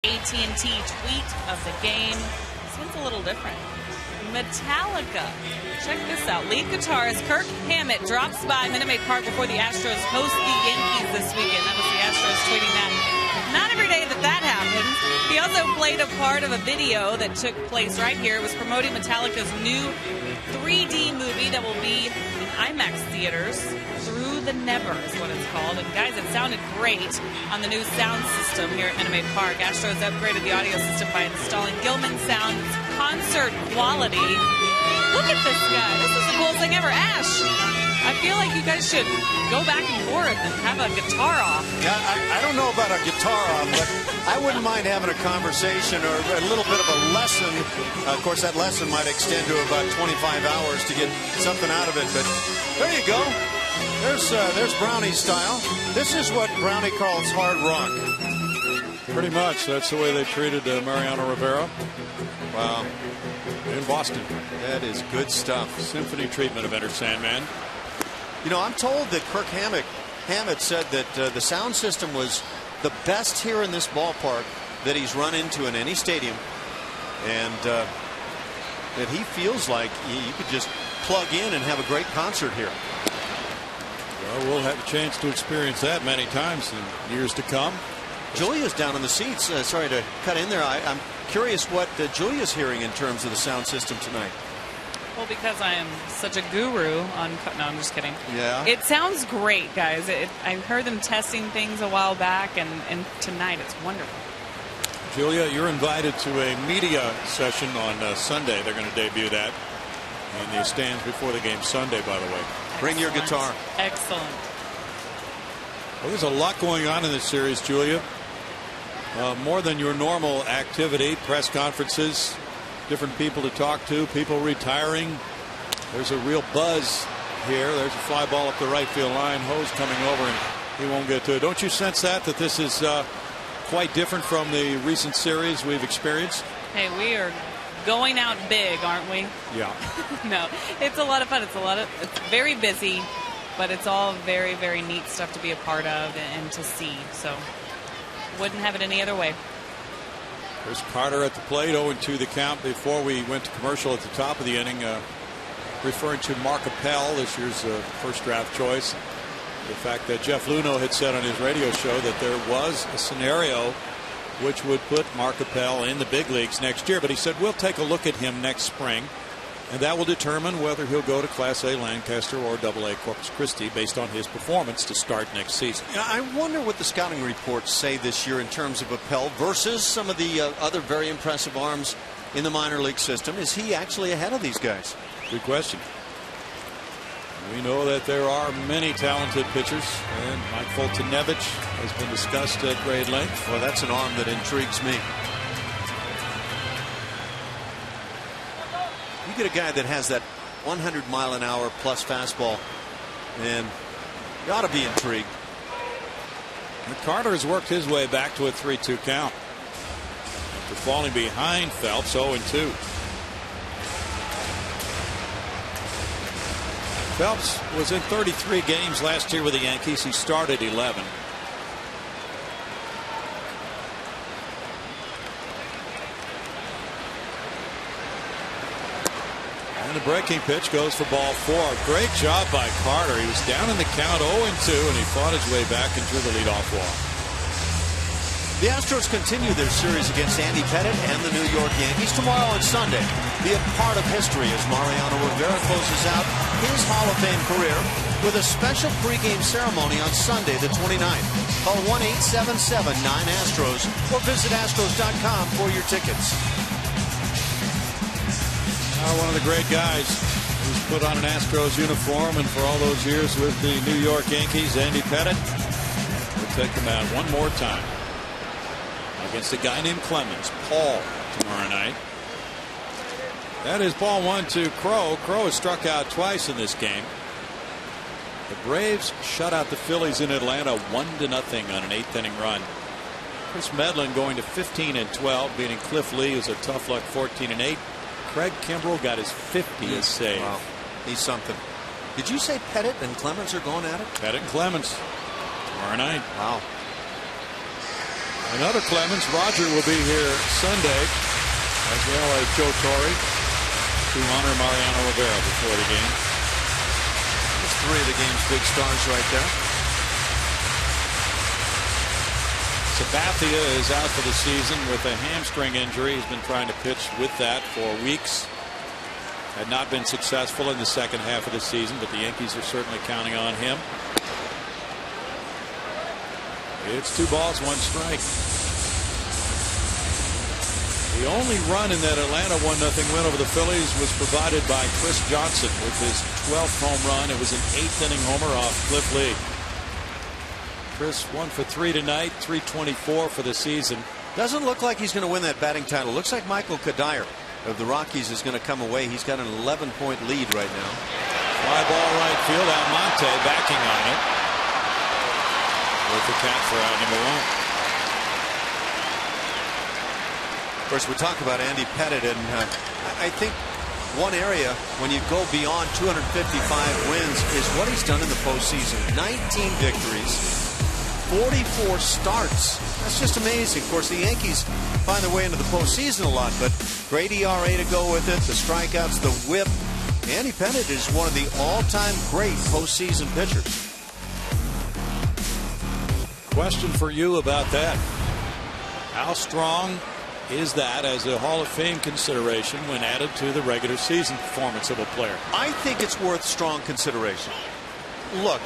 AT&T tweet of the game. This one's a little different. Metallica. Check this out. Lead guitarist Kirk Hammett drops by Minute Maid Park before the Astros host the Yankees this weekend. That was the Astros tweeting that. Not every day that happens. He also played a part of a video that took place right here. It was promoting Metallica's new 3D movie that will be in IMAX theaters. Through the Never is what it's called. And guys, it sounded great on the new sound system here at Minute Maid Park. Astros upgraded the audio system by installing Gilman Sound's concert quality. Look at this guy. This is the coolest thing ever. Ash, I feel like you guys should go back and forth and have a guitar off. Yeah, I don't know about a guitar off, but I wouldn't mind having a conversation or a little bit of a lesson. Of course, that lesson might extend to about 25 hours to get something out of it. But there you go. There's Brownie style. This is what Brownie calls hard rock. Pretty much. That's the way they treated Mariano Rivera. Wow. In Boston. That is good stuff. Symphony treatment of Enter Sandman. You know, I'm told that Kirk Hammett said that the sound system was the best here in this ballpark that he's run into in any stadium. And that he feels like you could just plug in and have a great concert here. Well, we'll have a chance to experience that many times in years to come. Julia's down in the seats. Sorry to cut in there. I'm curious what Julia's hearing in terms of the sound system tonight. Well, because I am such a guru on... No, I'm just kidding. Yeah. It sounds great, guys. I heard them testing things a while back, and tonight it's wonderful. Julia, you're invited to a media session on Sunday. They're going to debut that in the stands before the game Sunday, by the way. Bring your guitar. Excellent. Well, there's a lot going on in this series, Julia. More than your normal activity, press conferences, different people to talk to, people retiring. There's a real buzz here. There's a fly ball up the right field line. Ho's coming over, and he won't get to it. Don't you sense that this is quite different from the recent series we've experienced? Hey, we are going out big, aren't we? Yeah. No, it's a lot of fun. It's very busy, but it's all very, very neat stuff to be a part of and to see. So wouldn't have it any other way. There's Carter at the plate, 0-2 the count before we went to commercial at the top of the inning, referring to Mark Appel, this year's first draft choice. The fact that Jeff Luhnow had said on his radio show that there was a scenario which would put Mark Appel in the big leagues next year. But he said, we'll take a look at him next spring, and that will determine whether he'll go to Class A Lancaster or AA Corpus Christi based on his performance to start next season. Yeah, I wonder what the scouting reports say this year in terms of Appel versus some of the other very impressive arms in the minor league system. Is he actually ahead of these guys? Good question. We know that there are many talented pitchers, and Mike Foltynewicz has been discussed at great length. Well, that's an arm that intrigues me. You get a guy that has that 100-mile-an-hour plus fastball, and you ought to be intrigued. And Carter has worked his way back to a 3-2 count after falling behind Phelps, 0-2. Phelps was in 33 games last year with the Yankees. He started 11. And the breaking pitch goes for ball 4. Great job by Carter. He was down in the count 0-2, and he fought his way back and drew the leadoff walk. The Astros continue their series against Andy Pettitte and the New York Yankees tomorrow and Sunday. Be a part of history as Mariano Rivera closes out his Hall of Fame career with a special pregame ceremony on Sunday the 29th. Call 1-877-9-ASTROS or visit Astros.com for your tickets. One of the great guys who's put on an Astros uniform and for all those years with the New York Yankees, Andy Pettitte. We'll take him out one more time against a guy named Clemens, Paul, tomorrow night. That is ball 1 to Crow. Crow has struck out twice in this game. The Braves shut out the Phillies in Atlanta 1-0 on an 8th inning run. Chris Medlin going to 15-12, beating Cliff Lee, who's a tough luck 14-8. Craig Kimbrell got his 50th save. Wow, he's something. Did you say Pettitte and Clemens are going at it? Pettitte and Clemens tomorrow night. Wow. Another Clemens. Roger will be here Sunday, as well as Joe Torre, to honor Mariano Rivera before the game. That's three of the game's big stars right there. Sabathia is out for the season with a hamstring injury. He's been trying to pitch with that for weeks. Had not been successful in the second half of the season, but the Yankees are certainly counting on him. It's 2 balls, 1 strike. The only run in that Atlanta 1-0 win over the Phillies was provided by Chris Johnson with his 12th home run. It was an 8th inning homer off Cliff Lee. Chris 1 for 3 tonight, 324 for the season. Doesn't look like he's going to win that batting title. Looks like Michael Kadire of the Rockies is going to come away. He's got an 11-point lead right now. Fly ball right field. Almonte backing on it. With the count for out number 1. Of course, we talk about Andy Pettitte, and I think one area when you go beyond 255 wins is what he's done in the postseason. 19 victories. 44 starts. That's just amazing. Of course, the Yankees find their way into the postseason a lot, but great ERA to go with it, the strikeouts, the whip. Andy Pettitte is one of the all-time great postseason pitchers. Question for you about that. How strong is that as a Hall of Fame consideration when added to the regular season performance of a player? I think it's worth strong consideration. Look,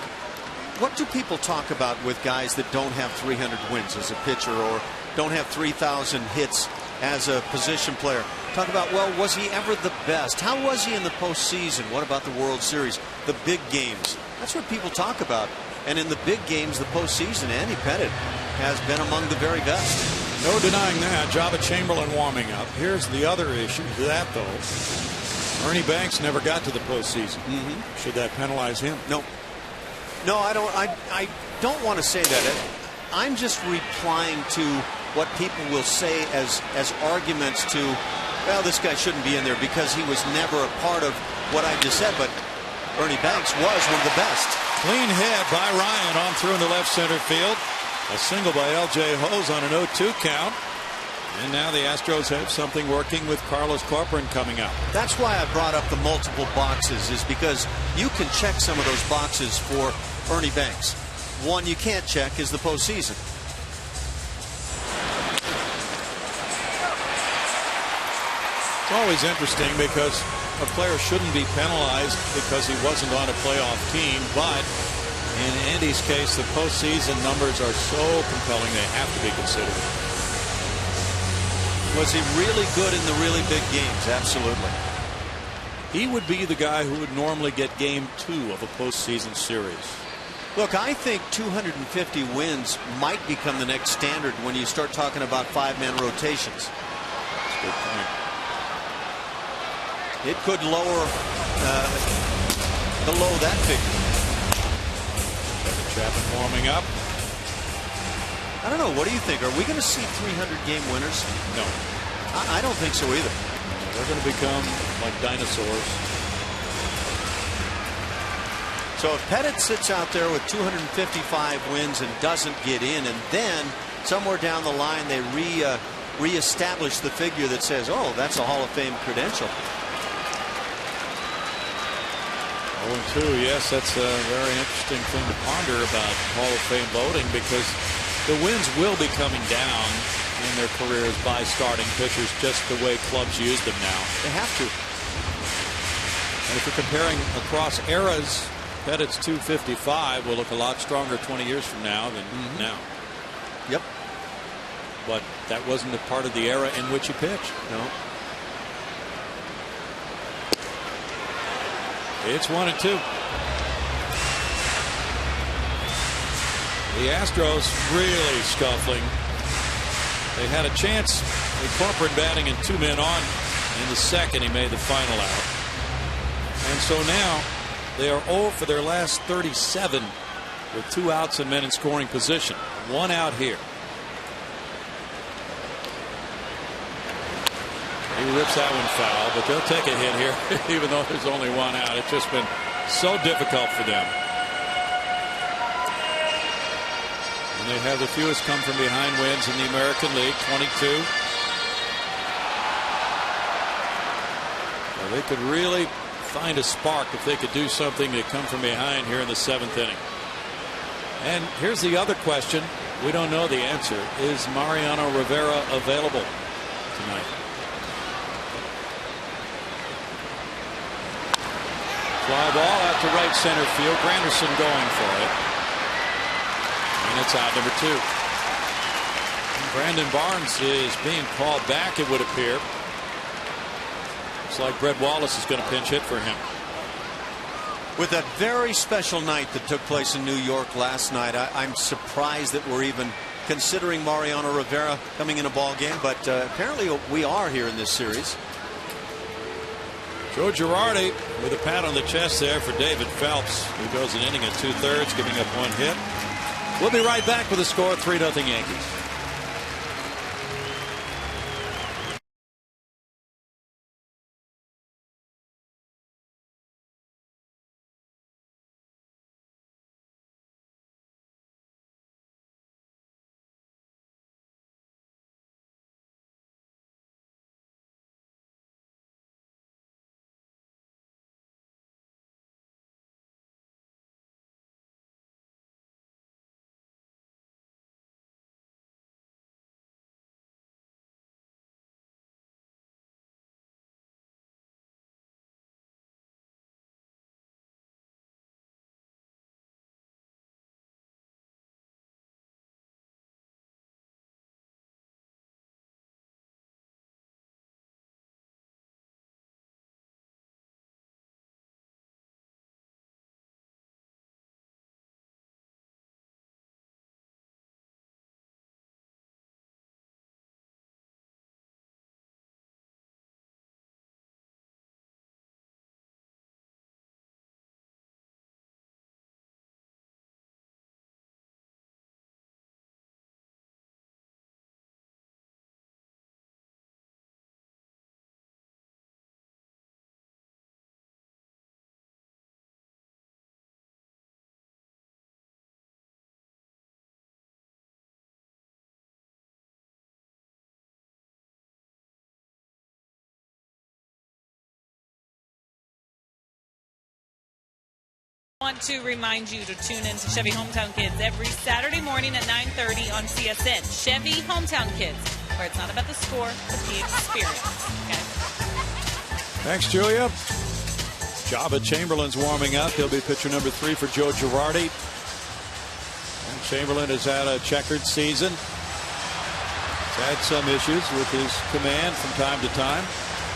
what do people talk about with guys that don't have 300 wins as a pitcher or don't have 3,000 hits as a position player? Talk about, well, was he ever the best? How was he in the postseason? What about the World Series? The big games. That's what people talk about. And in the big games, the postseason, Andy Pettitte has been among the very best. No denying that. Jabba Chamberlain warming up. Here's the other issue to that, though. Ernie Banks never got to the postseason. Should that penalize him? No. No, I don't want to say that. I'm just replying to what people will say as arguments to, well, this guy shouldn't be in there because he was never a part of what I just said. But Ernie Banks was one of the best. Clean hit by Ryan on through in the left center field. A single by L.J. Hose on an 0-2 count. And now the Astros have something working with Carlos Corcoran coming up. That's why I brought up the multiple boxes, is because you can check some of those boxes for Ernie Banks. One you can't check is the postseason. It's always interesting because a player shouldn't be penalized because he wasn't on a playoff team, but in Andy's case, the postseason numbers are so compelling they have to be considered. Was he really good in the really big games? Absolutely. He would be the guy who would normally get game 2 of a postseason series. Look, I think 250 wins might become the next standard when you start talking about 5-man rotations. That's a good point. It could lower below that figure. Kevin Chapman warming up. I don't know. What do you think? Are we going to see 300-game winners? No. I don't think so either. They're going to become like dinosaurs. So if Pettitte sits out there with 255 wins and doesn't get in, and then somewhere down the line they reestablish the figure that says, oh, that's a Hall of Fame credential. 0-2, yes, that's a very interesting thing to ponder about Hall of Fame voting, because the wins will be coming down in their careers by starting pitchers, just the way clubs use them now. They have to. And if you're comparing across eras, Pettitte's 255 will look a lot stronger 20 years from now than now. Yep. But that wasn't a part of the era in which he pitched. No. It's 1-2. The Astros really scuffling. They had a chance with Corcoran batting and 2 men on. In the second, he made the final out. And so now they are 0 for their last 37 with 2 outs and men in scoring position. 1 out here. He rips that one foul, but they'll take a hit here even though there's only 1 out. It's just been so difficult for them. And They have the fewest come from behind wins in the American League, 22. Well, they could really find a spark if they could do something to come from behind here in the 7th inning. And here's the other question. We don't know the answer. Is Mariano Rivera available tonight? Fly ball out to right center field. Granderson going for it. And it's out, number 2. Brandon Barnes is being called back, it would appear. Looks like Brett Wallace is going to pinch hit for him. With that very special night that took place in New York last night, I'm surprised that we're even considering Mariano Rivera coming in a ball game, but apparently we are here in this series. Joe Girardi with a pat on the chest there for David Phelps, who goes an inning and 2/3, giving up 1 hit. We'll be right back with a score, 3-0 Yankees. I want to remind you to tune in to Chevy Hometown Kids every Saturday morning at 9:30 on CSN. Chevy Hometown Kids, where it's not about the score, but the experience. Okay. Thanks, Julia. Jabba Chamberlain's warming up. He'll be pitcher number 3 for Joe Girardi. And Chamberlain has had a checkered season. He's had some issues with his command from time to time.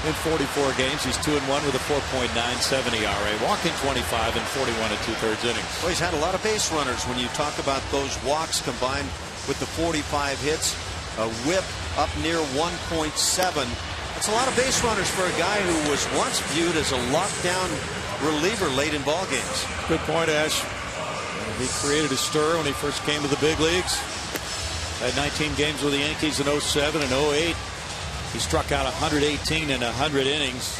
In 44 games, he's 2-1 with a 4.97 ERA, walking 25 in 41 2/3 innings. Well, he's had a lot of base runners. When you talk about those walks combined with the 45 hits, a whip up near 1.7. That's a lot of base runners for a guy who was once viewed as a lockdown reliever late in ball games. Good point, Ash. He created a stir when he first came to the big leagues. Had 19 games with the Yankees in 07 and 08. He struck out 118 in 100 innings,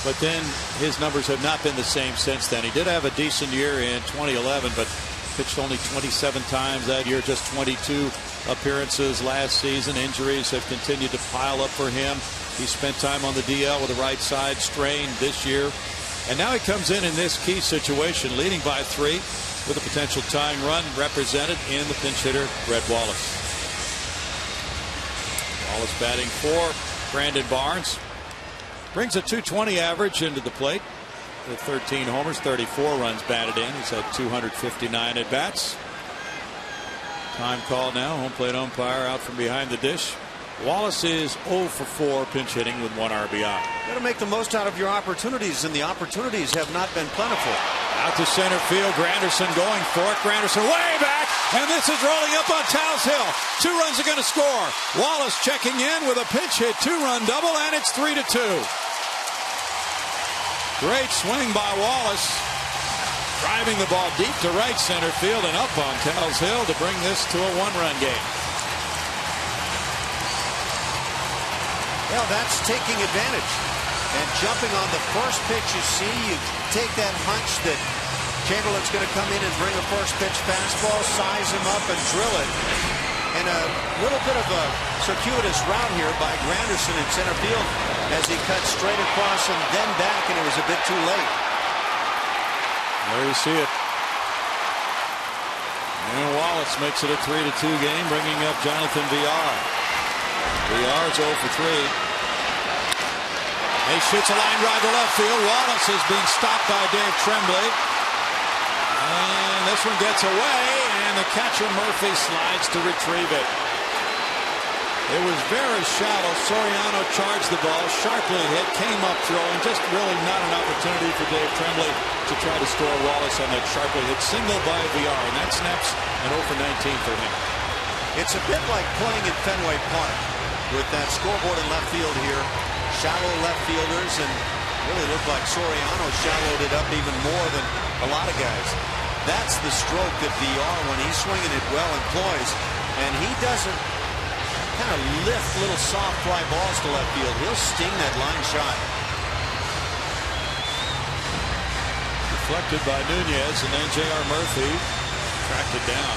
but then his numbers have not been the same since then. He did have a decent year in 2011, but pitched only 27 times that year, just 22 appearances last season. Injuries have continued to pile up for him. He spent time on the DL with a right side strain this year, and now he comes in this key situation, leading by 3 with a potential tying run represented in the pinch hitter, Brett Wallace. Wallace batting for Brandon Barnes. Brings a .220 average into the plate. With 13 homers, 34 runs batted in. He's had 259 at bats. Time call now. Home plate umpire out from behind the dish. Wallace is 0 for 4 pinch hitting with 1 RBI. You got to make the most out of your opportunities, and the opportunities have not been plentiful. Out to center field. Granderson going for it. Granderson way back, and this is rolling up on Towles Hill. 2 runs are going to score. Wallace checking in with a pinch hit 2-run double, and it's 3-2. Great swing by Wallace, driving the ball deep to right center field and up on Towles Hill to bring this to a 1-run game. Well, that's taking advantage and jumping on the first pitch you see. You take that hunch that Chamberlain's going to come in and bring a first pitch fastball, size him up, and drill it. And a little bit of a circuitous route here by Granderson in center field as he cuts straight across and then back, and it was a bit too late. There you see it. And Wallace makes it a 3-2 game, bringing up Jonathan Villar. Villar's 0 for 3. He shoots a line drive to left field. Wallace is being stopped by Dave Tremblay. And this one gets away, and the catcher Murphy slides to retrieve it. It was very shallow. Soriano charged the ball, sharply hit, came up throwing. Just really not an opportunity for Dave Tremblay to try to score Wallace on that sharply hit single by Villar, and that snaps an 0 for 19 for him. It's a bit like playing in Fenway Park with that scoreboard in left field here. Shallow left fielders, and really looked like Soriano shallowed it up even more than a lot of guys. That's the stroke that Villar, when he's swinging it well, employs, and he doesn't kind of lift little soft fly balls to left field. He'll sting that line shot. Deflected by Nunez, and then J.R. Murphy tracked it down.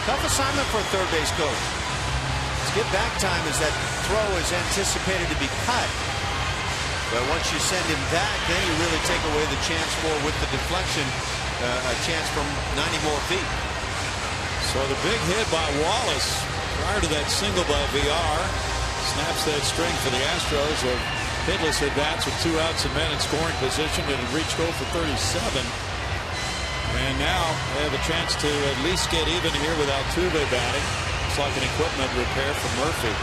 Tough assignment for a third base coach. Skip back time as that throw is anticipated to be cut. But once you send him back, then you really take away the chance for, with the deflection, a chance from 90 more feet. So the big hit by Wallace prior to that single by Villar snaps that string for the Astros of hitless at bats with 2 outs and men in scoring position. It had reached 0 for 37. And now they have a chance to at least get even here with Altuve batting. It's like an equipment repair for Murphy.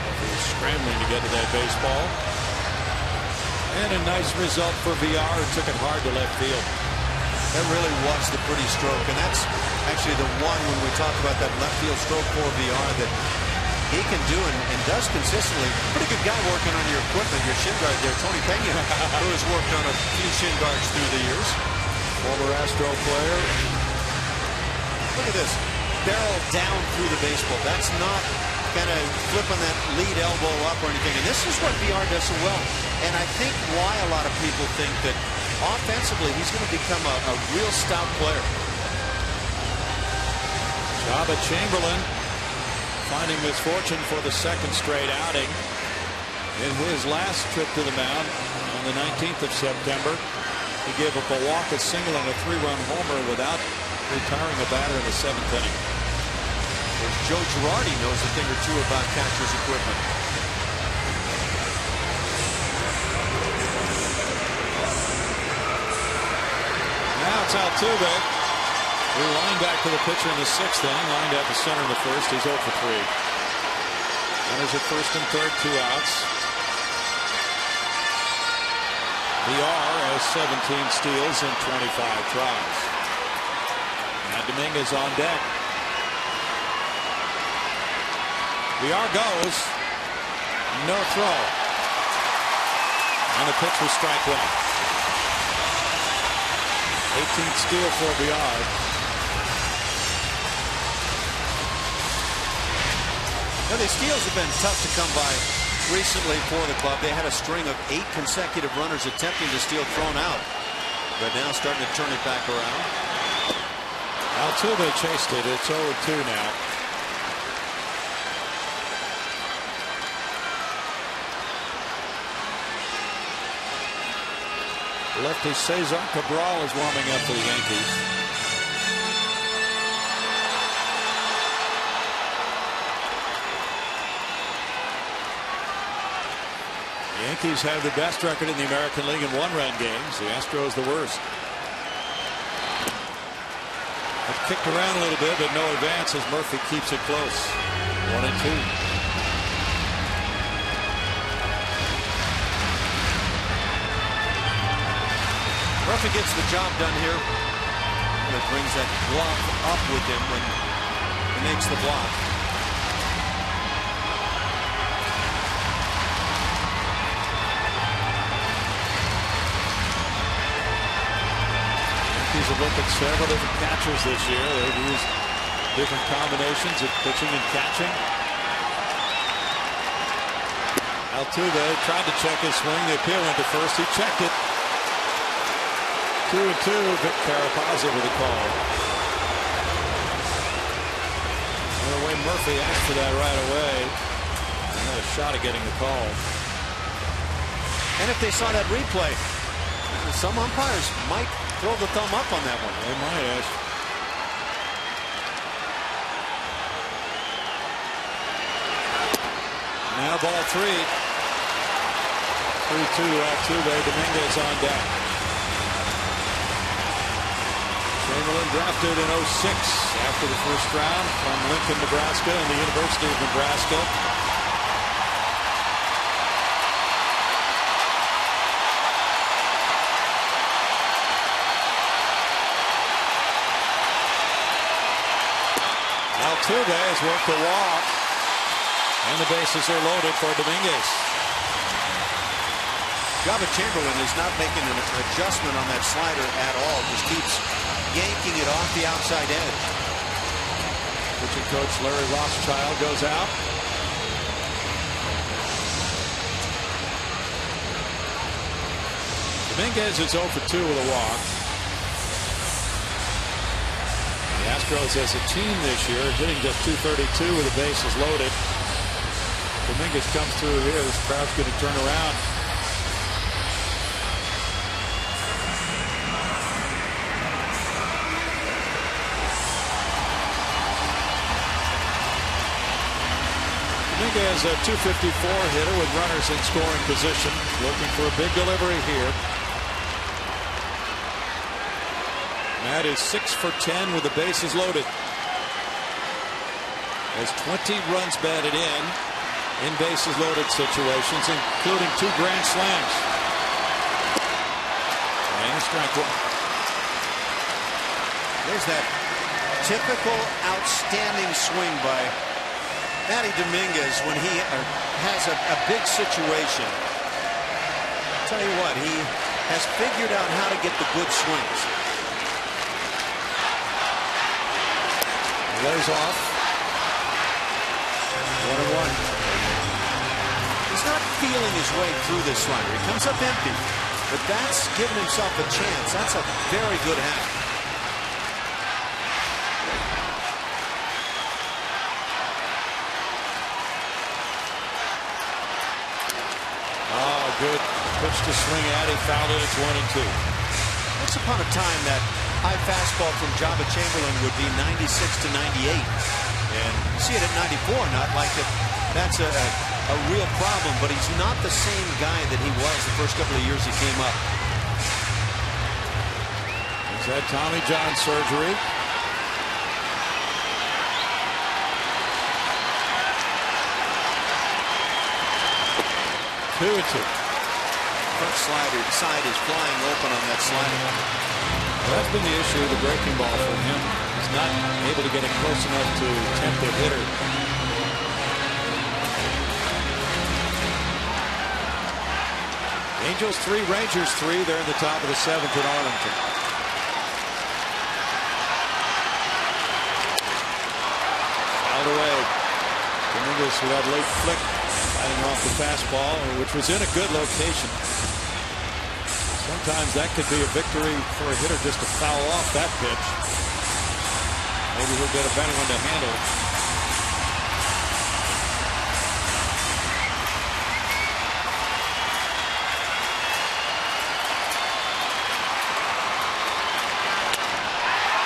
Murphy scrambling to get to that baseball. And a nice result for Villar, who took it hard to left field. That really was the pretty stroke, and that's actually the one when we talk about that left field stroke for Villar that he can do and does consistently. Pretty good guy working on your equipment, your shin guard there. Tony Pena, who has worked on a few shin guards through the years. Former Astro player. Look at this. Barrel down through the baseball. That's not kind of flipping that lead elbow up or anything. And this is what Villar does so well. And I think why a lot of people think that offensively he's going to become a real stout player. Job at Chamberlain finding misfortune for the second straight outing. In his last trip to the mound on the 19th of September, he gave up a walk, a single, and a 3-run homer without retiring a batter in the 7th inning. Joe Girardi knows a thing or two about catcher's equipment. Now it's Altuve. We line back to the pitcher in the 6th inning. Lined out to center in the 1st. He's 0 for 3. Runners at 1st and 3rd, 2 outs. Villar has 17 steals and 25 tries. Now Dominguez on deck. Villar goes. No throw. And the pitch was strike one. 18th steal for Villar. Now, these steals have been tough to come by recently for the club. They had a string of 8 consecutive runners attempting to steal thrown out. But now starting to turn it back around. Altuve chased it. It's 0-2 now. Lefty Cesar Cabral is warming up for the Yankees. The Yankees have the best record in the American League in 1-run games. The Astros the worst. It's kicked around a little bit, but no advance as Murphy keeps it close. 1-2. Murphy gets the job done here. It brings that glove up with him when he makes the block. Yankees have looked at several different catchers this year. They've used different combinations of pitching and catching. Altuve tried to check his swing. The appeal went to first. He checked it. 2-2. Vic Carapazza with a call. The way Murphy asked for that right away. Another shot at getting the call. And if they saw that replay, some umpires might throw the thumb up on that one. They might, Ash. Now ball 3. 3-2 Altuve. Dominguez on deck. Chamberlain drafted in 06 after the first round from Lincoln, Nebraska and the University of Nebraska. Altuve has worked a walk, and the bases are loaded for Dominguez. Java Chamberlain is not making an adjustment on that slider at all. Just keeps yanking it off the outside edge. Pitching coach Larry Rothschild goes out. Dominguez is 0 for 2 with a walk. The Astros as a team this year hitting just .232 with the bases loaded. Dominguez comes through here. This crowd's going to turn around. Dominguez a .254 hitter with runners in scoring position, looking for a big delivery here. Matt is 6 for 10 with the bases loaded. Has 20 runs batted in bases loaded situations, including 2 grand slams. And a strike one. There's that typical outstanding swing by Matty Dominguez when he has a big situation. I'll tell you what, he has figured out how to get the good swings. Lays off. 1-1. He's not feeling his way through this slider. He comes up empty, but that's giving himself a chance. That's a very good half. Good pitch to swing at. He fouled it. It's 1-2. Once upon a time, that high fastball from Java Chamberlain would be 96 to 98. And you see it at 94, not like it. That's a real problem, but he's not the same guy that he was the first couple of years he came up. He's had Tommy John surgery. Two. Front side is flying open on that slider. Well, that's been the issue of the breaking ball for him. He's not able to get it close enough to tempt the hitter. Angels 3, Rangers 3. They're in the top of the 7th at Arlington. Fouled away. Dominguez with that late flick, fighting off the fastball, which was in a good location. Sometimes that could be a victory for a hitter just to foul off that pitch. Maybe he'll get a better one to handle.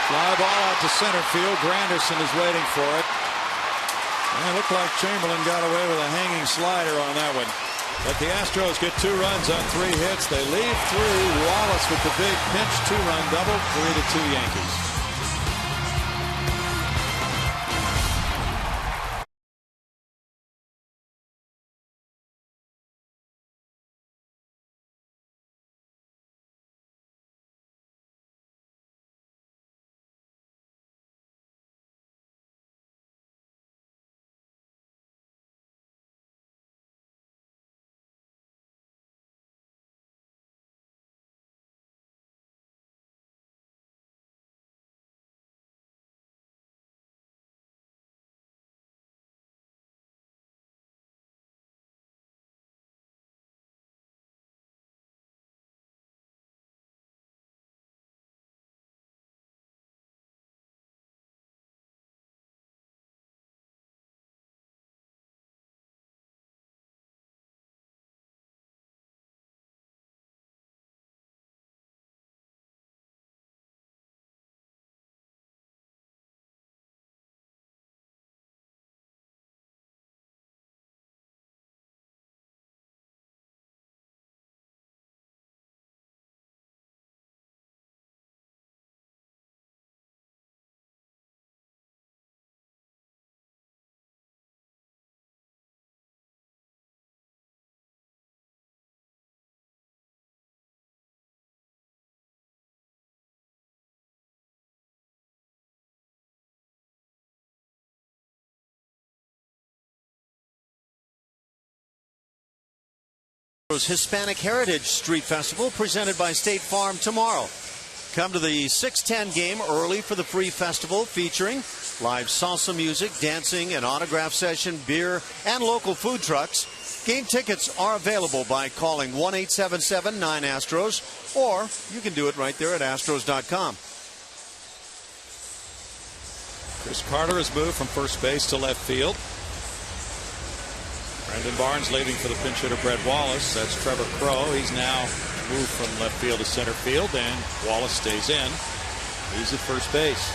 Fly ball out to center field. Granderson is waiting for it. And it looked like Chamberlain got away with a hanging slider on that one. But the Astros get 2 runs on 3 hits. They leave through Wallace with the big pinch 2-run double. 3-2 Yankees. Hispanic Heritage Street Festival presented by State Farm tomorrow. Come to the 6:10 game early for the free festival featuring live salsa music, dancing, an autograph session, beer, and local food trucks. Game tickets are available by calling 1-877-9-ASTROS, or you can do it right there at astros.com. Chris Carter has moved from first base to left field. Brandon Barnes leaving for the pinch hitter Brett Wallace. That's Trevor Crow. He's now moved from left field to center field, and Wallace stays in. He's at first base.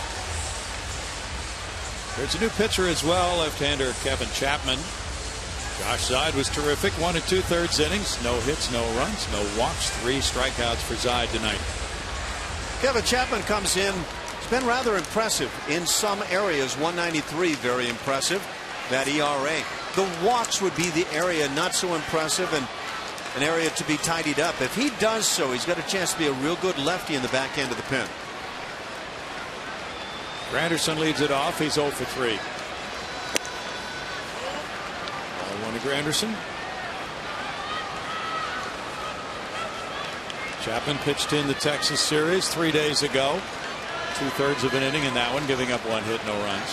There's a new pitcher as well, left-hander Kevin Chapman. Josh Zide was terrific. 1 2/3 innings. No hits, no runs, no walks. 3 strikeouts for Zide tonight. Kevin Chapman comes in. It's been rather impressive in some areas. 193, very impressive. That ERA. The walks would be the area not so impressive and an area to be tidied up. If he does so, he's got a chance to be a real good lefty in the back end of the pen. Granderson leads it off. He's 0 for 3. Ball 1 to Granderson. Chapman pitched in the Texas series 3 days ago. 2/3 of an inning in that one, giving up 1 hit, no runs.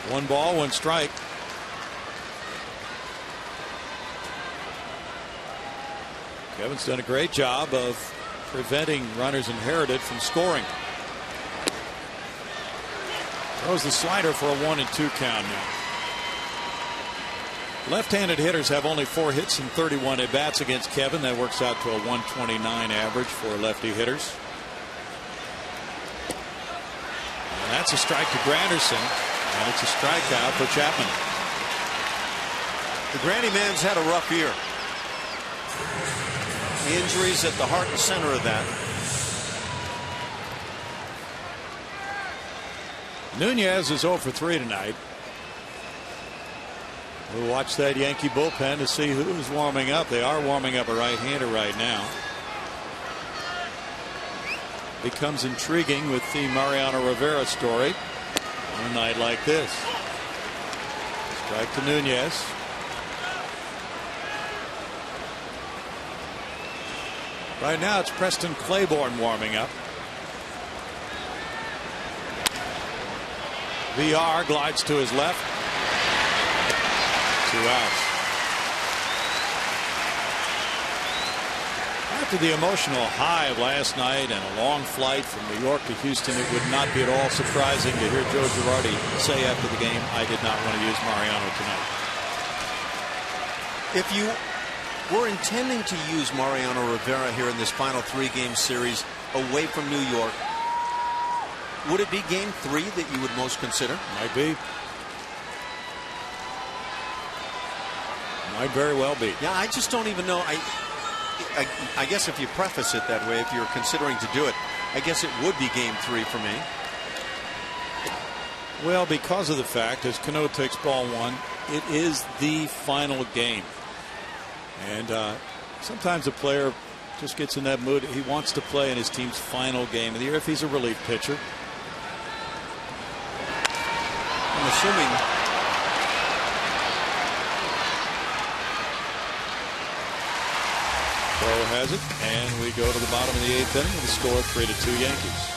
1 ball, 1 strike. Kevin's done a great job of preventing runners inherited from scoring. Throws the slider for a 1-2 count now. Left-handed hitters have only 4 hits and 31 at-bats against Kevin. That works out to a 129 average for lefty hitters. And that's a strike to Granderson. And it's a strikeout for Chapman. The Granny man's had a rough year. Injuries at the heart and center of that. Nunez is 0 for 3 tonight. We'll watch that Yankee bullpen to see who's warming up. They are warming up a right-hander right now. Becomes intriguing with the Mariano Rivera story on a night like this. Strike to Nunez. Right now it's Preston Claiborne warming up. VR glides to his left. 2 outs. After the emotional high of last night and a long flight from New York to Houston, it would not be at all surprising to hear Joe Girardi say after the game, "I did not want to use Mariano tonight." If you were intending to use Mariano Rivera here in this final 3-game series away from New York, would it be game 3 that you would most consider? Might be. Might very well be. Yeah, I just don't even know. I guess if you preface it that way, if you're considering to do it, I guess it would be game 3 for me. Well, because of the fact, as Cano takes ball 1, it is the final game. And sometimes a player just gets in that mood. He wants to play in his team's final game of the year if he's a relief pitcher. I'm assuming Crow has it, and we go to the bottom of the 8th inning with a score 3-2 Yankees.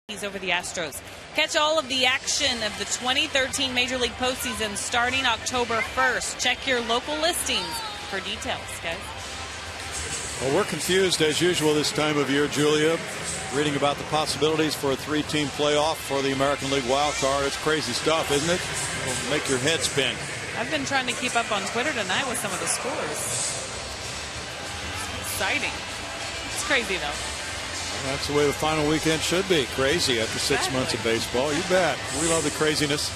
over the Astros. Catch all of the action of the 2013 Major League postseason starting October 1st. Check your local listings for details, guys. Well, we're confused as usual this time of year, Julia. Reading about the possibilities for a 3-team playoff for the American League wild card. It's crazy stuff, isn't it? It'll make your head spin. I've been trying to keep up on Twitter tonight with some of the scores. Exciting. It's crazy, though. Well, that's the way the final weekend should be. Crazy after 6 months of baseball. You bet. We love the craziness.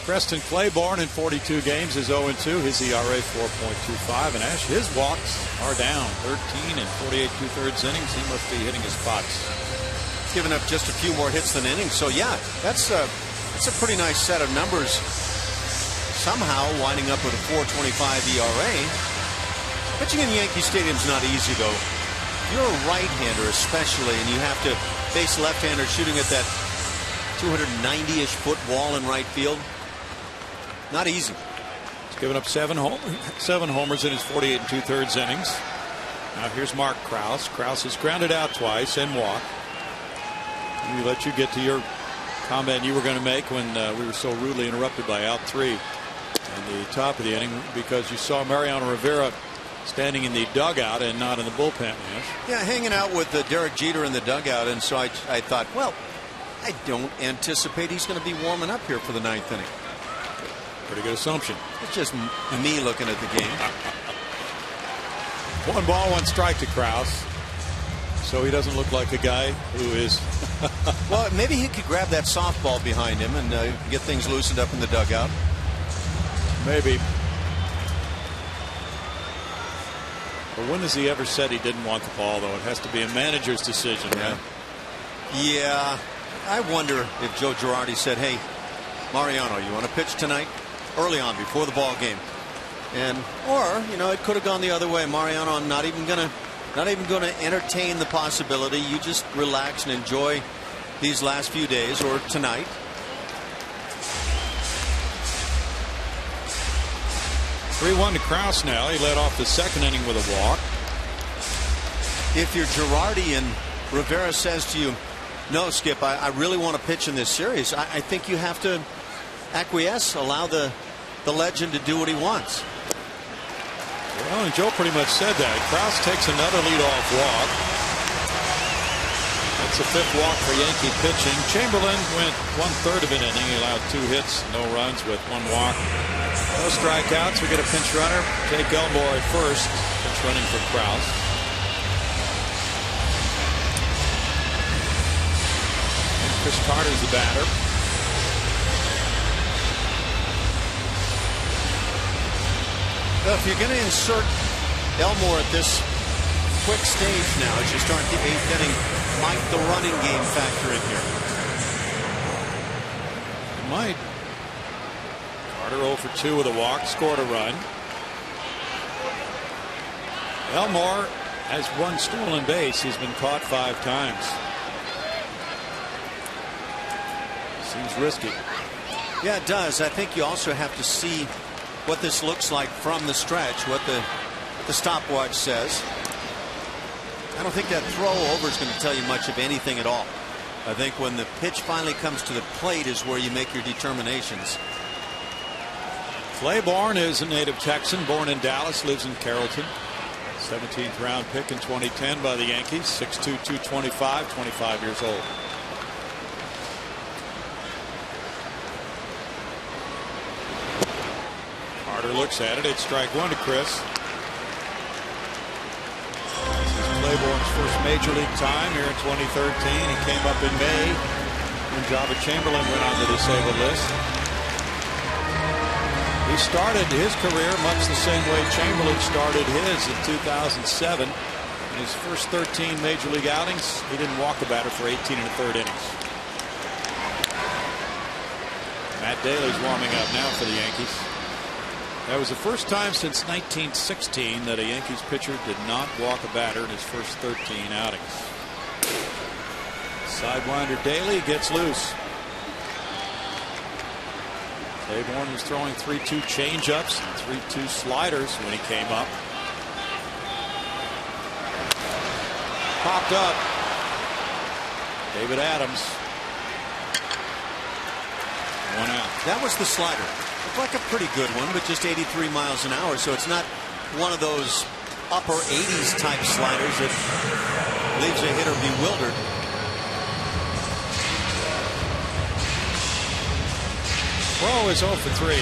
Preston Claiborne in 42 games is 0-2. His ERA 4.25. And Ash, his walks are down 13 and 48 2/3 innings. He must be hitting his spots. Giving up just a few more hits than innings. So yeah, that's a pretty nice set of numbers. Somehow winding up with a 4.25 ERA. Pitching in Yankee Stadium's not easy though. If you're a right-hander especially, and you have to face left-hander shooting at that 290-ish foot wall in right field, not easy. He's given up 7 homers in his 48 2/3 innings. Now here's Mark Krause. Krause has grounded out twice and walked. Let me let you get to your comment you were going to make when we were so rudely interrupted by out 3 in the top of the inning because you saw Mariano Rivera standing in the dugout and not in the bullpen. Yes? Yeah, hanging out with Derek Jeter in the dugout, and so I thought, well, I don't anticipate he's going to be warming up here for the 9th inning. Pretty good assumption. It's just me looking at the game. 1 ball, 1 strike to Krause. So he doesn't look like a guy who is. Well, maybe he could grab that softball behind him and get things loosened up in the dugout. Maybe. But when has he ever said he didn't want the ball, though? It has to be a manager's decision, right? Yeah. I wonder if Joe Girardi said, hey, Mariano, you want to pitch tonight? Early on, before the ball game. Or, you know, it could have gone the other way. Mariano, not even going to entertain the possibility. You just relax and enjoy these last few days or tonight. 3-1 to Krause now. He led off the 2nd inning with a walk. If you're Girardi and Rivera says to you, no, Skip, I really want to pitch in this series, I think you have to acquiesce, allow the legend to do what he wants. Well, and Joe pretty much said that. Krause takes another leadoff walk. That's the 5th walk for Yankee pitching. Chamberlain went 1/3 of an inning. He allowed 2 hits, no runs with 1 walk. No strikeouts. We get a pinch runner. Jake Elmore at first. Pinch running for Krause. And Chris Carter's the batter. Well, if you're going to insert Elmore at this quick stage now, as you start the 8th inning, might the running game factor in here? It might. Carter 0 for 2 with a walk, scored a run. Elmore has 1 stolen base. He's been caught 5 times. Seems risky. Yeah, it does. I think you also have to see what this looks like from the stretch, what the stopwatch says. I don't think that throw over is going to tell you much of anything at all. I think when the pitch finally comes to the plate is where you make your determinations. Claiborne is a native Texan, born in Dallas, lives in Carrollton. 17th round pick in 2010 by the Yankees. 6'2", 225, 25 years old. Carter looks at it. It's strike 1 to Chris. This is Claiborne's first major league time here in 2013. He came up in May when Java Chamberlain went on the disabled list. He started his career much the same way Chamberlain started his in 2007. In his first 13 major league outings, he didn't walk a batter for 18 1/3 innings. Matt Daly's warming up now for the Yankees. That was the first time since 1916 that a Yankees pitcher did not walk a batter in his first 13 outings. Sidewinder Daly gets loose. Claiborne was throwing 3-2 changeups and 3-2 sliders when he came up. Popped up. David Adams 1 out. That was the slider. Looked like a pretty good one, but just 83 miles an hour. So it's not one of those upper 80s type sliders that leaves a hitter bewildered. Crowe is 0 for 3.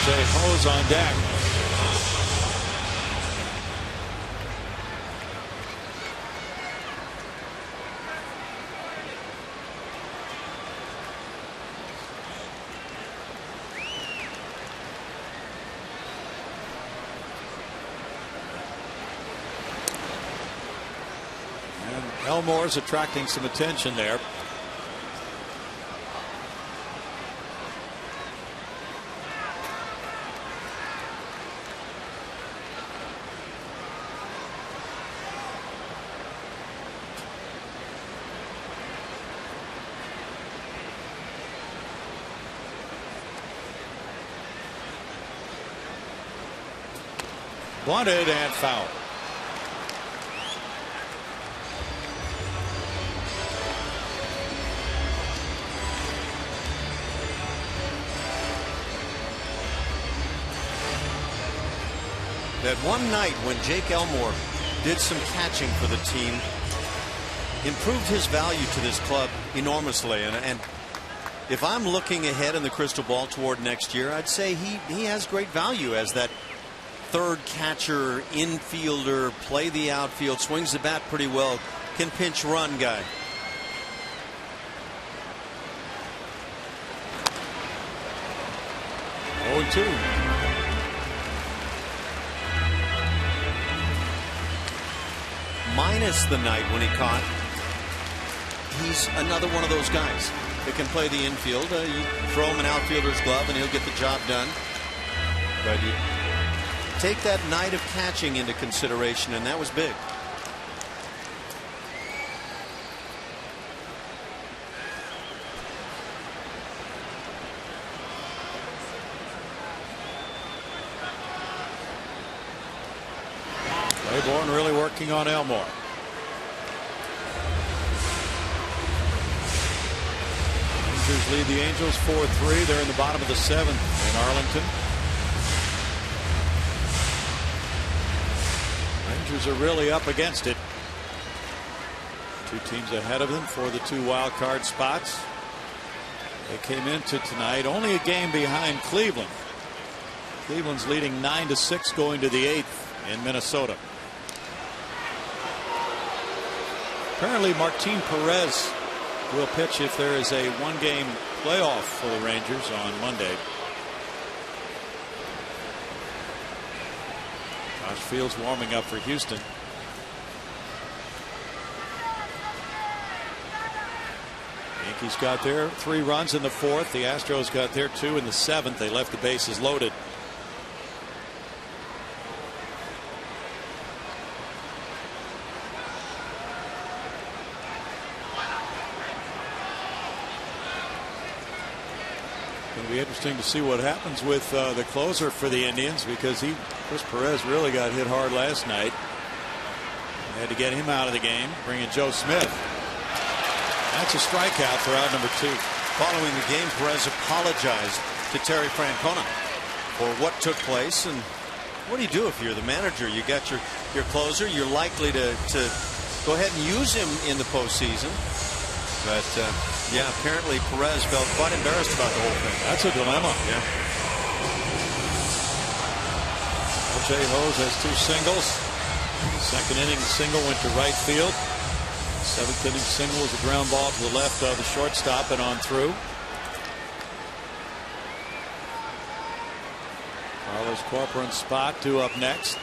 A Ho's on deck. And Elmore's attracting some attention there. Bunted and foul. That one night when Jake Elmore did some catching for the team, improved his value to this club enormously. And if I'm looking ahead in the crystal ball toward next year, I'd say he has great value as that third catcher, infielder, play the outfield, swings the bat pretty well, can pinch run guy. Oh, 2. Minus the night when he caught. He's another one of those guys that can play the infield. You throw him an outfielder's glove and he'll get the job done. But you take that night of catching into consideration, and that was big. Claiborne really working on Elmore. Rangers lead the Angels 4-3. They're in the bottom of the 7th in Arlington. Rangers are really up against it. 2 teams ahead of them for the 2 wild card spots. They came into tonight only a game behind Cleveland. Cleveland's leading 9-6 going to the 8th in Minnesota. Apparently Martin Perez will pitch if there is a 1-game playoff for the Rangers on Monday. Josh Fields warming up for Houston. Yankees got their 3 runs in the 4th. The Astros got their 2 in the 7th. They left the bases loaded. It'll be interesting to see what happens with the closer for the Indians, because Chris Perez really got hit hard last night. They had to get him out of the game, bring in Joe Smith. That's a strikeout for out number 2. Following the game, Perez apologized to Terry Francona for what took place. And what do you do if you're the manager? You got your closer. You're likely to go ahead and use him in the postseason. But yeah, apparently Perez felt quite embarrassed about the whole thing. That's a dilemma. Yeah. A.J. Hose has 2 singles. Second inning single went to right field. 7th inning single was a ground ball to the left of the shortstop and on through. Carlos Corcoran's spot, 2 up next.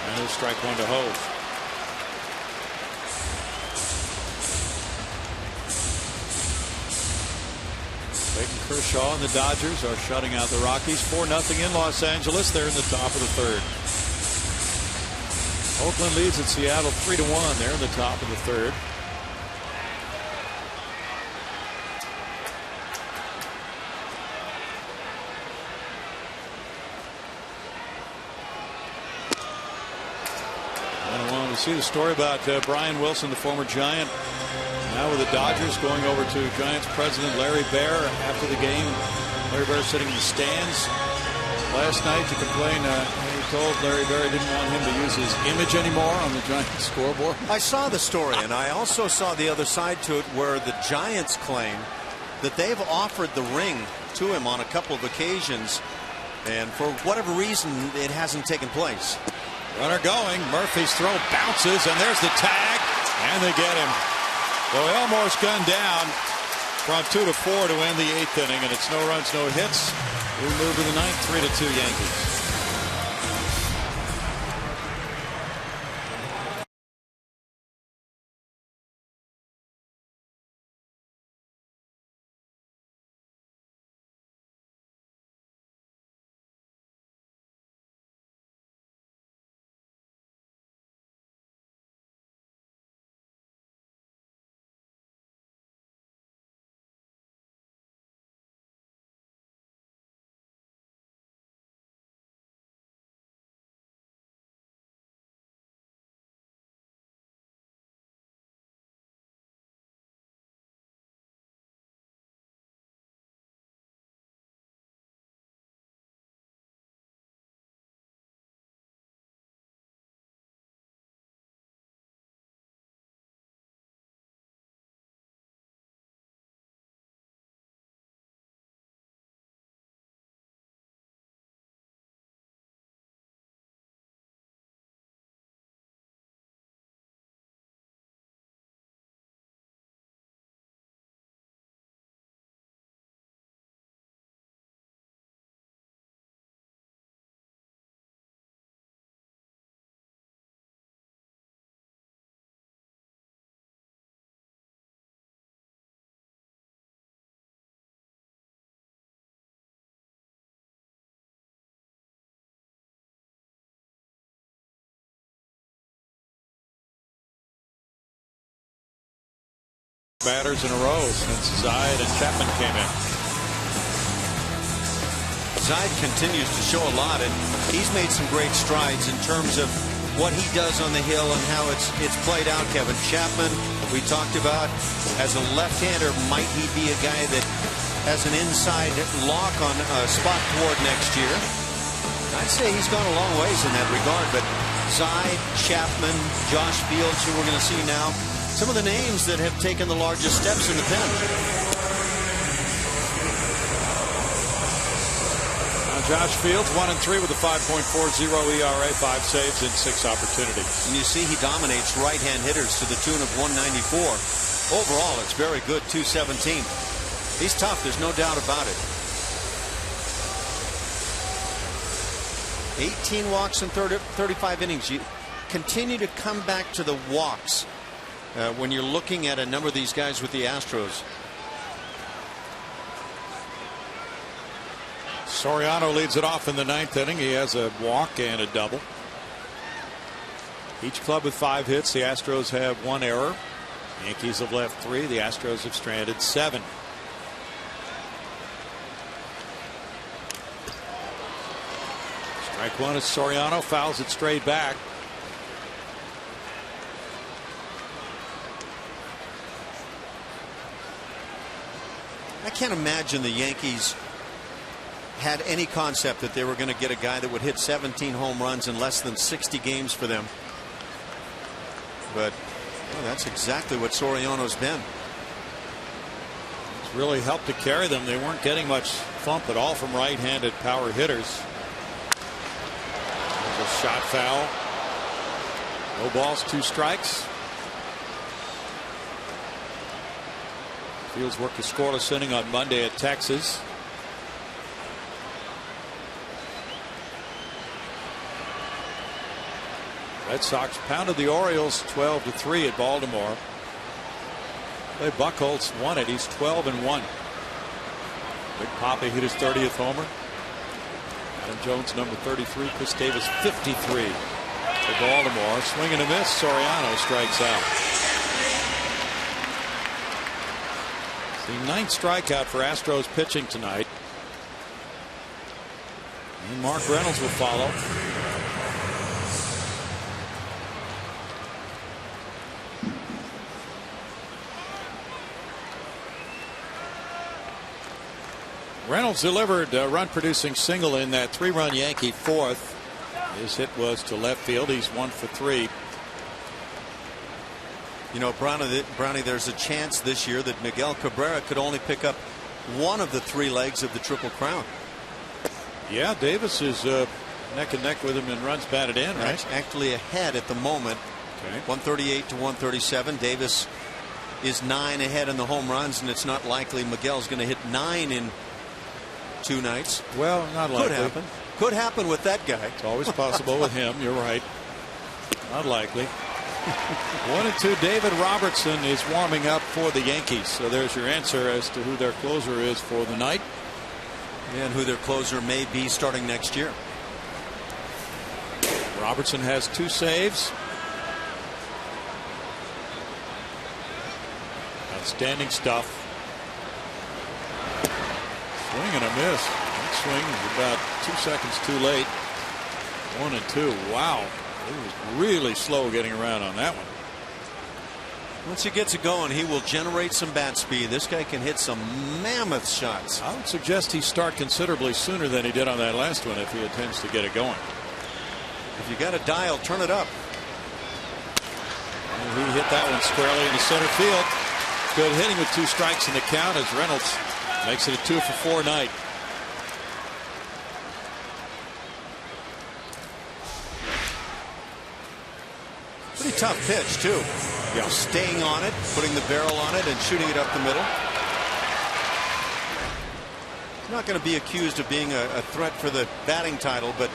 And he'll strike 1 to Hose. Clayton Kershaw and the Dodgers are shutting out the Rockies 4-0 in Los Angeles. They're in the top of the 3rd. Oakland leads at Seattle 3-1. They're in the top of the 3rd. see the story about Brian Wilson, the former Giant, now with the Dodgers, going over to Giants president Larry Baer after the game. Larry Baer sitting in the stands last night to complain. He told Larry Baer he didn't want him to use his image anymore on the Giants scoreboard. I saw the story, and I also saw the other side to it, where the Giants claim that they've offered the ring to him on a couple of occasions, and for whatever reason it hasn't taken place. Runner going. Murphy's throw bounces, and there's the tag, and they get him. So Elmore's gunned down from 2-4 to end the 8th inning, and it's no runs, no hits. We move to the 9th, 3-2 Yankees. Batters in a row since Zide and Chapman came in. Zide continues to show a lot, and he's made some great strides in terms of what he does on the hill and how it's played out. Kevin Chapman, we talked about, as a left-hander, might he be a guy that has an inside lock on a spot toward next year? I'd say he's gone a long ways in that regard, but Zide, Chapman, Josh Fields, who we're going to see now, some of the names that have taken the largest steps in the pen. Now Josh Fields 1-3 with a 5.40 ERA, 5 saves in 6 opportunities. And you see he dominates right-hand hitters to the tune of 194. Overall, it's very good, 217. He's tough, there's no doubt about it. 18 walks in 35 innings. You continue to come back to the walks when you're looking at a number of these guys with the Astros. Soriano leads it off in the 9th inning. He has a walk and a double. Each club with 5 hits. The Astros have 1 error. Yankees have left 3. The Astros have stranded 7. Strike 1 is Soriano, fouls it straight back. I can't imagine the Yankees had any concept that they were going to get a guy that would hit 17 home runs in less than 60 games for them. But well, that's exactly what Soriano's been. It's really helped to carry them. They weren't getting much thump at all from right-handed power hitters. There's a shot foul. No balls, 2 strikes. Fields worked a scoreless inning on Monday at Texas. Red Sox pounded the Orioles 12-3 at Baltimore. Clay Buchholz won it. He's 12-1. Big Papi hit his 30th homer. Adam Jones number 33. Chris Davis 53 for Baltimore. Swing and a miss. Soriano strikes out. The 9th strikeout for Astros pitching tonight. And Mark Reynolds will follow. Reynolds delivered a run-producing single in that 3-run Yankee fourth. His hit was to left field. He's 1 for 3. You know, Brownie, there's a chance this year that Miguel Cabrera could only pick up one of the 3 legs of the Triple Crown. Yeah, Davis is neck and neck with him in runs batted in, right? Actually ahead at the moment. Okay. 138 to 137. Davis is 9 ahead in the home runs, and it's not likely Miguel's going to hit 9 in 2 nights. Well, not likely. Could happen. Could happen with that guy. It's always possible with him. You're right. Not likely. 1 and 2. David Robertson is warming up for the Yankees. So there's your answer as to who their closer is for the night. And who their closer may be starting next year. Robertson has 2 saves. Outstanding stuff. Swing and a miss. That swing is about 2 seconds too late. 1 and 2. Wow. He was really slow getting around on that one. Once he gets it going, he will generate some bat speed. This guy can hit some mammoth shots. I would suggest he start considerably sooner than he did on that last one if he intends to get it going. If you got a dial, turn it up. And he hit that one squarely into center field. Good hitting with 2 strikes in the count as Reynolds makes it a 2 for 4 night. Pretty tough pitch, too. Yeah. Staying on it, putting the barrel on it, and shooting it up the middle. He's not going to be accused of being a threat for the batting title, but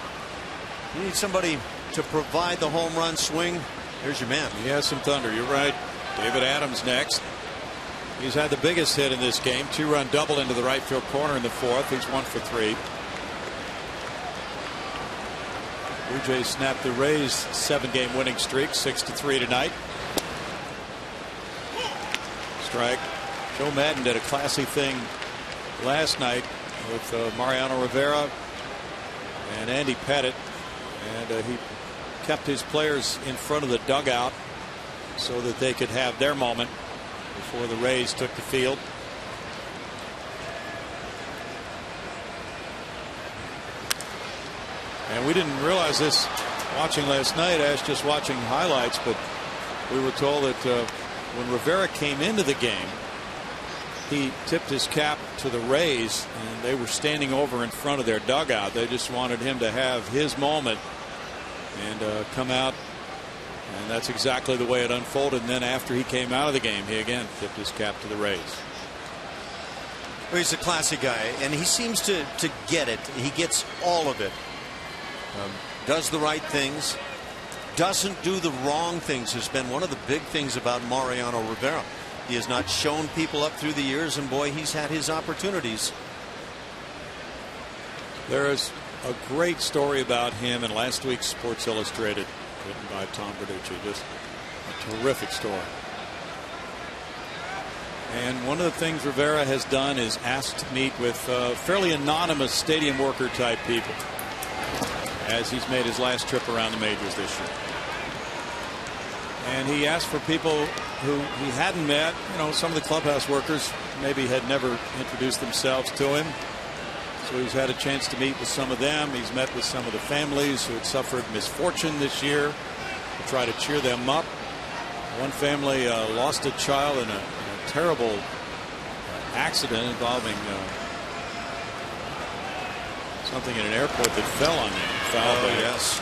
you need somebody to provide the home run swing. Here's your man. He has some thunder. You're right. David Adams next. He's had the biggest hit in this game. 2-run double into the right field corner in the 4th. He's 1 for 3. Blue Jays snapped the Rays' 7-game winning streak, 6-3 tonight. Strike. Joe Madden did a classy thing last night with Mariano Rivera and Andy Pettit, and he kept his players in front of the dugout so that they could have their moment before the Rays took the field. And we didn't realize this watching last night, Ash, just watching highlights, but we were told that when Rivera came into the game, he tipped his cap to the Rays, and they were standing over in front of their dugout. They just wanted him to have his moment and come out, and that's exactly the way it unfolded. And then after he came out of the game, he again tipped his cap to the Rays. Well, he's a classy guy, and he seems to get it. He gets all of it. Does the right things, doesn't do the wrong things has been one of the big things about Mariano Rivera. He has not shown people up through the years, and boy, he's had his opportunities. There is a great story about him in last week's Sports Illustrated, written by Tom Verducci. Just a terrific story. And one of the things Rivera has done is asked to meet with fairly anonymous stadium worker type people as he's made his last trip around the majors this year. And he asked for people who he hadn't met. You know, some of the clubhouse workers maybe had never introduced themselves to him. So he's had a chance to meet with some of them. He's met with some of the families who had suffered misfortune this year to try to cheer them up. One family lost a child in a terrible accident involving something in an airport that fell on them. Yes.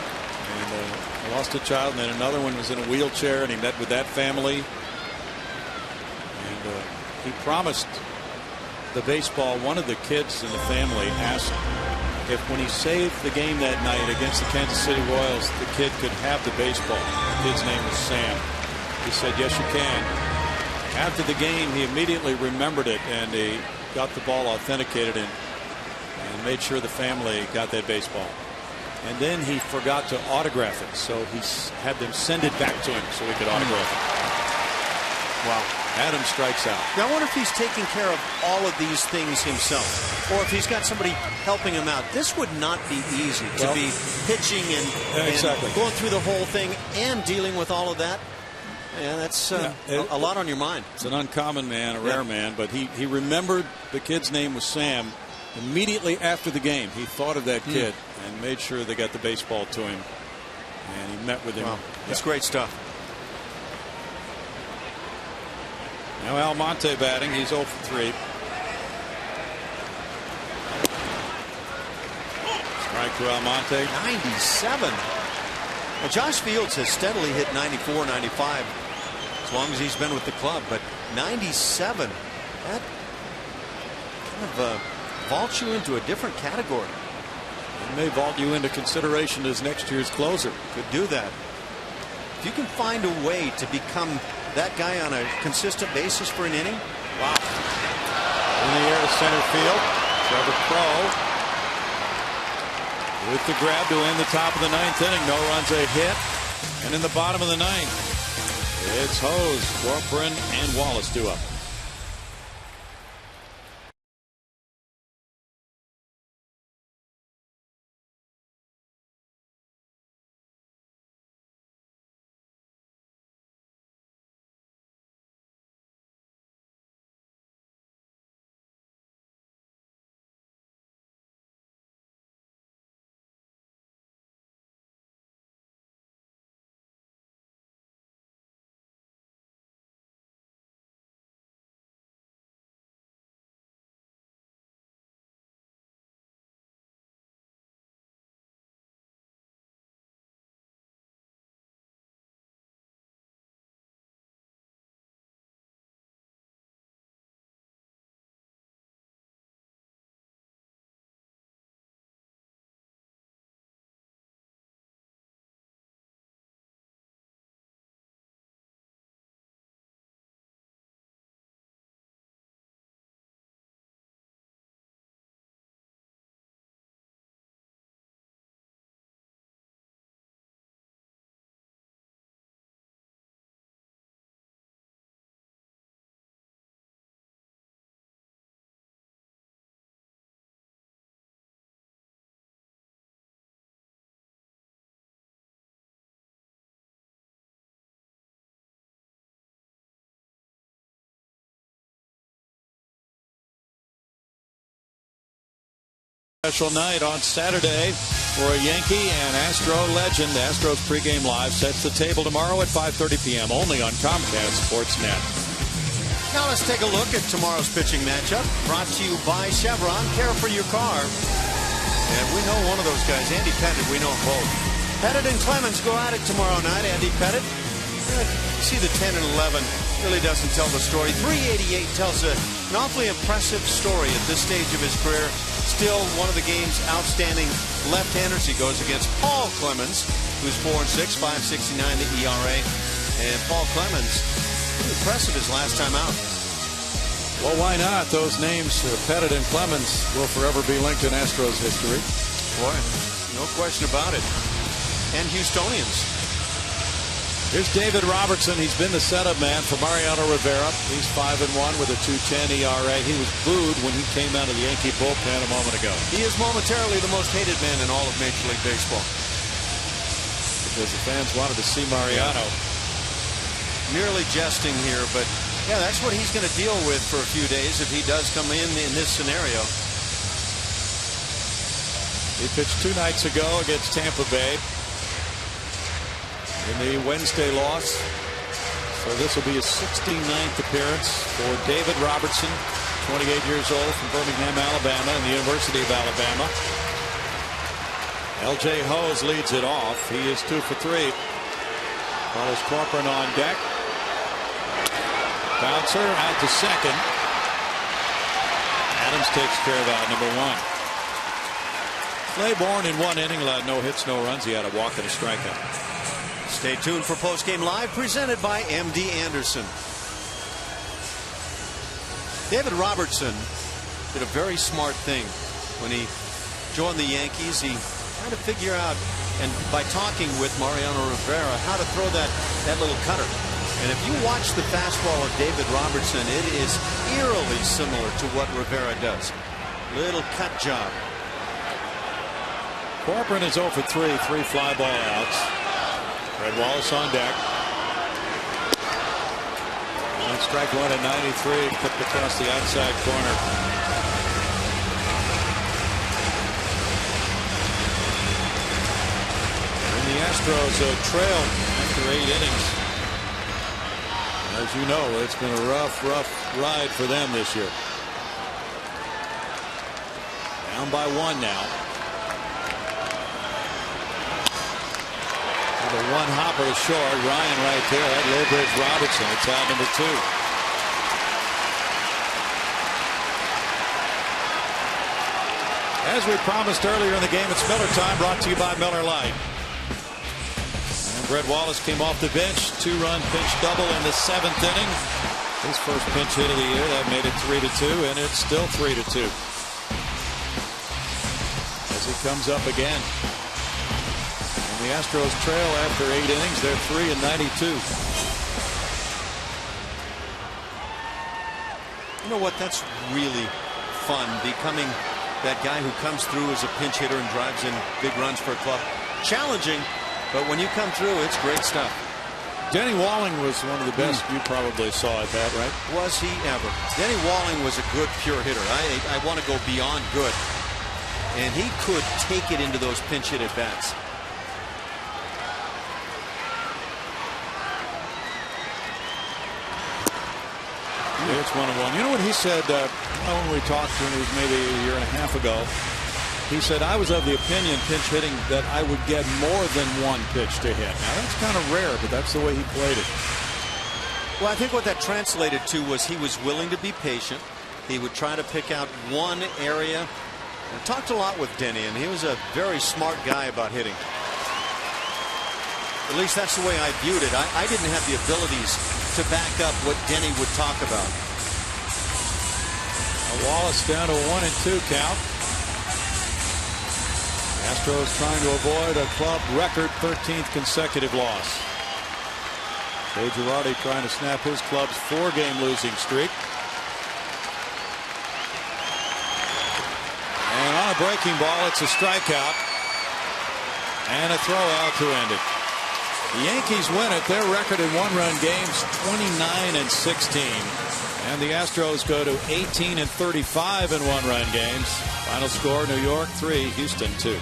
And lost a child, and then another one was in a wheelchair, and he met with that family. And he promised the baseball. One of the kids in the family asked if when he saved the game that night against the Kansas City Royals, the kid could have the baseball. The kid's name was Sam. He said, yes, you can. After the game, he immediately remembered it, and he got the ball authenticated and made sure the family got that baseball. And then he forgot to autograph it, so he had them send it back to him so he could autograph it. Wow. Adam strikes out. Now, I wonder if he's taking care of all of these things himself, or if he's got somebody helping him out. This would not be easy to be pitching and going through the whole thing and dealing with all of that. Yeah, that's a lot on your mind. It's an uncommon man, a rare man, but he remembered the kid's name was Sam, immediately after the game, he thought of that kid and made sure they got the baseball to him. And he met with him. Wow. That's great stuff. Now Almonte batting. He's 0 for 3. Strike to Almonte. 97. Well, Josh Fields has steadily hit 94, 95 as long as he's been with the club. But 97, that kind of vaults you into a different category. It may vault you into consideration as next year's closer. Could do that. If you can find a way to become that guy on a consistent basis for an inning. Wow. In the air to center field. Trevor Crowe with the grab to end the top of the 9th inning. No runs, a hit. And in the bottom of the 9th, it's Hose, Corcoran, and Wallace due up. Special night on Saturday for a Yankee and Astro legend. Astros pregame live sets the table tomorrow at 5:30 p.m. only on Comcast Sportsnet. Now let's take a look at tomorrow's pitching matchup. Brought to you by Chevron. Care for your car. And we know one of those guys, Andy Pettit. We know both. Pettit and Clemens go at it tomorrow night. Andy Pettit, see the 10 and 11 really doesn't tell the story. 388 tells an awfully impressive story at this stage of his career. Still one of the game's outstanding left-handers. He goes against Paul Clemens, who's 4-6, 5.69 the ERA. And Paul Clemens, pretty impressive his last time out. Well, why not? Those names, Pettit and Clemens, will forever be linked in Astros history. Boy, no question about it. And Houstonians. Here's David Robertson. He's been the setup man for Mariano Rivera. He's 5-1 with a 2.10 ERA. He was booed when he came out of the Yankee bullpen a moment ago. He is momentarily the most hated man in all of Major League Baseball. Because the fans wanted to see Mariano. Merely jesting here, but yeah, that's what he's going to deal with for a few days if he does come in this scenario. He pitched 2 nights ago against Tampa Bay in the Wednesday loss. So this will be his 69th appearance for David Robertson, 28 years old, from Birmingham, Alabama, and the University of Alabama. L.J. Hose leads it off. He is 2 for 3. Carlos Corcoran on deck. Bouncer out to second. Adams takes care of out number 1. Claiborne in 1 inning allowed no hits, no runs. He had a walk and a strikeout. Stay tuned for Postgame Live, presented by MD Anderson. David Robertson did a very smart thing when he joined the Yankees. He tried to figure out, and by talking with Mariano Rivera, how to throw that little cutter. And if you watch the fastball of David Robertson, it is eerily similar to what Rivera does. Little cut job. Corcoran is 0 for 3, 3 fly ball outs. Fred Wallace on deck. And strike 1 at 93, clipped across the outside corner. Astros trail after 8 innings. As you know, it's been a rough ride for them this year. Down by 1 now. The one hopper to short. Ryan right there. That Lowbridge Robertson. It's out number 2. As we promised earlier in the game, it's Miller time, brought to you by Miller Lite. And Brett Wallace came off the bench. 2-run pinch double in the 7th inning. His first pinch hit of the year. That made it 3-2, and it's still 3-2. As he comes up again. The Astros trail after 8 innings. They're 3-92. You know what? That's really fun, becoming that guy who comes through as a pinch hitter and drives in big runs for a club. Challenging, but when you come through, it's great stuff. Denny Walling was one of the best you probably saw at that, right? Was he ever? Denny Walling was a good pure hitter. I want to go beyond good. And he could take it into those pinch hit at bats. It's 1-1. You know what he said when we talked to him, it was maybe a year and a half ago. He said, I was of the opinion, pinch hitting, that I would get more than one pitch to hit. Now, that's kind of rare, but that's the way he played it. Well, I think what that translated to was he was willing to be patient. He would try to pick out one area. I talked a lot with Denny, and he was a very smart guy about hitting. At least that's the way I viewed it. I didn't have the abilities to back up what Denny would talk about. Wallace down to 1-2 count. Astros trying to avoid a club record 13th consecutive loss. Joe Girardi trying to snap his club's 4-game losing streak. And on a breaking ball, it's a strikeout and a throw out to end it. The Yankees win it. Their record in 1-run games 29-16. And the Astros go to 18-35 in 1-run games. Final score, New York 3, Houston 2.